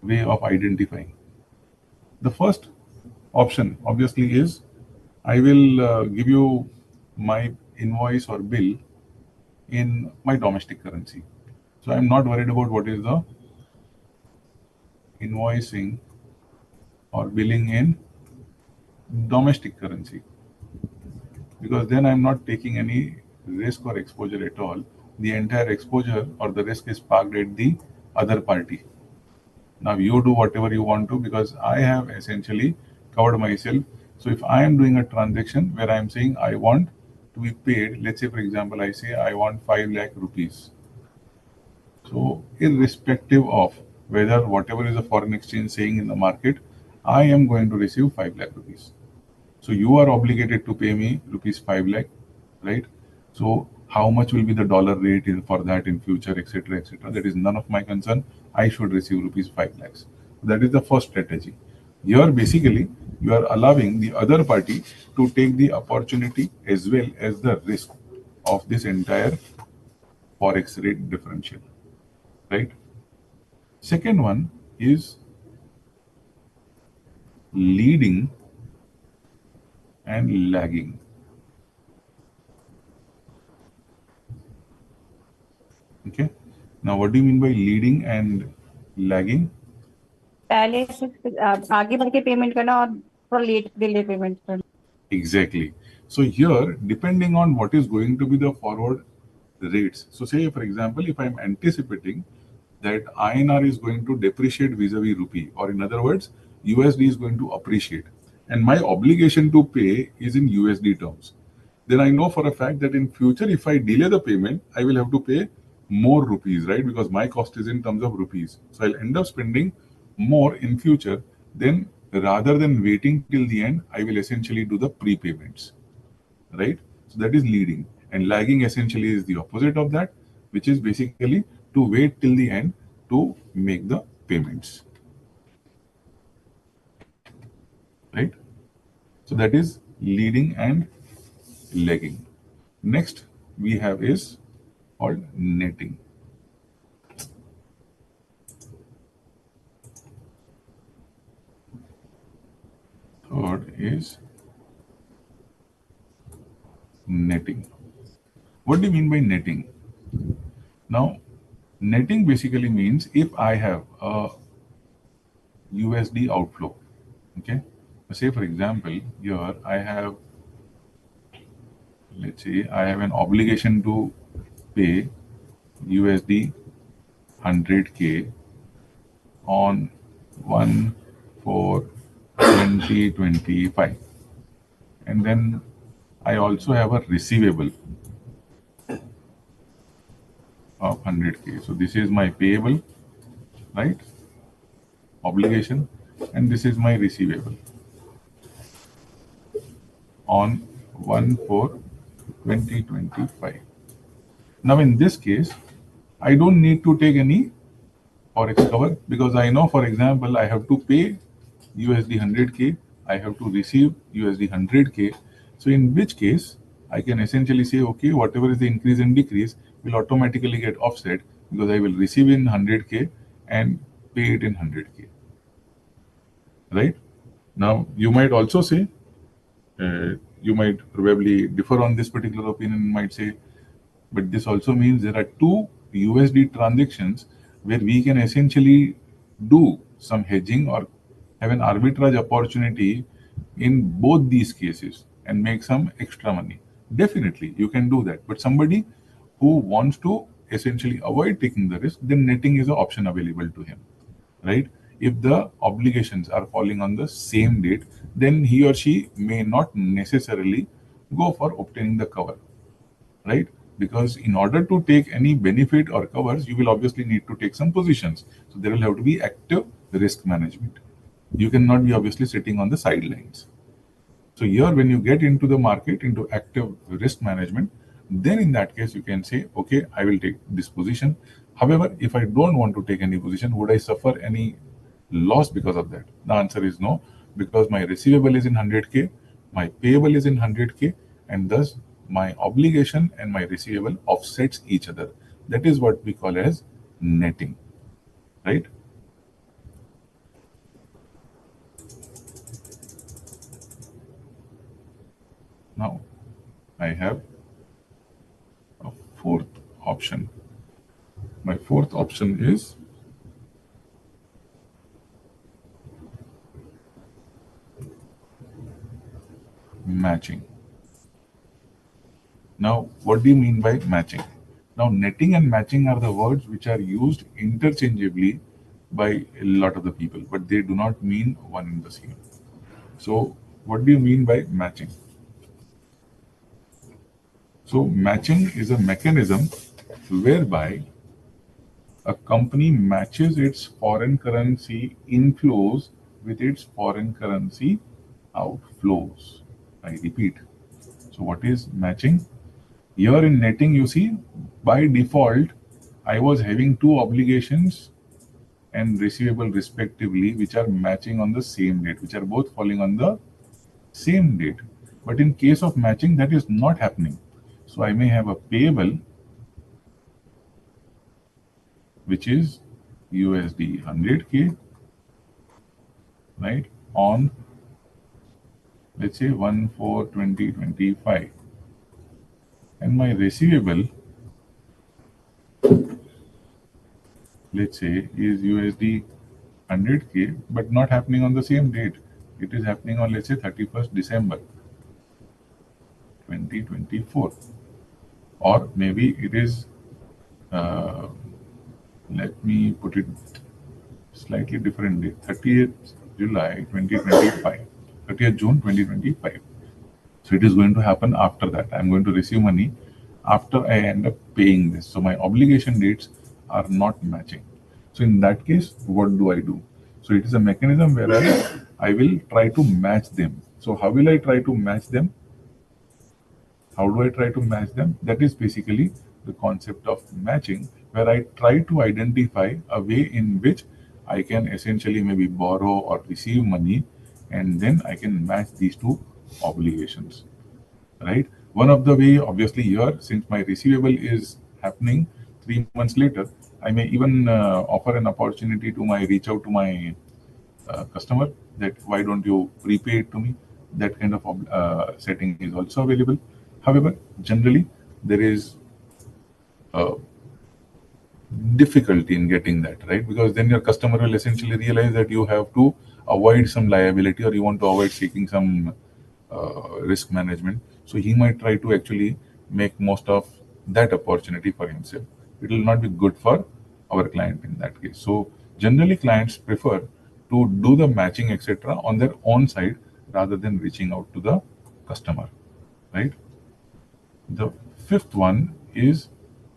way of identifying? The first option obviously is I will give you my invoice or bill in my domestic currency. So I'm not worried about what is the invoicing or billing in domestic currency, because then I'm not taking any risk or exposure at all. The entire exposure or the risk is parked at the other party. Now you do whatever you want to, because I have essentially covered myself. So if I am doing a transaction where I am saying I want to be paid, let's say for example, I say I want 5 lakh rupees. So irrespective of whether whatever is the foreign exchange saying in the market, I am going to receive 5 lakh rupees. So you are obligated to pay me rupees 5 lakh, right? So how much will be the dollar rate for that in future, etc., etc. That is none of my concern. I should receive rupees 5 lakhs. That is the first strategy. Here basically you are allowing the other party to take the opportunity as well as the risk of this entire forex rate differential, right? Second one is leading and lagging. Okay. Now, what do you mean by leading and lagging? पहले से आगे बढ़ के payment करना और थोड़ा late delay payment करना. Exactly. So here, depending on what is going to be the forward rates. So say, for example, if I'm anticipating that INR is going to depreciate vis-a-vis rupee, or in other words, USD is going to appreciate, and my obligation to pay is in USD terms, then I know for a fact that in future, if I delay the payment, I will have to pay more rupees, right? Because my cost is in terms of rupees. So I'll end up spending more in future. Then rather than waiting till the end, I will essentially do the prepayments, right? So that is leading. And lagging essentially is the opposite of that, which is basically to wait till the end to make the payments, right? So that is leading and lagging. Next we have is called netting. Third is netting. What do you mean by netting? Now, netting basically means if I have a USD outflow, okay? Say for example, here I have, let's say I have an obligation to pay USD 100K on 1/4/2025, and then I also have a receivable of 100K. So this is my payable, right? Obligation, and this is my receivable on 1/4/2025. Now in this case, I don't need to take any Forex cover because I know, for example, I have to pay USD 100K, I have to receive USD 100K. So in which case, I can essentially say, okay, whatever is the increase and decrease will automatically get offset because I will receive in 100K and pay it in 100K, right? Now, you might also say, you might probably differ on this particular opinion, might say, but this also means there are two USD transactions where we can essentially do some hedging or have an arbitrage opportunity in both these cases and make some extra money. Definitely, you can do that. But somebody who wants to essentially avoid taking the risk, then netting is an option available to him, right? If the obligations are falling on the same date, then he or she may not necessarily go for obtaining the cover, right? Because in order to take any benefit or covers, you will obviously need to take some positions. So there will have to be active risk management. You cannot be obviously sitting on the sidelines. So here, when you get into the market, into active risk management, then in that case, you can say, okay, I will take this position. However, if I don't want to take any position, would I suffer any loss because of that? The answer is no, because my receivable is in 100K, my payable is in 100K, and thus my obligation and my receivable offsets each other. That is what we call as netting, right? Now, I have a fourth option. My fourth option is matching. Now, what do you mean by matching? Now, netting and matching are the words which are used interchangeably by a lot of the people, but they do not mean one and the same. So, what do you mean by matching? So, matching is a mechanism whereby a company matches its foreign currency inflows with its foreign currency outflows. I repeat. So, what is matching? Here in netting, you see, by default, I was having two obligations and receivable respectively, which are matching on the same date, which are both falling on the same date. But in case of matching, that is not happening. So I may have a payable, which is USD 100K, right, on, let's say, 1/4/2025. And my receivable, let's say, is USD 100K, but not happening on the same date. It is happening on, let's say, 31st December 2024. Or maybe it is Let me put it slightly differently. 30th July 2025, 30th June 2025. So it is going to happen after that. I'm going to receive money after I end up paying this. So my obligation dates are not matching. So in that case, what do I do? So it is a mechanism where I will try to match them. So how will I try to match them? How do I try to match them? That is basically the concept of matching, where I try to identify a way in which I can essentially maybe borrow or receive money, and then I can match these two obligations, right? One of the way, obviously, here, since my receivable is happening 3 months later, I may even offer an opportunity to my reach out to my customer that why don't you prepay it to me. That kind of setting is also available. However, generally there is a difficulty in getting that right, because then your customer will essentially realize that you have to avoid some liability, or you want to avoid seeking some risk management. So he might try to actually make most of that opportunity for himself. It will not be good for our client in that case. So generally clients prefer to do the matching etc on their own side rather than reaching out to the customer, right? The fifth one is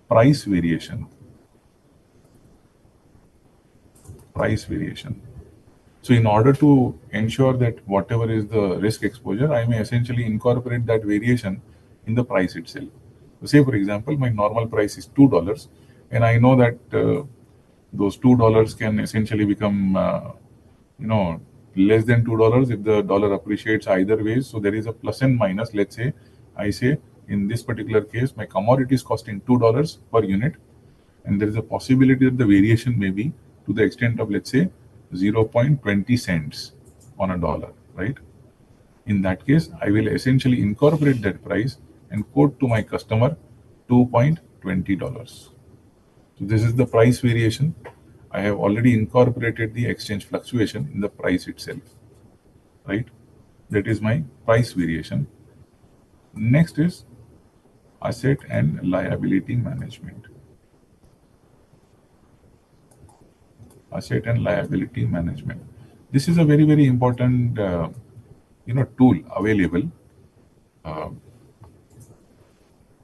price variation. Price variation. So in order to ensure that whatever is the risk exposure, I may essentially incorporate that variation in the price itself. So say for example, my normal price is $2, and I know that those $2 can essentially become, less than $2 if the dollar appreciates either ways. So there is a plus and minus. Let's say I say in this particular case, my commodity is costing $2 per unit, and there is a possibility that the variation may be to the extent of, let's say, 0.20 cents on a dollar, right? In that case, I will essentially incorporate that price and quote to my customer $2.20. So this is the price variation. I have already incorporated the exchange fluctuation in the price itself, right? That is my price variation. Next is asset and liability management. Asset and liability management. This is a very, very important tool available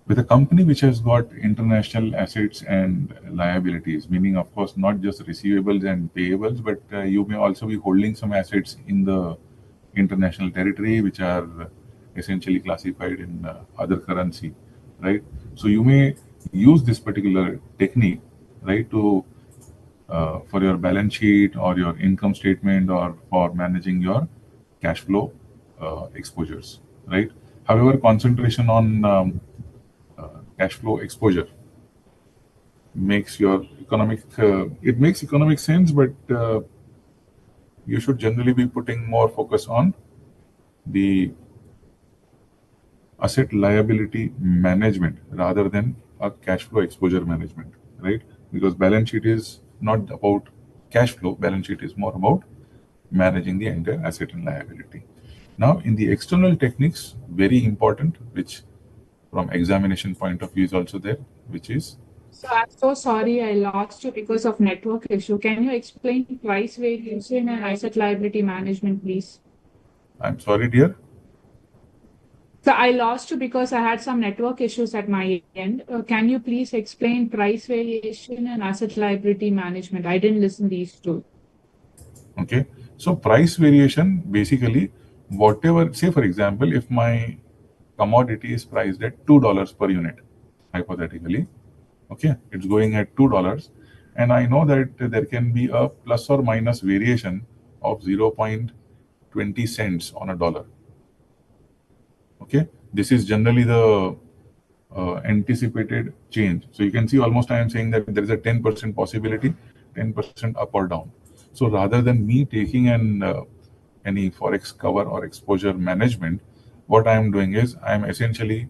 with a company which has got international assets and liabilities, meaning of course not just receivables and payables, but you may also be holding some assets in the international territory which are essentially classified in other currency, right? So you may use this particular technique, right, to for your balance sheet or your income statement or for managing your cash flow exposures, right? However, concentration on cash flow exposure makes your economic it makes economic sense, but you should generally be putting more focus on the asset liability management rather than a cash flow exposure management, right? Because balance sheet is not about cash flow, balance sheet is more about managing the entire asset and liability. Now, in the external techniques, very important, which from examination point of view is also there, which is, So I'm so sorry I lost you because of network issue. Can you explain price variation and asset liability management, please? I'm sorry, dear. So I lost you because I had some network issues at my end. Can you please explain price variation and asset liability management? I didn't listen these two. Okay. So price variation, basically, whatever, say for example, if my commodity is priced at $2 per unit, hypothetically, okay, it's going at $2, and I know that there can be a plus or minus variation of 0.20 cents on a dollar. Okay, this is generally the anticipated change. So you can see almost I am saying that there is a 10% possibility, 10% up or down. So rather than me taking an any forex cover or exposure management, what I am doing is I am essentially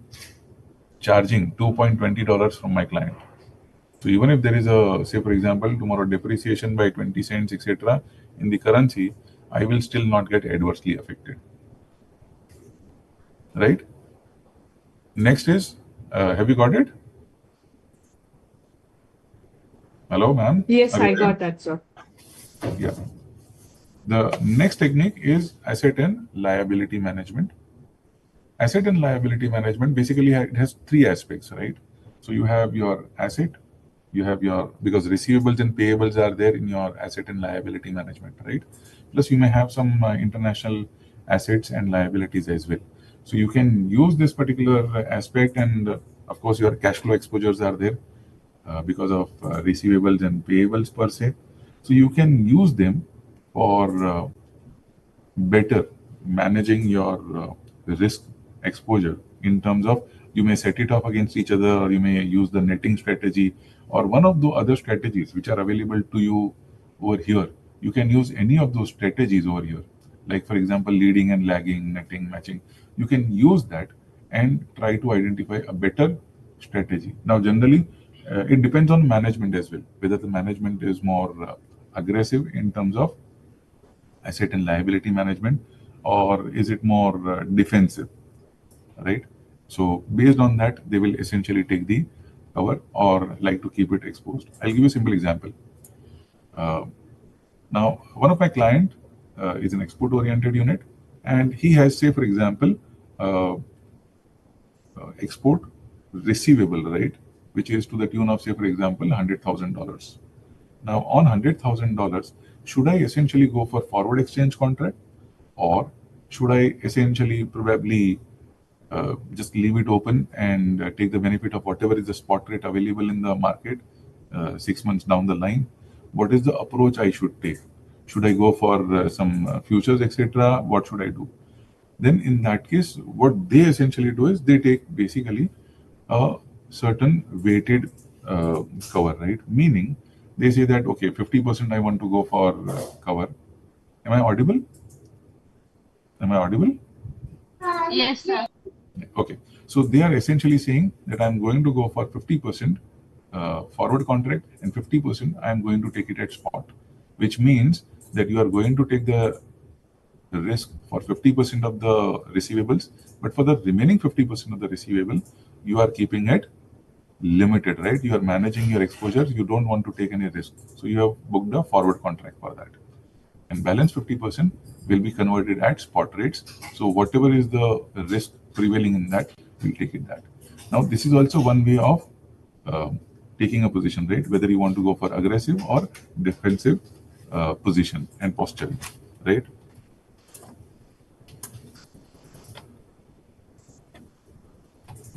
charging $2.20 from my client. So even if there is a, say for example, tomorrow depreciation by 20 cents, etc., in the currency, I will still not get adversely affected. Right? Next is, have you got it? Hello, ma'am. Yes, Are you I there? got that, sir. Yeah. The next technique is asset and liability management. Asset and liability management basically it has three aspects, right? So you have your asset, you have your, because receivables and payables are there in your asset and liability management, right? Plus you may have some international assets and liabilities as well. So you can use this particular aspect, and of course your cash flow exposures are there because of receivables and payables per se. So you can use them for better managing your risk exposure, in terms of you may set it off against each other, or you may use the netting strategy, or one of the other strategies which are available to you over here. You can use any of those strategies over here, like for example leading and lagging, netting, matching. You can use that and try to identify a better strategy. Now generally it depends on management as well, whether the management is more aggressive in terms of asset and liability management, or is it more defensive, right? So based on that, they will essentially take the cover or like to keep it exposed. I'll give you a simple example. uh, Now one of my client is an export oriented unit, and he has, say for example, uh, export receivable, right, which is to the tune of, say for example, $100,000. Now on $100,000, should I essentially go for forward exchange contract, or should I essentially probably just leave it open and take the benefit of whatever is the spot rate available in the market 6 months down the line? What is the approach I should take? Should I go for some futures, etc.? What should I do? Then in that case, what they essentially do is they take basically a certain weighted cover, right? Meaning they say that, okay, 50% I want to go for cover. Am I audible? Am I audible? Yes, sir. Okay. So they are essentially saying that I'm going to go for 50% forward contract, and 50% I'm going to take it at spot, which means that you are going to take the risk for 50% of the receivables, but for the remaining 50% of the receivable, you are keeping it limited, right? You are managing your exposures. You don't want to take any risk. So you have booked a forward contract for that. And balance 50% will be converted at spot rates. So whatever is the risk prevailing in that, we'll take it that. Now, this is also one way of uh, taking a position, right? Whether you want to go for aggressive or defensive position and posturing, right?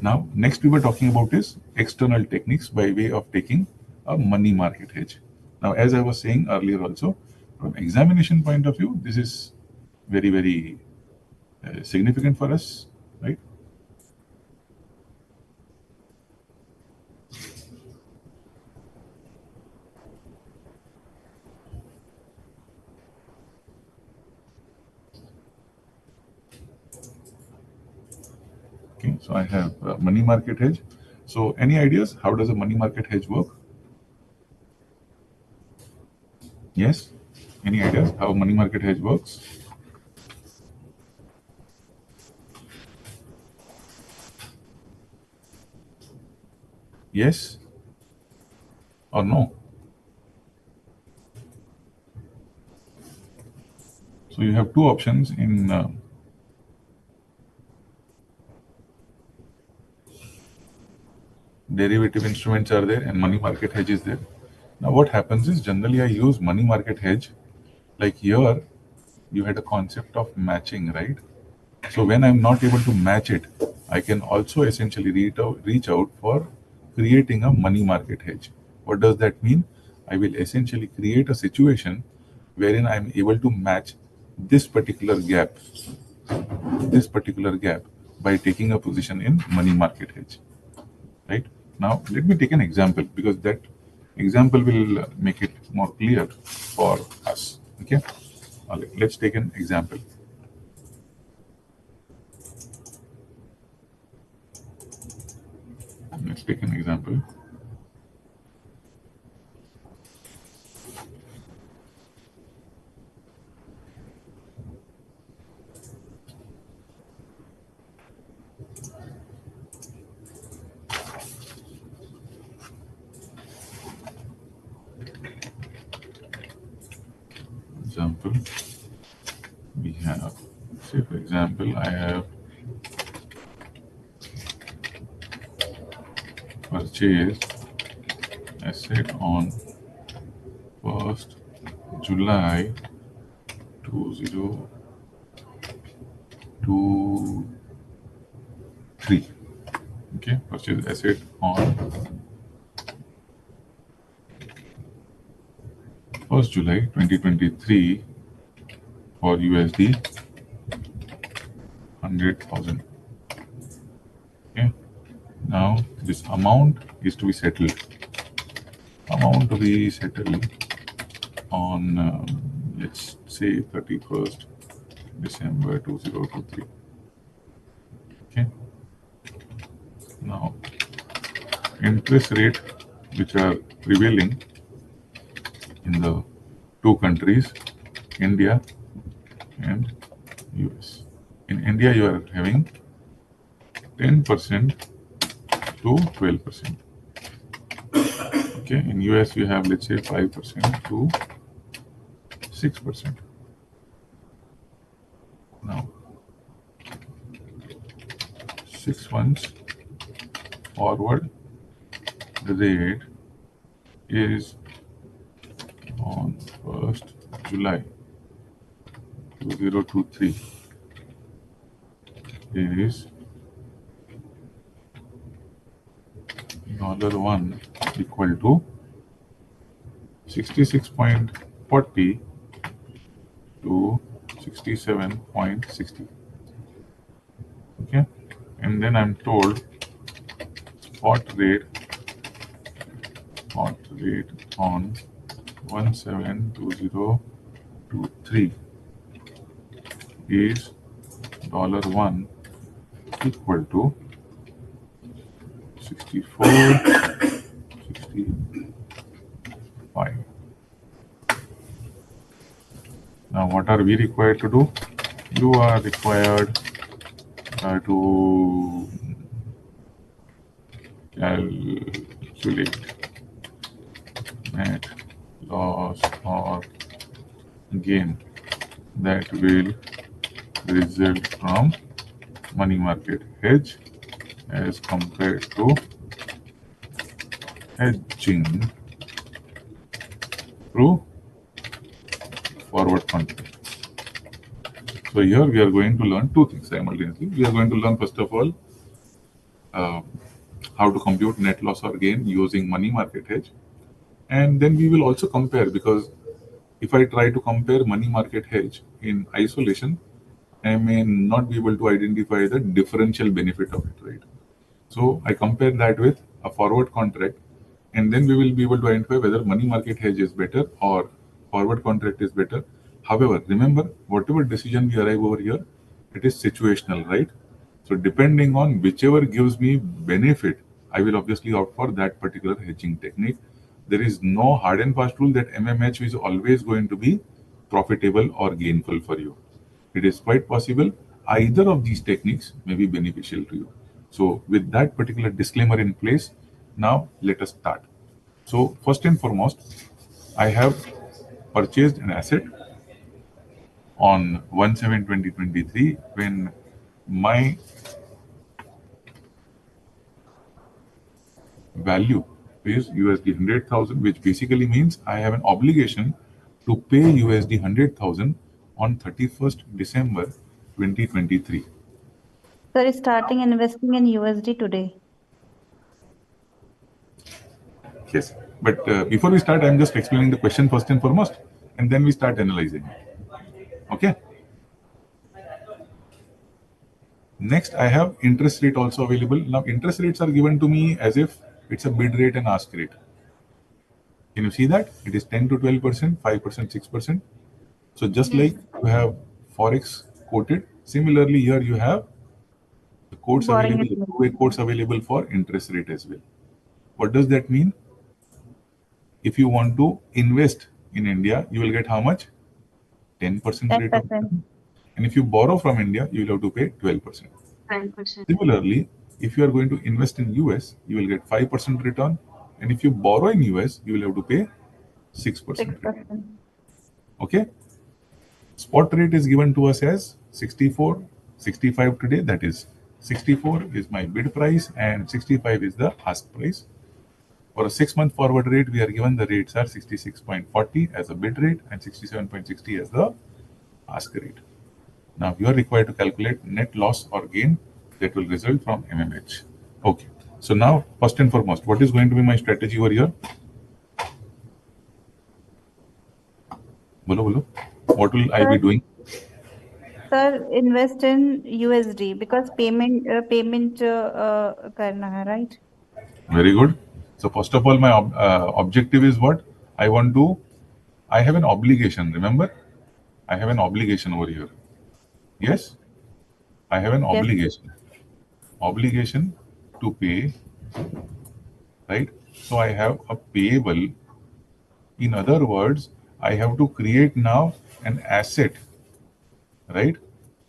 Now, next we were talking about is external techniques by way of taking a money market hedge. Now, as I was saying earlier also, from examination point of view, this is very, very significant for us, right? Okay, so I have money market hedge. So any ideas? How does a money market hedge work? Yes? Any ideas how money market hedge works? Yes or no? So you have two options in derivative instruments are there, and money market hedge is there. Now what happens is generally I use money market hedge. Like here, you had a concept of matching, right? So when I'm not able to match it, I can also essentially reach out for creating a money market hedge. What does that mean? I will essentially create a situation wherein I'm able to match this particular gap, by taking a position in money market hedge. Right? Now, let me take an example, because that example will make it more clear for us. Okay. All right, let's take an example. Let's take an example. example, we have, say for example, I have purchased asset on 1st July 2023. Okay, purchase asset on 1st July 2023 for USD 100,000. Okay, now this amount is to be settled. Amount to be settled on let's say 31st December 2023. Okay, now interest rate which are prevailing in the two countries, India and US. In India, you are having 10% to 12%. Okay, in US, you have, let's say, 5% to 6%. Now, 6 months forward, the rate is on 1st July 2023 is $1 equal to 66.40 to 67.60. Okay, and then I'm told spot rate on 172023 is $1 equal to 64.65. Now, what are we required to do? You are required to calculate net loss or gain that will result from money market hedge as compared to hedging through forward contract. So here we are going to learn two things simultaneously. We are going to learn first of all how to compute net loss or gain using money market hedge, and then we will also compare, because if I try to compare money market hedge in isolation, I may not be able to identify the differential benefit of it, right? So I compare that with a forward contract, and then we will be able to identify whether money market hedge is better or forward contract is better. However, remember, whatever decision we arrive over here, it is situational, right? So depending on whichever gives me benefit, I will obviously opt for that particular hedging technique. There is no hard and fast rule that MMH is always going to be profitable or gainful for you. It is quite possible either of these techniques may be beneficial to you. So with that particular disclaimer in place, now let us start. So first and foremost, I have purchased an asset on 1/7/2023 when my value is USD 100,000, which basically means I have an obligation to pay USD 100,000 on 31st December 2023. Sir is starting investing in USD today. Yes, but before we start, I'm just explaining the question first and foremost, and then we start analyzing. Okay. Next, I have interest rate also available. Now, interest rates are given to me as if it's a bid rate and ask rate. Can you see that? It is 10 to 12%, 5%, 6%. So just like you have Forex quoted, similarly here you have the quotes Borrowing available, is two-way quotes available for interest rate as well. What does that mean? If you want to invest in India, you will get how much? 10% rate of 10%. and if you borrow from India, you will have to pay 12%. 12%. Similarly, if you are going to invest in US, you will get 5% return, and if you borrow in US, you will have to pay 6%. 6%. Okay. Spot rate is given to us as 64, 65 today. That is 64 is my bid price and 65 is the ask price. For a 6-month forward rate, we are given the rates are 66.40 as a bid rate and 67.60 as the ask rate. Now you are required to calculate net loss or gain that will result from MMH. Okay. So now, first and foremost, what is going to be my strategy over here? Bolo, bolo. What will I be doing? Sir, invest in USD because payment करना है, right? Very good. So first of all, my objective is what? I have an obligation. Remember, I have an obligation over here. Yes, I have an Yes. obligation to pay, right? So I have a payable. In other words, I have to create now an asset, right?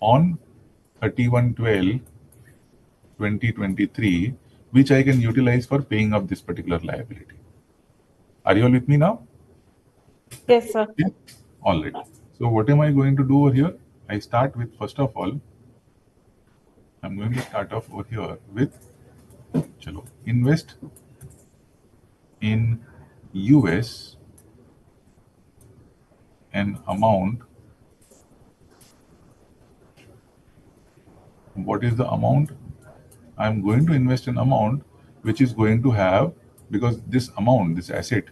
On 31/12/2023, which I can utilize for paying up this particular liability. Are you all with me now? Yes, sir. Yeah. All right. So what am I going to do over here? I start with, first of all, I'm going to start off over here with, chalo, invest in US an amount. What is the amount? I'm going to invest an amount which is going to have, because this amount, this asset,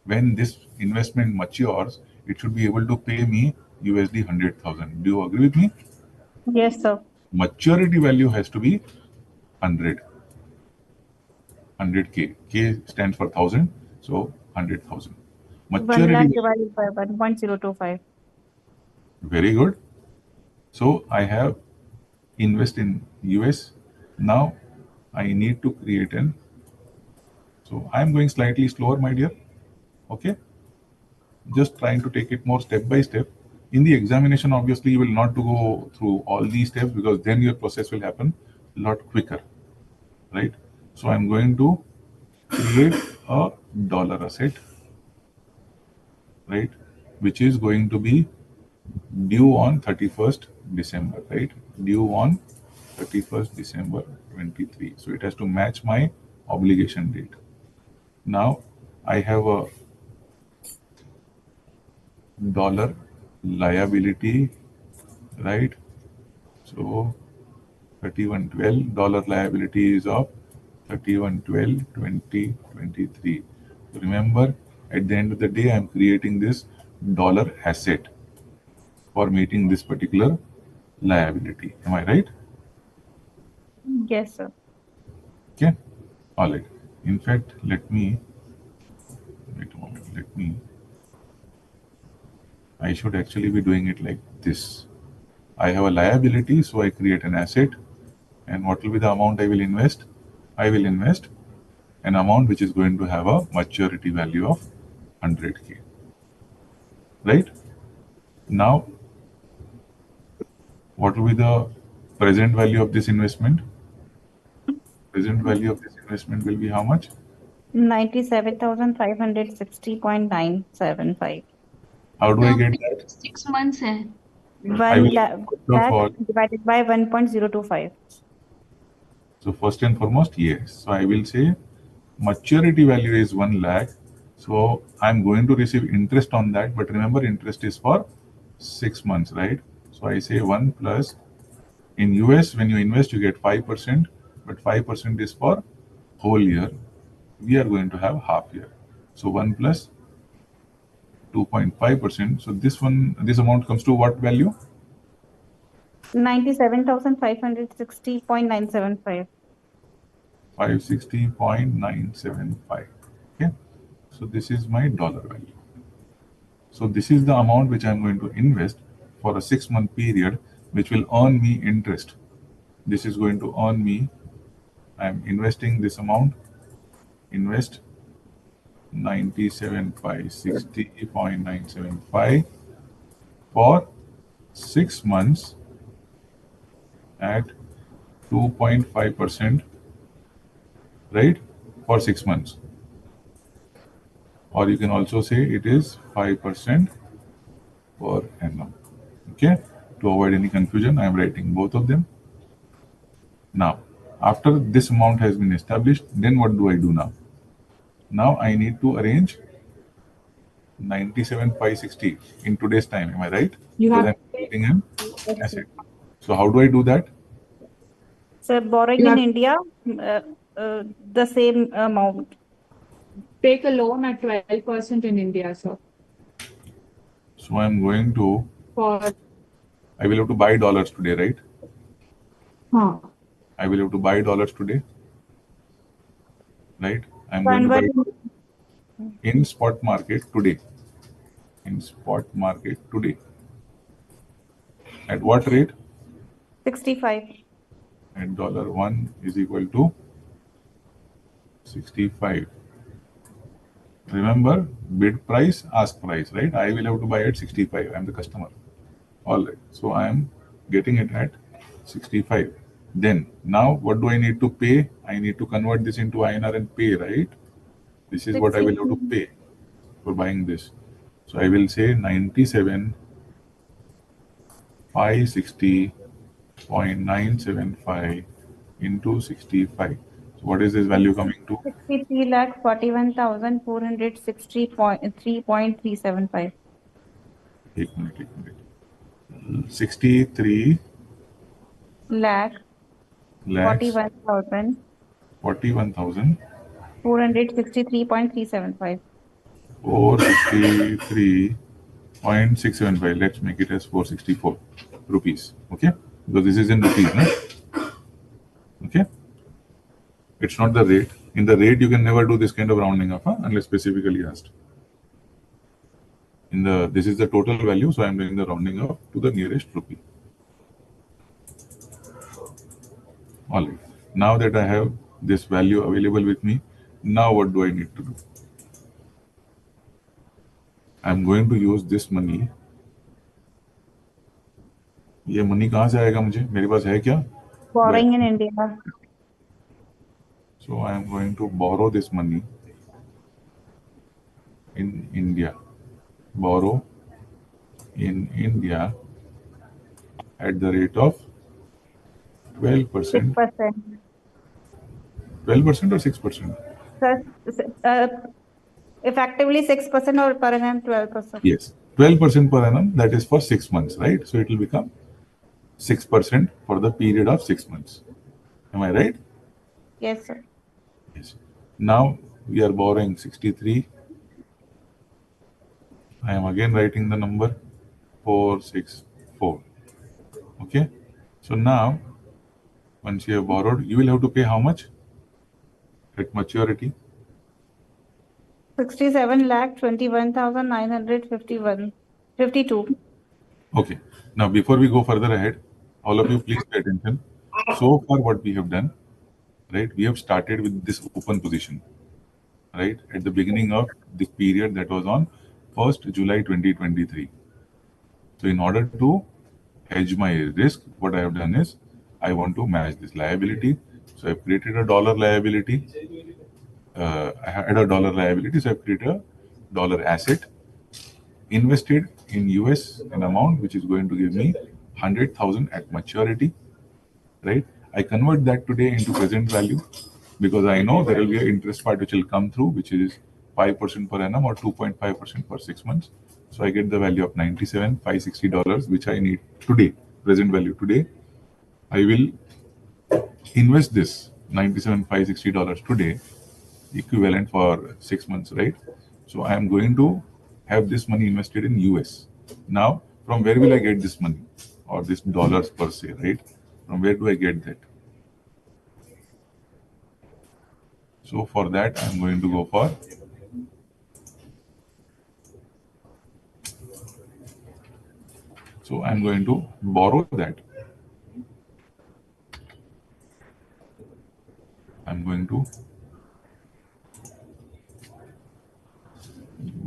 when this investment matures, it should be able to pay me USD 100,000. Do you agree with me? Yes, sir. Maturity value has to be 100K. K stands for 1,000, so 100,000. 1 Maturity lakh value. divided by 1.025. Very good. So I have invest in US. Now I need to create an. So I'm going slightly slower, my dear. Okay. Just trying to take it more step by step. In the examination, obviously, you will not to go through all these steps because then your process will happen a lot quicker, right? So I'm going to create a dollar asset, right, which is going to be due on 31st December, right? Due on 31st December 23. So it has to match my obligation date. Now I have a dollar liability, right? So 31/12 dollar liability is of 31/12/2023. Remember, at the end of the day, I'm creating this dollar asset for meeting this particular liability. Am I right? Yes, sir. Okay. All right. In fact, let me wait a moment. I should actually be doing it like this. I have a liability, so I create an asset. And what will be the amount I will invest? I will invest an amount which is going to have a maturity value of 100K. Right? Now, what will be the present value of this investment? Present value of this investment will be how much? 97,560.975. How do I तो get that? 6 months है. I 1 will lakh first of all, divided by 1.025. so first and foremost, yes. So I will say maturity value is 1 lakh. So I'm going to receive interest on that. But remember, interest is for 6 months, right? So I say 1 plus, in US, when you invest, you get 5%, but 5% is for whole year. We are going to have half year. So 1 plus 2.5%. So this amount comes to what value? 97,560.975. 560.975. Okay. So this is my dollar value. So this is the amount which I'm going to invest for a 6-month period, which will earn me interest. This is going to earn me, I'm investing this amount, invest 97,560.975 for 6 months at 2.5%, right? For 6 months. Or you can also say it is 5% per annum. Okay, to avoid any confusion, I am writing both of them. Now, after this amount has been established, then what do I do now? Now I need to arrange 97,560 in today's time. Am I right? You Because have I'm creating an asset. So how do I do that? So borrowing you in have India, uh, the same amount. take a loan at 12% in India, sir. So I'm going to, For I will have to buy dollars today, right? huh. I will have to buy dollars today, right? I'm going to Convert buy in spot market today. In spot market today. At what rate? 65. And $1 is equal to 65. Remember, bid price, ask price, right? I will have to buy at 65. I'm the customer. All right. So I am getting it at 65. Then now what do I need to pay? I need to convert this into INR and pay, right? This is what I will have to pay for buying this. So I will say 97,560.975 into 65. So what is this value coming to? 63 lakh 41,460.3.375. 63 lakh lakhs 41,463.375. 463.675. Let's make it as 464 rupees. Okay, because this is in rupees, no? Okay, it's not the rate. In the rate, you can never do this kind of rounding up, unless specifically asked. In the this is the total value, so I am doing the rounding up to the nearest rupee. All right. Now that I have this value available with me, now what do I need to do? I'm going to use this money. ये money कहाँ से आएगा मुझे? मेरे पास है क्या? Borrowing in India. So I am going to borrow this money in India. Borrow in India at the rate of 12%. 6%. 12% or 6%? Effectively 6% or per annum 12%. Yes, 12% per annum. That is for 6 months, right? So it will become 6% for the period of 6 months. Am I right? Yes, sir. Yes. Now we are borrowing 63. I am again writing the number 464. Okay. So now, once you have borrowed, you will have to pay how much at maturity? 67 lakh 21,951.52. Okay. Now, before we go further ahead, all of you please pay attention. So far, what we have done, right? We have started with this open position, right? At the beginning of this period that was on 1st July 2023. So in order to hedge my risk, what I have done is I want to match this liability. So I've created a dollar liability. I had a dollar liability, so I've created a dollar asset, invested in US an amount which is going to give me 100,000 at maturity, right? I convert that today into present value because I know there will be an interest part which will come through, which is 5% per annum or 2.5% per 6 months. So I get the value of $97,560, which I need today, present value today. I will invest this $97,560 today, equivalent for 6 months, right? So I am going to have this money invested in US. Now, from where will I get this money or this dollars per se, right? From where do I get that? So for that, I'm going to go for I'm going to borrow that. I'm going to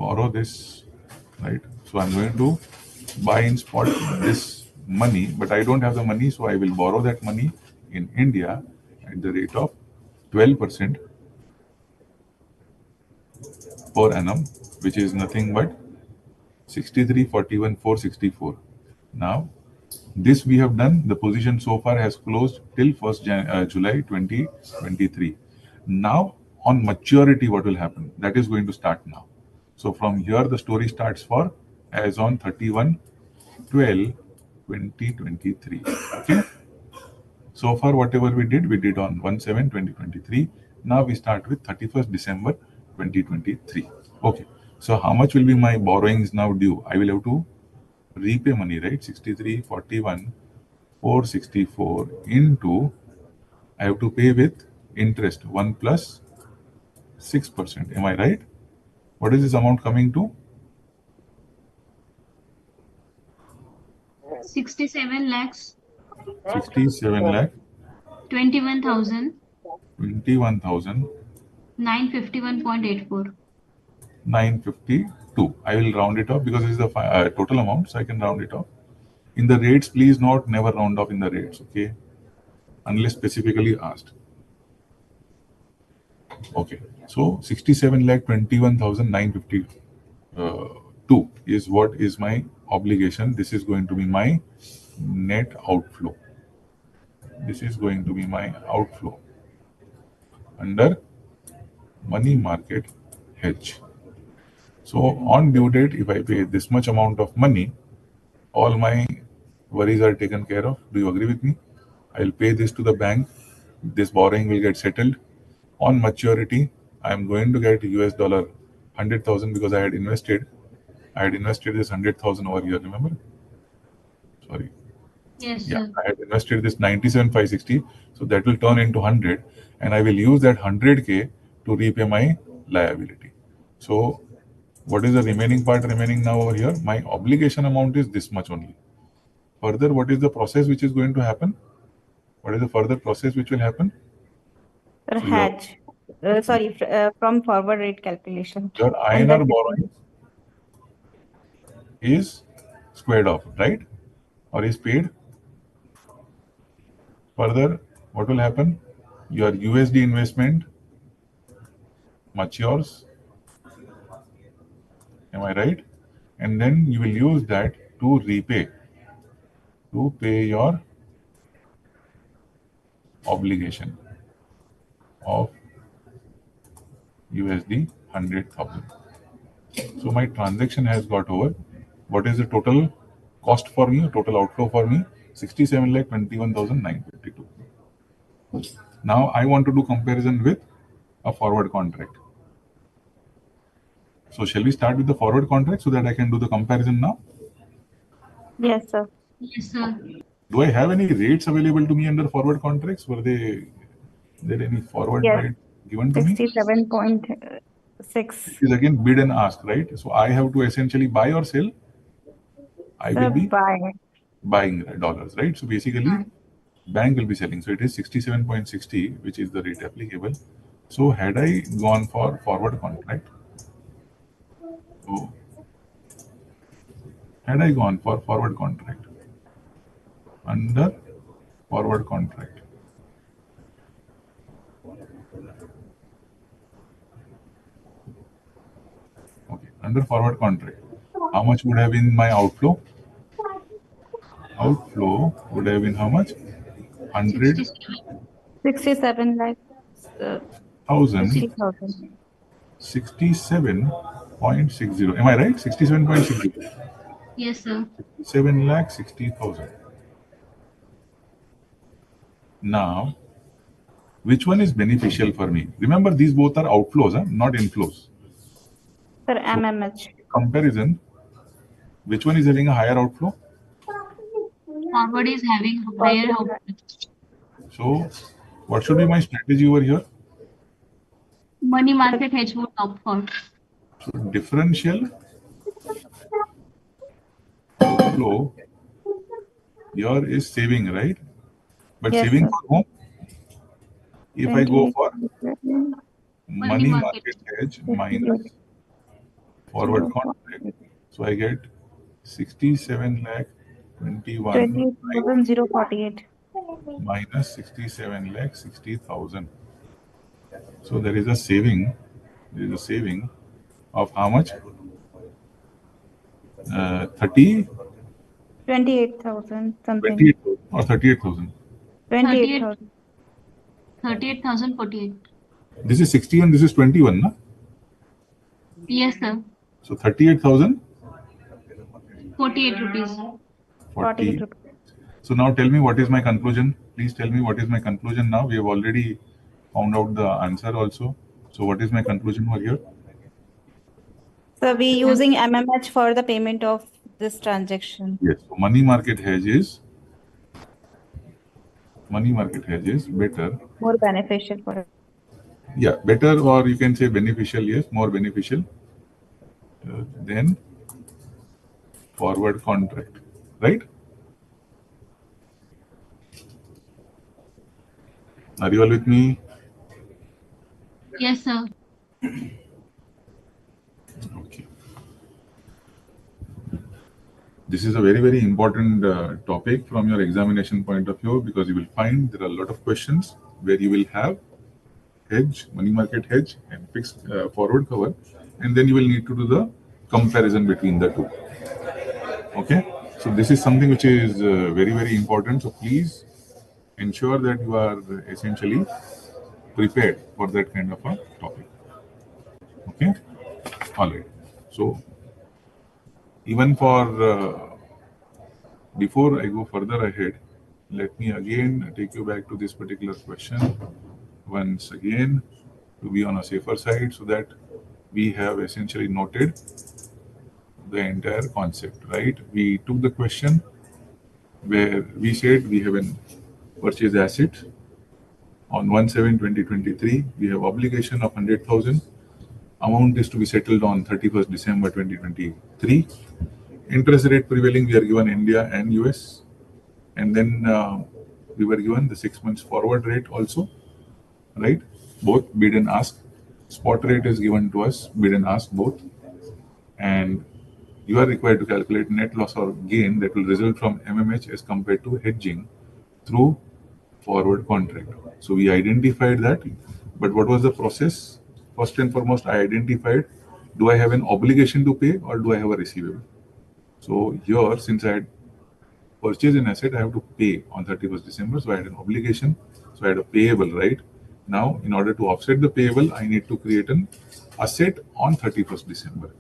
borrow this, right? So I'm going to buy in spot this money, but I don't have the money, so I will borrow that money in India at the rate of 12% per annum, which is nothing but 63,41,464. Now, this we have done. The position so far has closed till 1st July 2023. Now, on maturity, what will happen? That is going to start now. So from here, the story starts for as on 31/12/2023. Okay. So far, whatever we did on 1/7/2023. Now we start with 31st December 2023. Okay. So how much will be my borrowings now due? I will have to repay money, right? 6341 464 into, I have to pay with interest 1 plus 6%. Am I right? What is this amount coming to? 67 lakhs 67 lakh 21,000 21,000 951.84. 952. I will round it off because this is the total amount, so I can round it off. In the rates, please note, never round off in the rates, okay? Unless specifically asked. Okay, so 67 lakh 21,952 is what is my obligation. This is going to be my net outflow. This is going to be my outflow under money market hedge. So on due date, if I pay this much amount of money, all my worries are taken care of. Do you agree with me? I'll pay this to the bank. This borrowing will get settled. On maturity, I'm going to get US dollar 100,000 because I had invested this 100,000 over here. Remember? Sorry. Yes, Yeah, sir. I had invested this 97,560. So that will turn into 100, and I will use that 100K to repay my liability. So what is the remaining part remaining now over here? My obligation amount is this much only. Further, what is the process which is going to happen? What is the further process which will happen? Sir, So your hedge. From forward rate calculation. your And that INR borrowing is squared off, right? Or is paid. Further, what will happen? Your USD investment matures. Am I right? And then you will use that to pay your obligation of USD 100,000. So my transaction has got over. What is the total cost for me? Total outflow for me? 67,21,952. Now I want to do comparison with a forward contract. So shall we start with the forward contract so that I can do the comparison now? yes, sir. Yes, sir. Do I have any rates available to me under forward contracts? Were there any forward Yes, rate given to me? 67.6. It is again bid and ask, right? So I have to essentially buy or sell. I will Sir, be buy. buying dollars, right? So basically, bank will be selling. So it is 67.60, which is the rate applicable. So had I gone for forward contract, so had I gone for forward contract under forward contract, okay, under forward contract, how much would have been my outflow? Outflow would have been how much? 67. 67 lakhs. 100,000. 60,000. 67.60. Am I right? 67.60. Yes, sir. 7,60,000. Now, which one is beneficial for me? Remember, these both are outflows, not inflows. Sir, MMH. Comparison, which one is having a higher outflow? Forward is having higher output. So, what should be my strategy over here? Money market hedge would opt for. So, differential flow here is saving, right? But Yes, saving sir. for whom? If I go 28. for money market hedge minus forward contract, so I get 67 lakh 21 28,048. minus 67 lakh 60,000. So there is a saving. There is a saving of how much? 30 28,000 something. 28,000 or 38,000? 28,000. 38,048. This is 61, this is 21, na? Yes, sir. So 38,000, 48 rupees. 48 40. rupees. So now tell me what is my conclusion. Please tell me what is my conclusion now. We have already found out the answer also. So what is my conclusion over here? So we using MMH for the payment of this transaction. Yes. So money market hedge is better. More beneficial for us. Yeah, better, or you can say beneficial. Yes, more beneficial than forward contract, right? Are you all with me? Yes, sir. Okay. This is a very, very important topic from your examination point of view, because you will find there are a lot of questions where you will have hedge, money market hedge, and fixed forward cover, and then you will need to do the comparison between the two. Okay, so this is something which is very, very important. So please ensure that you are essentially prepared for that kind of a topic. Okay, all right. So even for before I go further ahead, let me again take you back to this particular question once again, to be on a safer side, so that we have essentially noted the entire concept, right? We took the question where we said we have an purchase asset on 1/7/2023. We have obligation of 100,000. Amount is to be settled on 31st December 2023. Interest rate prevailing, we are given India and US. And then we were given the 6 months forward rate also, right? Both bid and ask. Spot rate is given to us, bid and ask both. And you are required to calculate net loss or gain that will result from MMH as compared to hedging through forward contract. So we identified that. But what was the process? First and foremost, I identified, do I have an obligation to pay or do I have a receivable? So here, since I had purchased an asset, I have to pay on 31st December. So I had an obligation. So I had a payable, right? Now, in order to offset the payable, I need to create an asset on 31st December.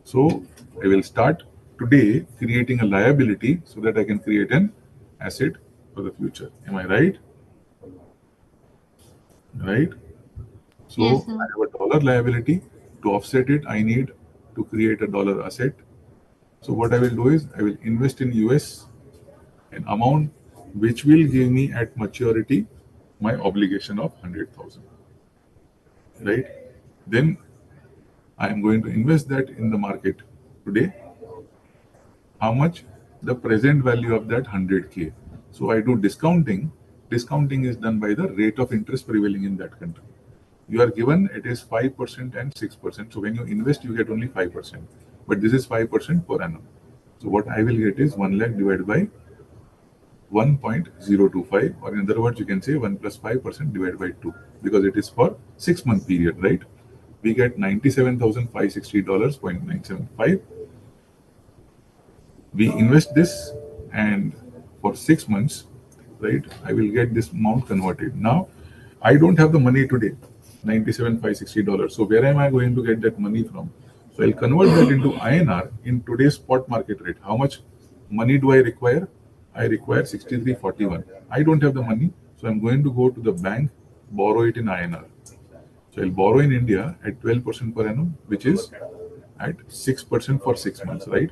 So I will start today creating a liability so that I can create an asset for the future. Am I right? Right? So Yes, sir. I have a dollar liability. To offset it, I need to create a dollar asset. So what I will do is I will invest in US an amount which will give me at maturity my obligation of 100,000. Right? Then I am going to invest that in the market today. How much? The present value of that 100K. So I do discounting. Discounting is done by the rate of interest prevailing in that country. You are given it is 5% and 6%. So when you invest, you get only 5%. But this is 5% per annum. So what I will get is 1 lakh divided by 1.025, or in other words, you can say 1 plus 5% divided by 2, because it is for 6-month period, right? We get $97,560, 0.975. We invest this, and for 6 months, right, I will get this amount converted. Now, I don't have the money today, $97,560. So where am I going to get that money from? So I'll convert that into INR in today's spot market rate. How much money do I require? I require 63.41. I don't have the money, so I'm going to go to the bank, borrow it in INR. So I'll borrow in India at 12% per annum, which is at 6% for 6 months, right?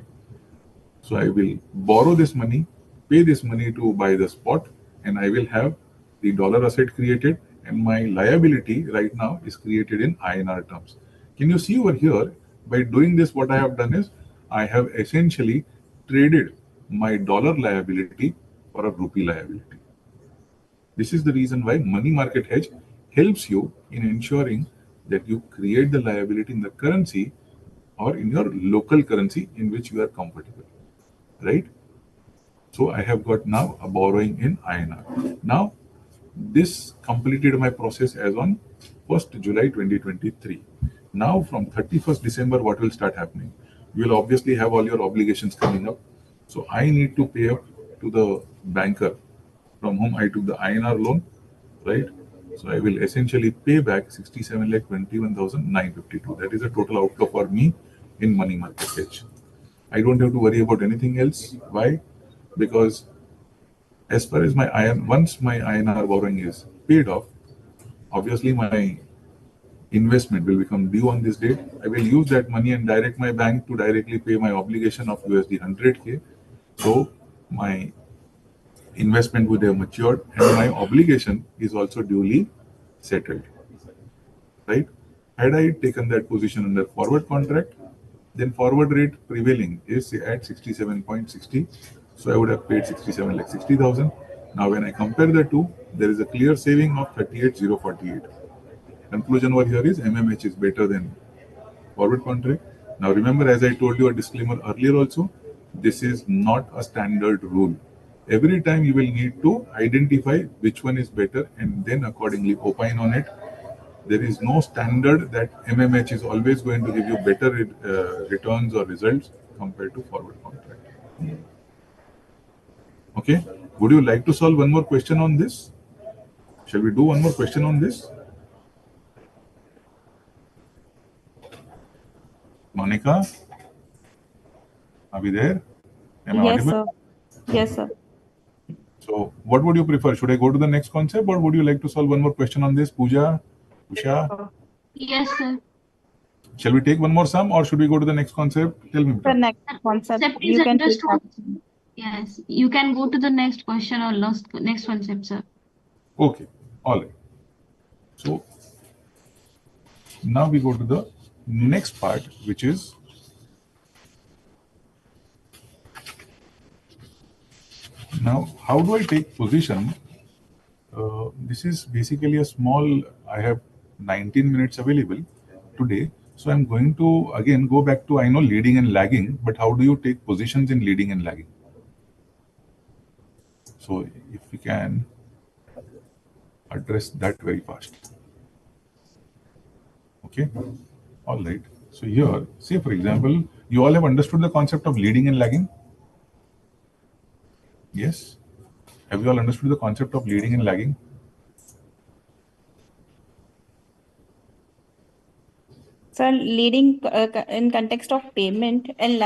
So I will borrow this money, pay this money to buy the spot, and I will have the dollar asset created, and my liability right now is created in INR terms. Can you see over here, by doing this, what I have done is I have essentially traded my dollar liability for a rupee liability. This is the reason why money market hedge helps you in ensuring that you create the liability in the currency or in your local currency in which you are comfortable, right? So I have got now a borrowing in INR. Now, this completed my process as on 1st July 2023. Now from 31st December, what will start happening? You will obviously have all your obligations coming up. So I need to pay up to the banker from whom I took the INR loan, right? So I will essentially pay back 67,21,952. That is a total outflow for me in money market hedge. I don't have to worry about anything else. Why? Because as far as once my INR borrowing is paid off, obviously my investment will become due on this date. I will use that money and direct my bank to directly pay my obligation of USD 100K. So my investment would have matured and my obligation is also duly settled, right? Had I taken that position under forward contract, then forward rate prevailing is at 67.60. So I would have paid 67 like 60,000. Now when I compare the two, there is a clear saving of 38,048. Conclusion over here is MMH is better than forward contract. Now remember, as I told you a disclaimer earlier also, this is not a standard rule. Every time you will need to identify which one is better and then accordingly opine on it. There is no standard that MMH is always going to give you better returns or results compared to forward contract. Okay, would you like to solve one more question on this? Shall we do one more question on this? Monica, are we there? Am I Yes, audible? sir. Yes, sir. So what would you prefer? Should I go to the next concept or would you like to solve one more question on this, Pooja, Usha? Yes, sir. Shall we take one more sum or should we go to the next concept? Tell me, The beta. next concept Concept is you can take understood. that. Yes, you can go to the next question or next concept, sir. Okay, all right. So now we go to the next part, which is now how do I take position? This is basically a small, I have 19 minutes available today. So I'm going to again go back to, I know leading and lagging, but how do you take positions in leading and lagging? So if we can address that very fast. Okay, all right. So here, say for example, you all have understood the concept of leading and lagging? Yes? Have you all understood the concept of leading and lagging? So leading in context of payment and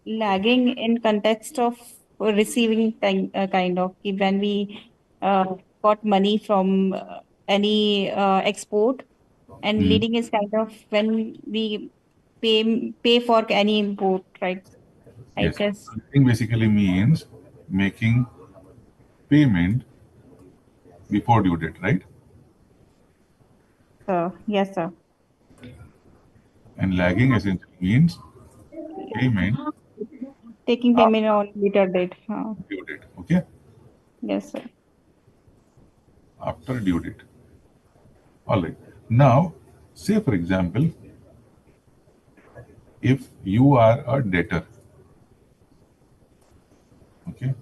lagging in context of receiving time, kind of when we got money from any export, and Hmm. leading is kind of when we pay for any import, right? I Yes. guess. Leading basically means making payment before due date, right? So yes, sir. And lagging essentially means payment Taking payment after on later date. due date. Okay, Yes, sir. after due date. All right. Now, say for example, if you are a debtor, okay,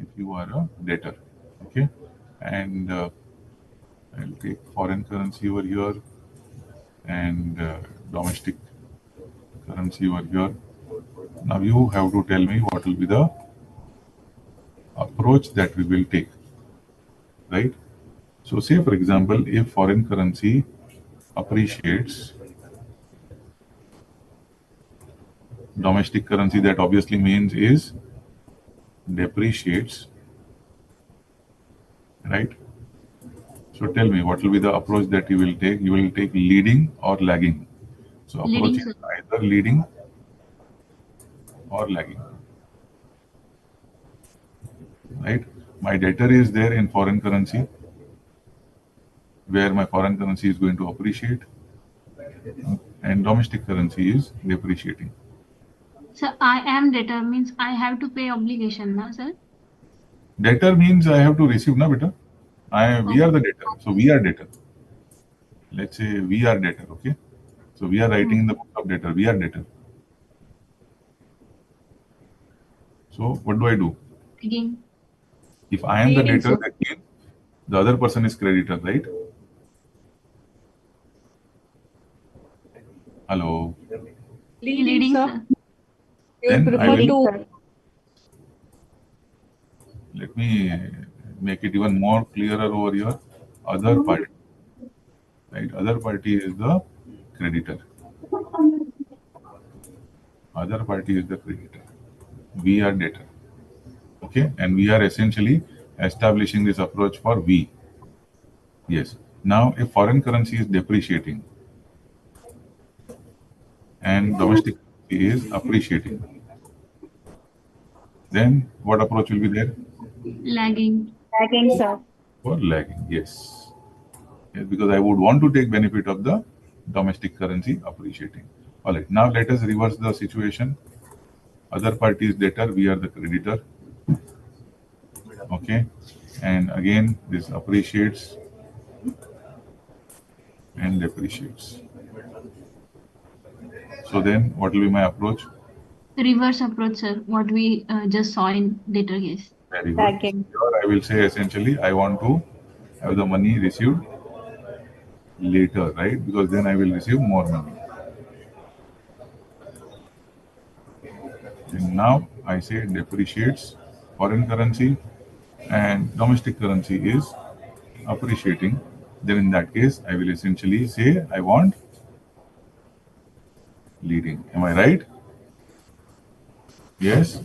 if you are a debtor, okay, and I'll take foreign currency over here and domestic currency over here. Now you have to tell me what will be the approach that we will take, right? So say for example, if foreign currency appreciates, domestic currency that obviously means is depreciates, right? So tell me what will be the approach that you will take? You will take leading or lagging. So approach Leading, is sir. either leading or lagging, right? My debtor is there in foreign currency where my foreign currency is going to appreciate and domestic currency is depreciating. So I am debtor means I have to pay obligation, na, sir? Debtor means I have to receive, na beta? We are Okay. the debtor. So we are debtor. Let's say we are debtor, okay? So we are writing in the book of debtor. We are debtor. So what do I do? Leading. If I am the Leading, debtor, sir. that means the other person is creditor, right? Leading, sir. sir. You Then I prefer will, to. sir. let me make it even more clearer over here. Other party, right? Other party is the creditor. Other party is the creditor. We are debtor. Okay, and we are essentially establishing this approach for we. Yes. Now, if foreign currency is depreciating and domestic currency is appreciating, then what approach will be there? Lagging. Lagging, sir. For lagging. Yes. Yes, because I would want to take benefit of the domestic currency appreciating. All right. Now let us reverse the situation. Other party is debtor, we are the creditor. Okay. And again, this appreciates and depreciates. So then what will be my approach? Reverse approach, sir. What we just saw in later case. Very good. Lagging. Here I will say essentially I want to have the money received later, right? Because then I will receive more money. And now I say depreciates foreign currency and domestic currency is appreciating. Then in that case, I will essentially say I want leading. Am I right? Yes?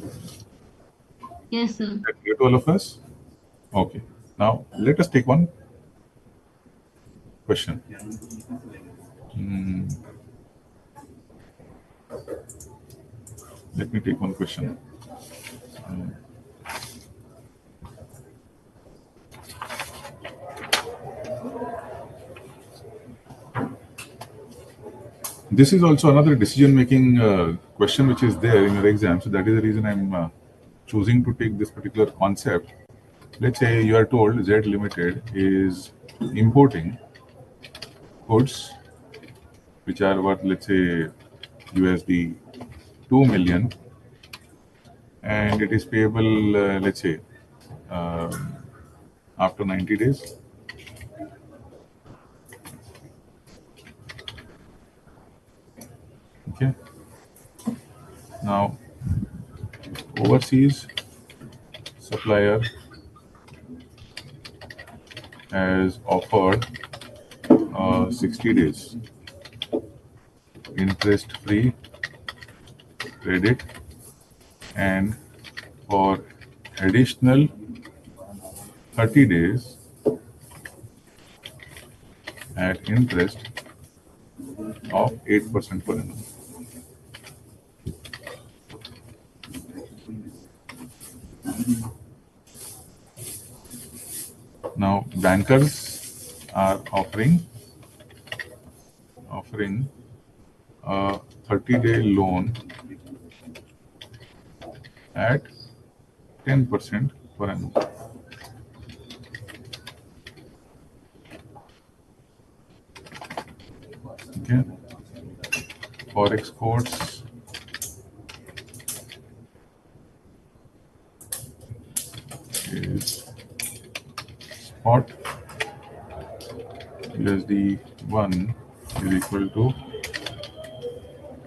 Yes, sir. Is that clear to all of us? Okay. Now let us take one question. Hmm. Let me take one question. This is also another decision-making question which is there in your exam. So that is the reason I'm choosing to take this particular concept. Let's say you are told Z Limited is importing goods which are worth, let's say, USD 2 million, and it is payable, let's say, after 90 days. Okay. Now, overseas supplier has offered 60 days interest-free credit, and for additional 30 days at interest of 8% per annum. Now, bankers are offering a 30-day loan at 10% per annum. Okay. Forex quotes is spot USD 1 is equal to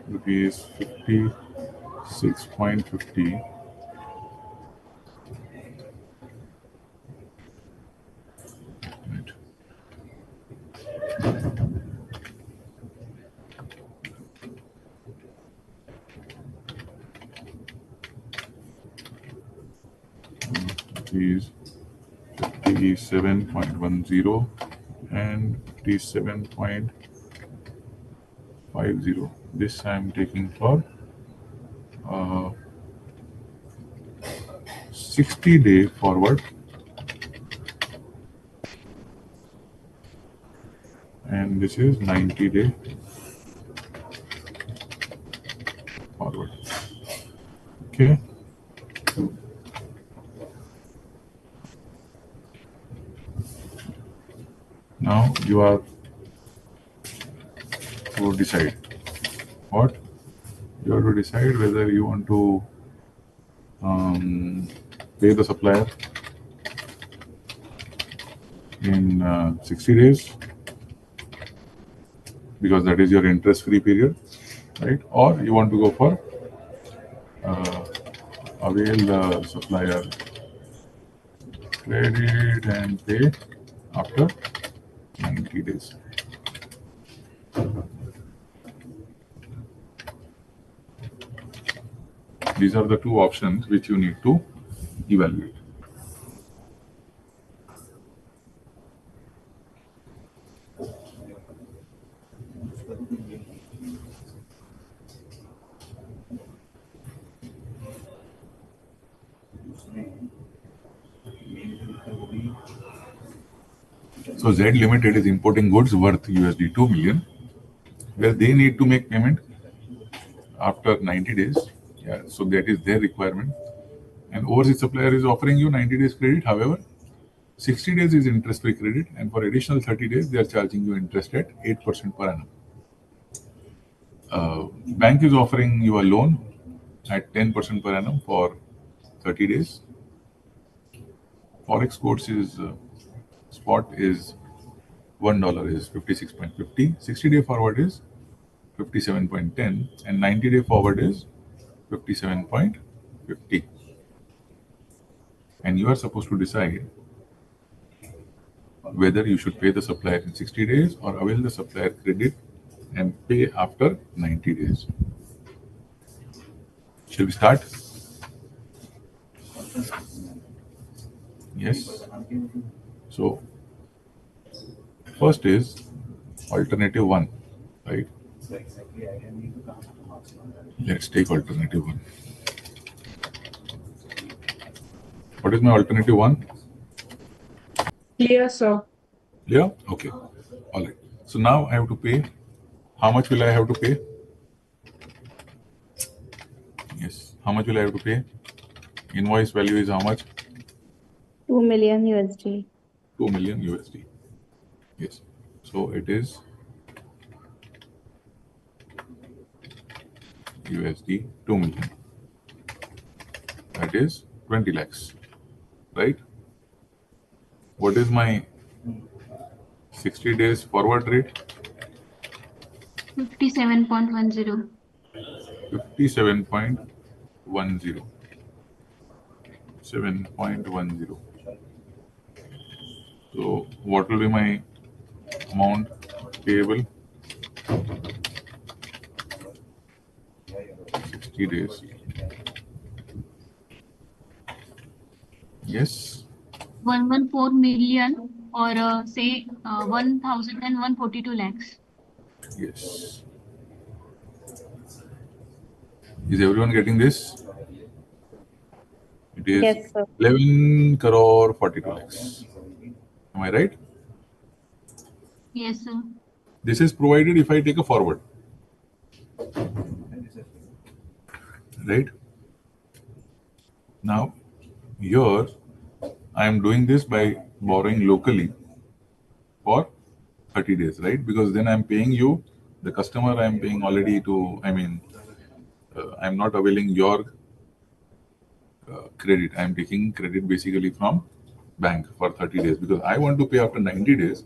rupees 56.50. Right. Is 57.10 and 57.50. This I am taking for 60-day forward, and this is 90-day forward. Okay. Now you are to decide what you have to decide whether you want to pay the supplier in 60 days because that is your interest-free period, right? Or you want to go for avail the supplier credit and pay after 90 days. These are the two options which you need to evaluate. So Z Limited is importing goods worth USD 2 million, where they need to make payment after 90 days. Yeah, so that is their requirement. And overseas supplier is offering you 90 days credit. However, 60 days is interest-free credit, and for additional 30 days, they are charging you interest at 8% per annum. Bank is offering you a loan at 10% per annum for 30 days. Forex quotes is spot is $1 is 56.50, 60-day forward is 57.10, and 90-day forward is 57.50. And you are supposed to decide whether you should pay the supplier in 60 days or avail the supplier credit and pay after 90 days. Shall we start? Yes. So, first is alternative 1, right? Let's take alternative 1. What is my alternative 1? Clear, sir. Yeah? Okay. All right. So now I have to pay. How much will I have to pay? Yes. How much will I have to pay? Invoice value is how much? 2 million USD. 2 million USD. Yes. So it is USD 2 million. That is 20 lakhs. Right? What is my 60 days forward rate? 57.10. 57.10. 7.10. So what will be my amount payable? 60 days. Yes. 114 million or say 1,142 lakhs. Yes. Is everyone getting this? It is Yes, sir. 11 crore 42 lakhs. Am I right? Yes, sir. This is provided if I take a forward. Right? Now, here I am doing this by borrowing locally for 30 days, right? Because then I'm paying you, the customer I'm paying already to, I'm not availing your credit. I'm taking credit basically from bank for 30 days because I want to pay after 90 days.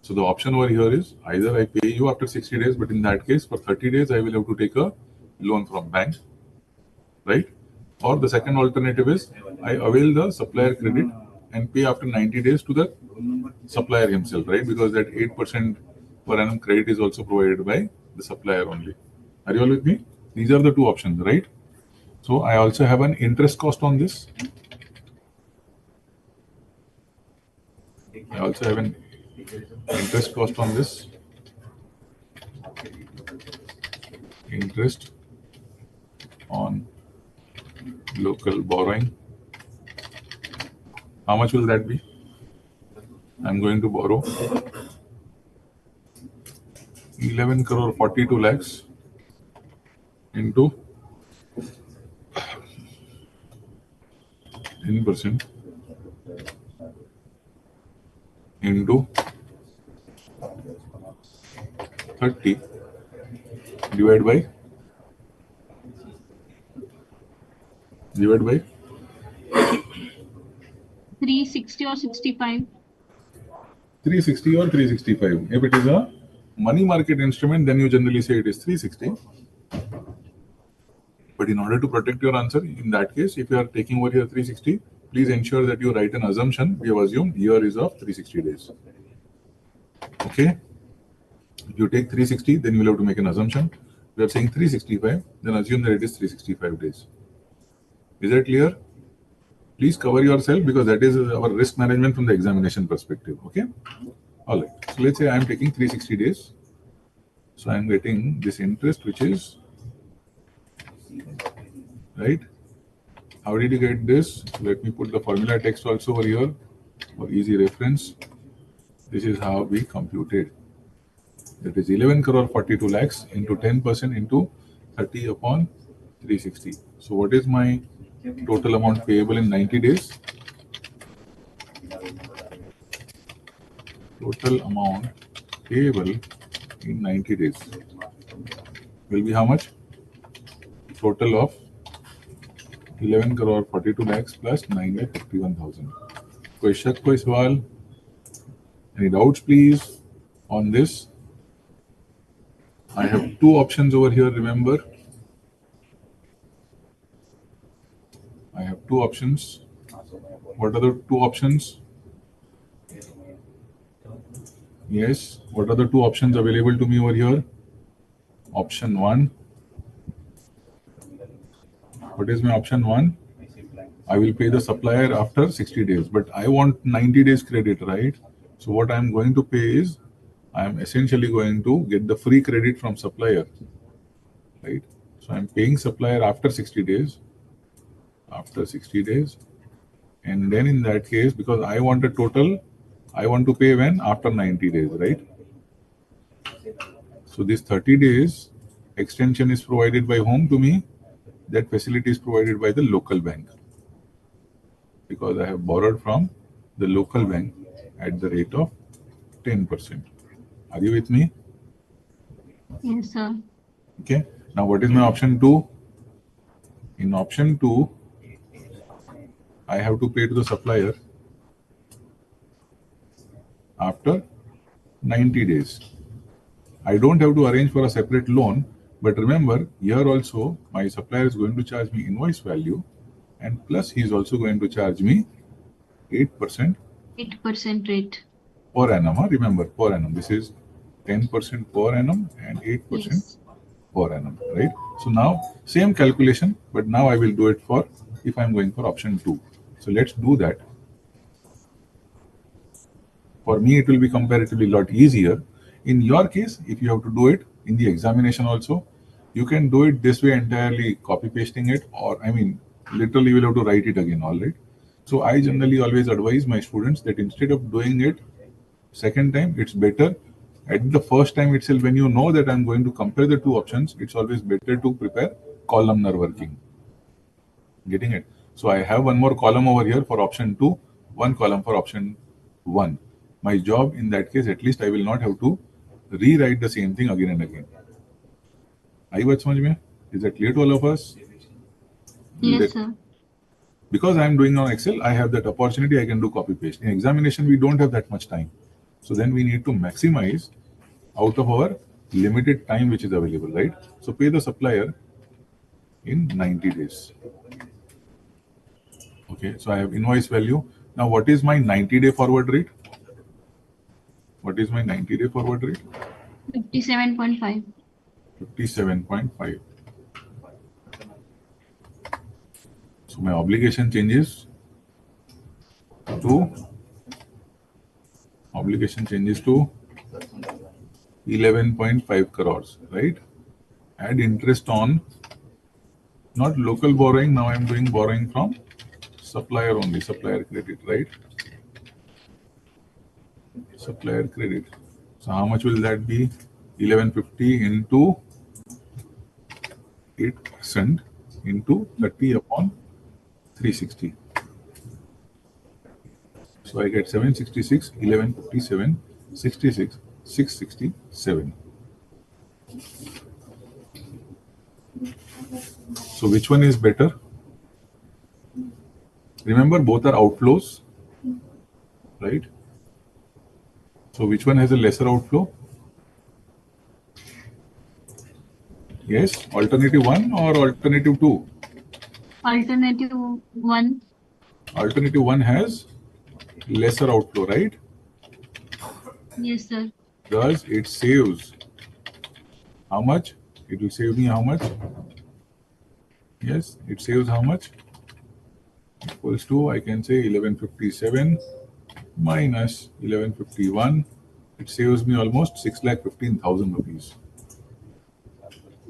So the option over here is either I pay you after 60 days, but in that case, for 30 days, I will have to take a loan from bank, right? Or the second alternative is I avail the supplier credit and pay after 90 days to the supplier himself, right? Because that 8% per annum credit is also provided by the supplier only. Are you all with me? These are the two options, right? So I also have an interest cost on this. I also have an interest cost on this. Interest on local borrowing. How much will that be? I'm going to borrow 11 crore 42 lakhs into 10% into 30 divided by 360 or 65. 360 or 365. If it is a money market instrument, then you generally say it is 360. But in order to protect your answer, in that case, if you are taking over here 360, please ensure that you write an assumption. We have assumed year is of 360 days. Okay? If you take 360, then you will have to make an assumption. We are saying 365, then assume that it is 365 days. Is that clear? Please cover yourself because that is our risk management from the examination perspective. Okay? All right. So let's say I am taking 360 days. So I am getting this interest, which is, right? How did you get this? Let me put the formula text also over here for easy reference. This is how we computed. That is 11 crore 42 lakhs into 10% into 30 upon 360. So what is my total amount payable in 90 days? Total amount payable in 90 days will be how much? Total of 11 crore 42 lakhs plus 9,51,000. कोई शक कोई सवाल? Any doubts please on this? I have two options over here, remember. I have two options. What are the two options? Yes, what are the two options available to me over here? Option 1. What is my option 1? I will pay the supplier after 60 days, but I want 90 days credit, right? So what I am going to pay is, I am essentially going to get the free credit from supplier, right? So I am paying supplier after 60 days, and then in that case, because I want a total, I want to pay when? After 90 days, right? So this 30 days extension is provided by whom to me? That facility is provided by the local bank, because I have borrowed from the local bank at the rate of 10%. Are you with me? Yes, sir. Okay. Now what is my option 2? In option 2, I have to pay to the supplier after 90 days. I don't have to arrange for a separate loan, but remember, here also my supplier is going to charge me invoice value, and plus he is also going to charge me 8% 8% rate. per annum. Remember, per annum. This is 10% per annum and 8% Yes. per annum, right? So now same calculation, but now I will do it for if I'm going for option 2. So let's do that. For me, it will be comparatively a lot easier. In your case, if you have to do it in the examination also, you can do it this way entirely, copy pasting it, or I mean, literally you will have to write it again, all right? So I generally always advise my students that instead of doing it second time, it's better at the first time itself, when you know that I'm going to compare the two options, it's always better to prepare columnar working. Getting it? So I have one more column over here for option 2, one column for option 1. My job in that case, at least I will not have to rewrite the same thing again and again. आई बात समझ में? Is that clear to all of us? Yes, sir. Because I am doing on Excel, I have that opportunity, I can do copy paste. In examination, we don't have that much time. So then we need to maximize out of our limited time which is available, right? So pay the supplier in 90 days. Okay, so I have invoice value. Now what is my 90-day forward rate? What is my 90-day forward rate? 57.5. 57.5. So my obligation changes to 11.5 crores, right? Add interest on not local borrowing. Now I am doing borrowing from supplier only, supplier credit, right? Supplier credit. So how much will that be? 1150 into 8% into 30 upon 360. So I get 766, 1157, 66, 667. So which one is better? Remember, both are outflows, right? So which one has a lesser outflow? Yes, alternative 1 or alternative 2? Alternative 1. Alternative 1 has lesser outflow, right? Yes, sir. Thus, it saves how much? It will save me how much? Yes, it saves how much? Equals to, I can say 1157 minus 1151. It saves me almost 6,15,000 rupees.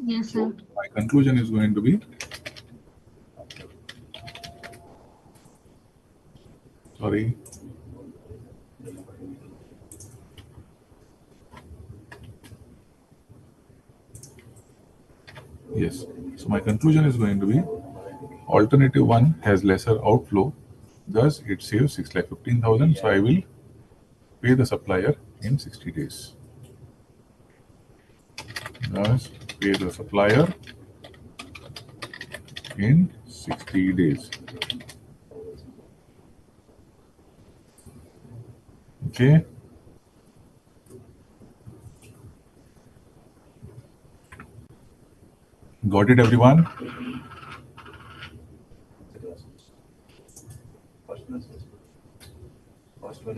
Yes, sir. My conclusion is going to be, sorry, yes. So my conclusion is going to be alternative 1 has lesser outflow, thus it saves 6,15,000. So I will pay the supplier in 60 days. Thus pay the supplier in 60 days. Okay. Got it, everyone?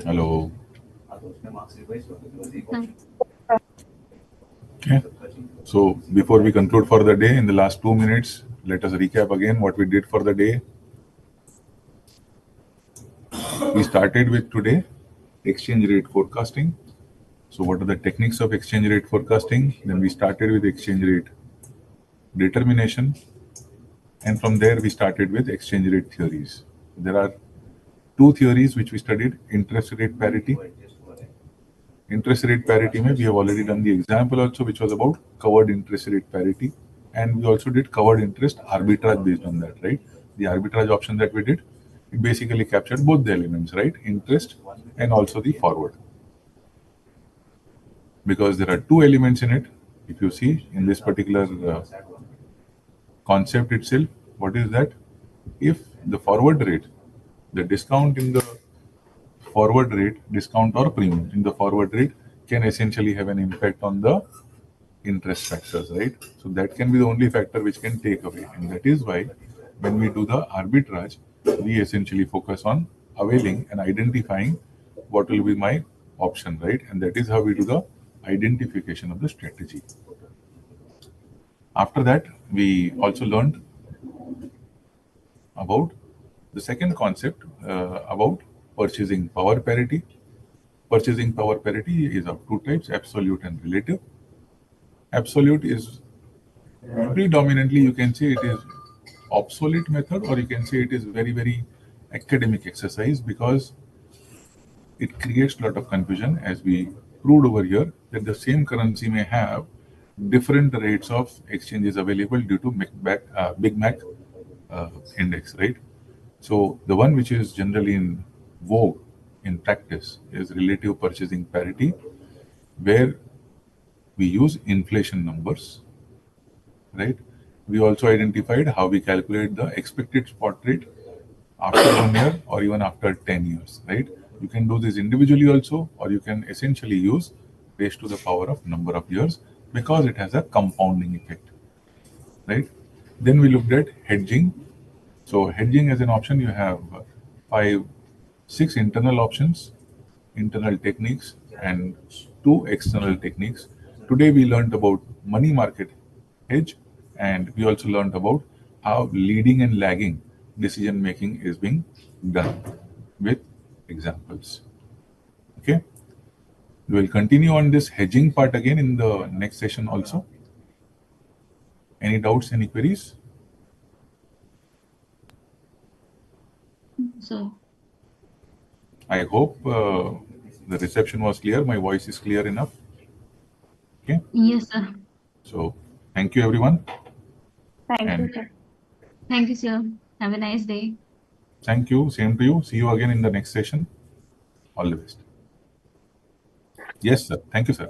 Hello. Okay. So before we conclude for the day, in the last 2 minutes, let us recap again what we did for the day. We started with today exchange rate forecasting. So what are the techniques of exchange rate forecasting? Then we started with exchange rate determination. And from there, we started with exchange rate theories. There are two theories which we studied: interest rate parity. Interest rate parity, we have already done the example also, which was about covered interest rate parity. And we also did covered interest arbitrage based on that, right? The arbitrage option that we did, it basically captured both the elements, right? Interest and also the forward. Because there are two elements in it. If you see in this particular concept itself, what is that? If the forward rate, the discount in the forward rate, discount or premium in the forward rate can essentially have an impact on the interest factors, right? So that can be the only factor which can take away. And that is why when we do the arbitrage, we essentially focus on availing and identifying what will be my option, right? And that is how we do the identification of the strategy. After that, we also learned about the second concept about purchasing power parity. Purchasing power parity is of two types: absolute and relative. Absolute is predominantly, you can say it is obsolete method, or you can say it is very, very academic exercise, because it creates a lot of confusion, as we proved over here, that the same currency may have different rates of exchanges available due to Big Mac index, right? So the one which is generally in vogue in practice is relative purchasing parity, where we use inflation numbers, right? We also identified how we calculate the expected spot rate after 1 year or even after 10 years, right? You can do this individually also, or you can essentially use raised to the power of number of years, because it has a compounding effect, right? Then we looked at hedging. So hedging as an option, you have 6 internal options, internal techniques, and 2 external techniques. Today we learned about money market hedge, and we also learned about how leading and lagging decision making is being done with examples. Okay, we will continue on this hedging part again in the next session also. Any doubts, any queries? So, I hope the reception was clear. My voice is clear enough. Okay. yes, sir. So thank you, everyone. Thank you, And sir. Thank you, sir. Have a nice day. thank you. Same to you. See you again in the next session. All the best. Yes, sir. Thank you, sir.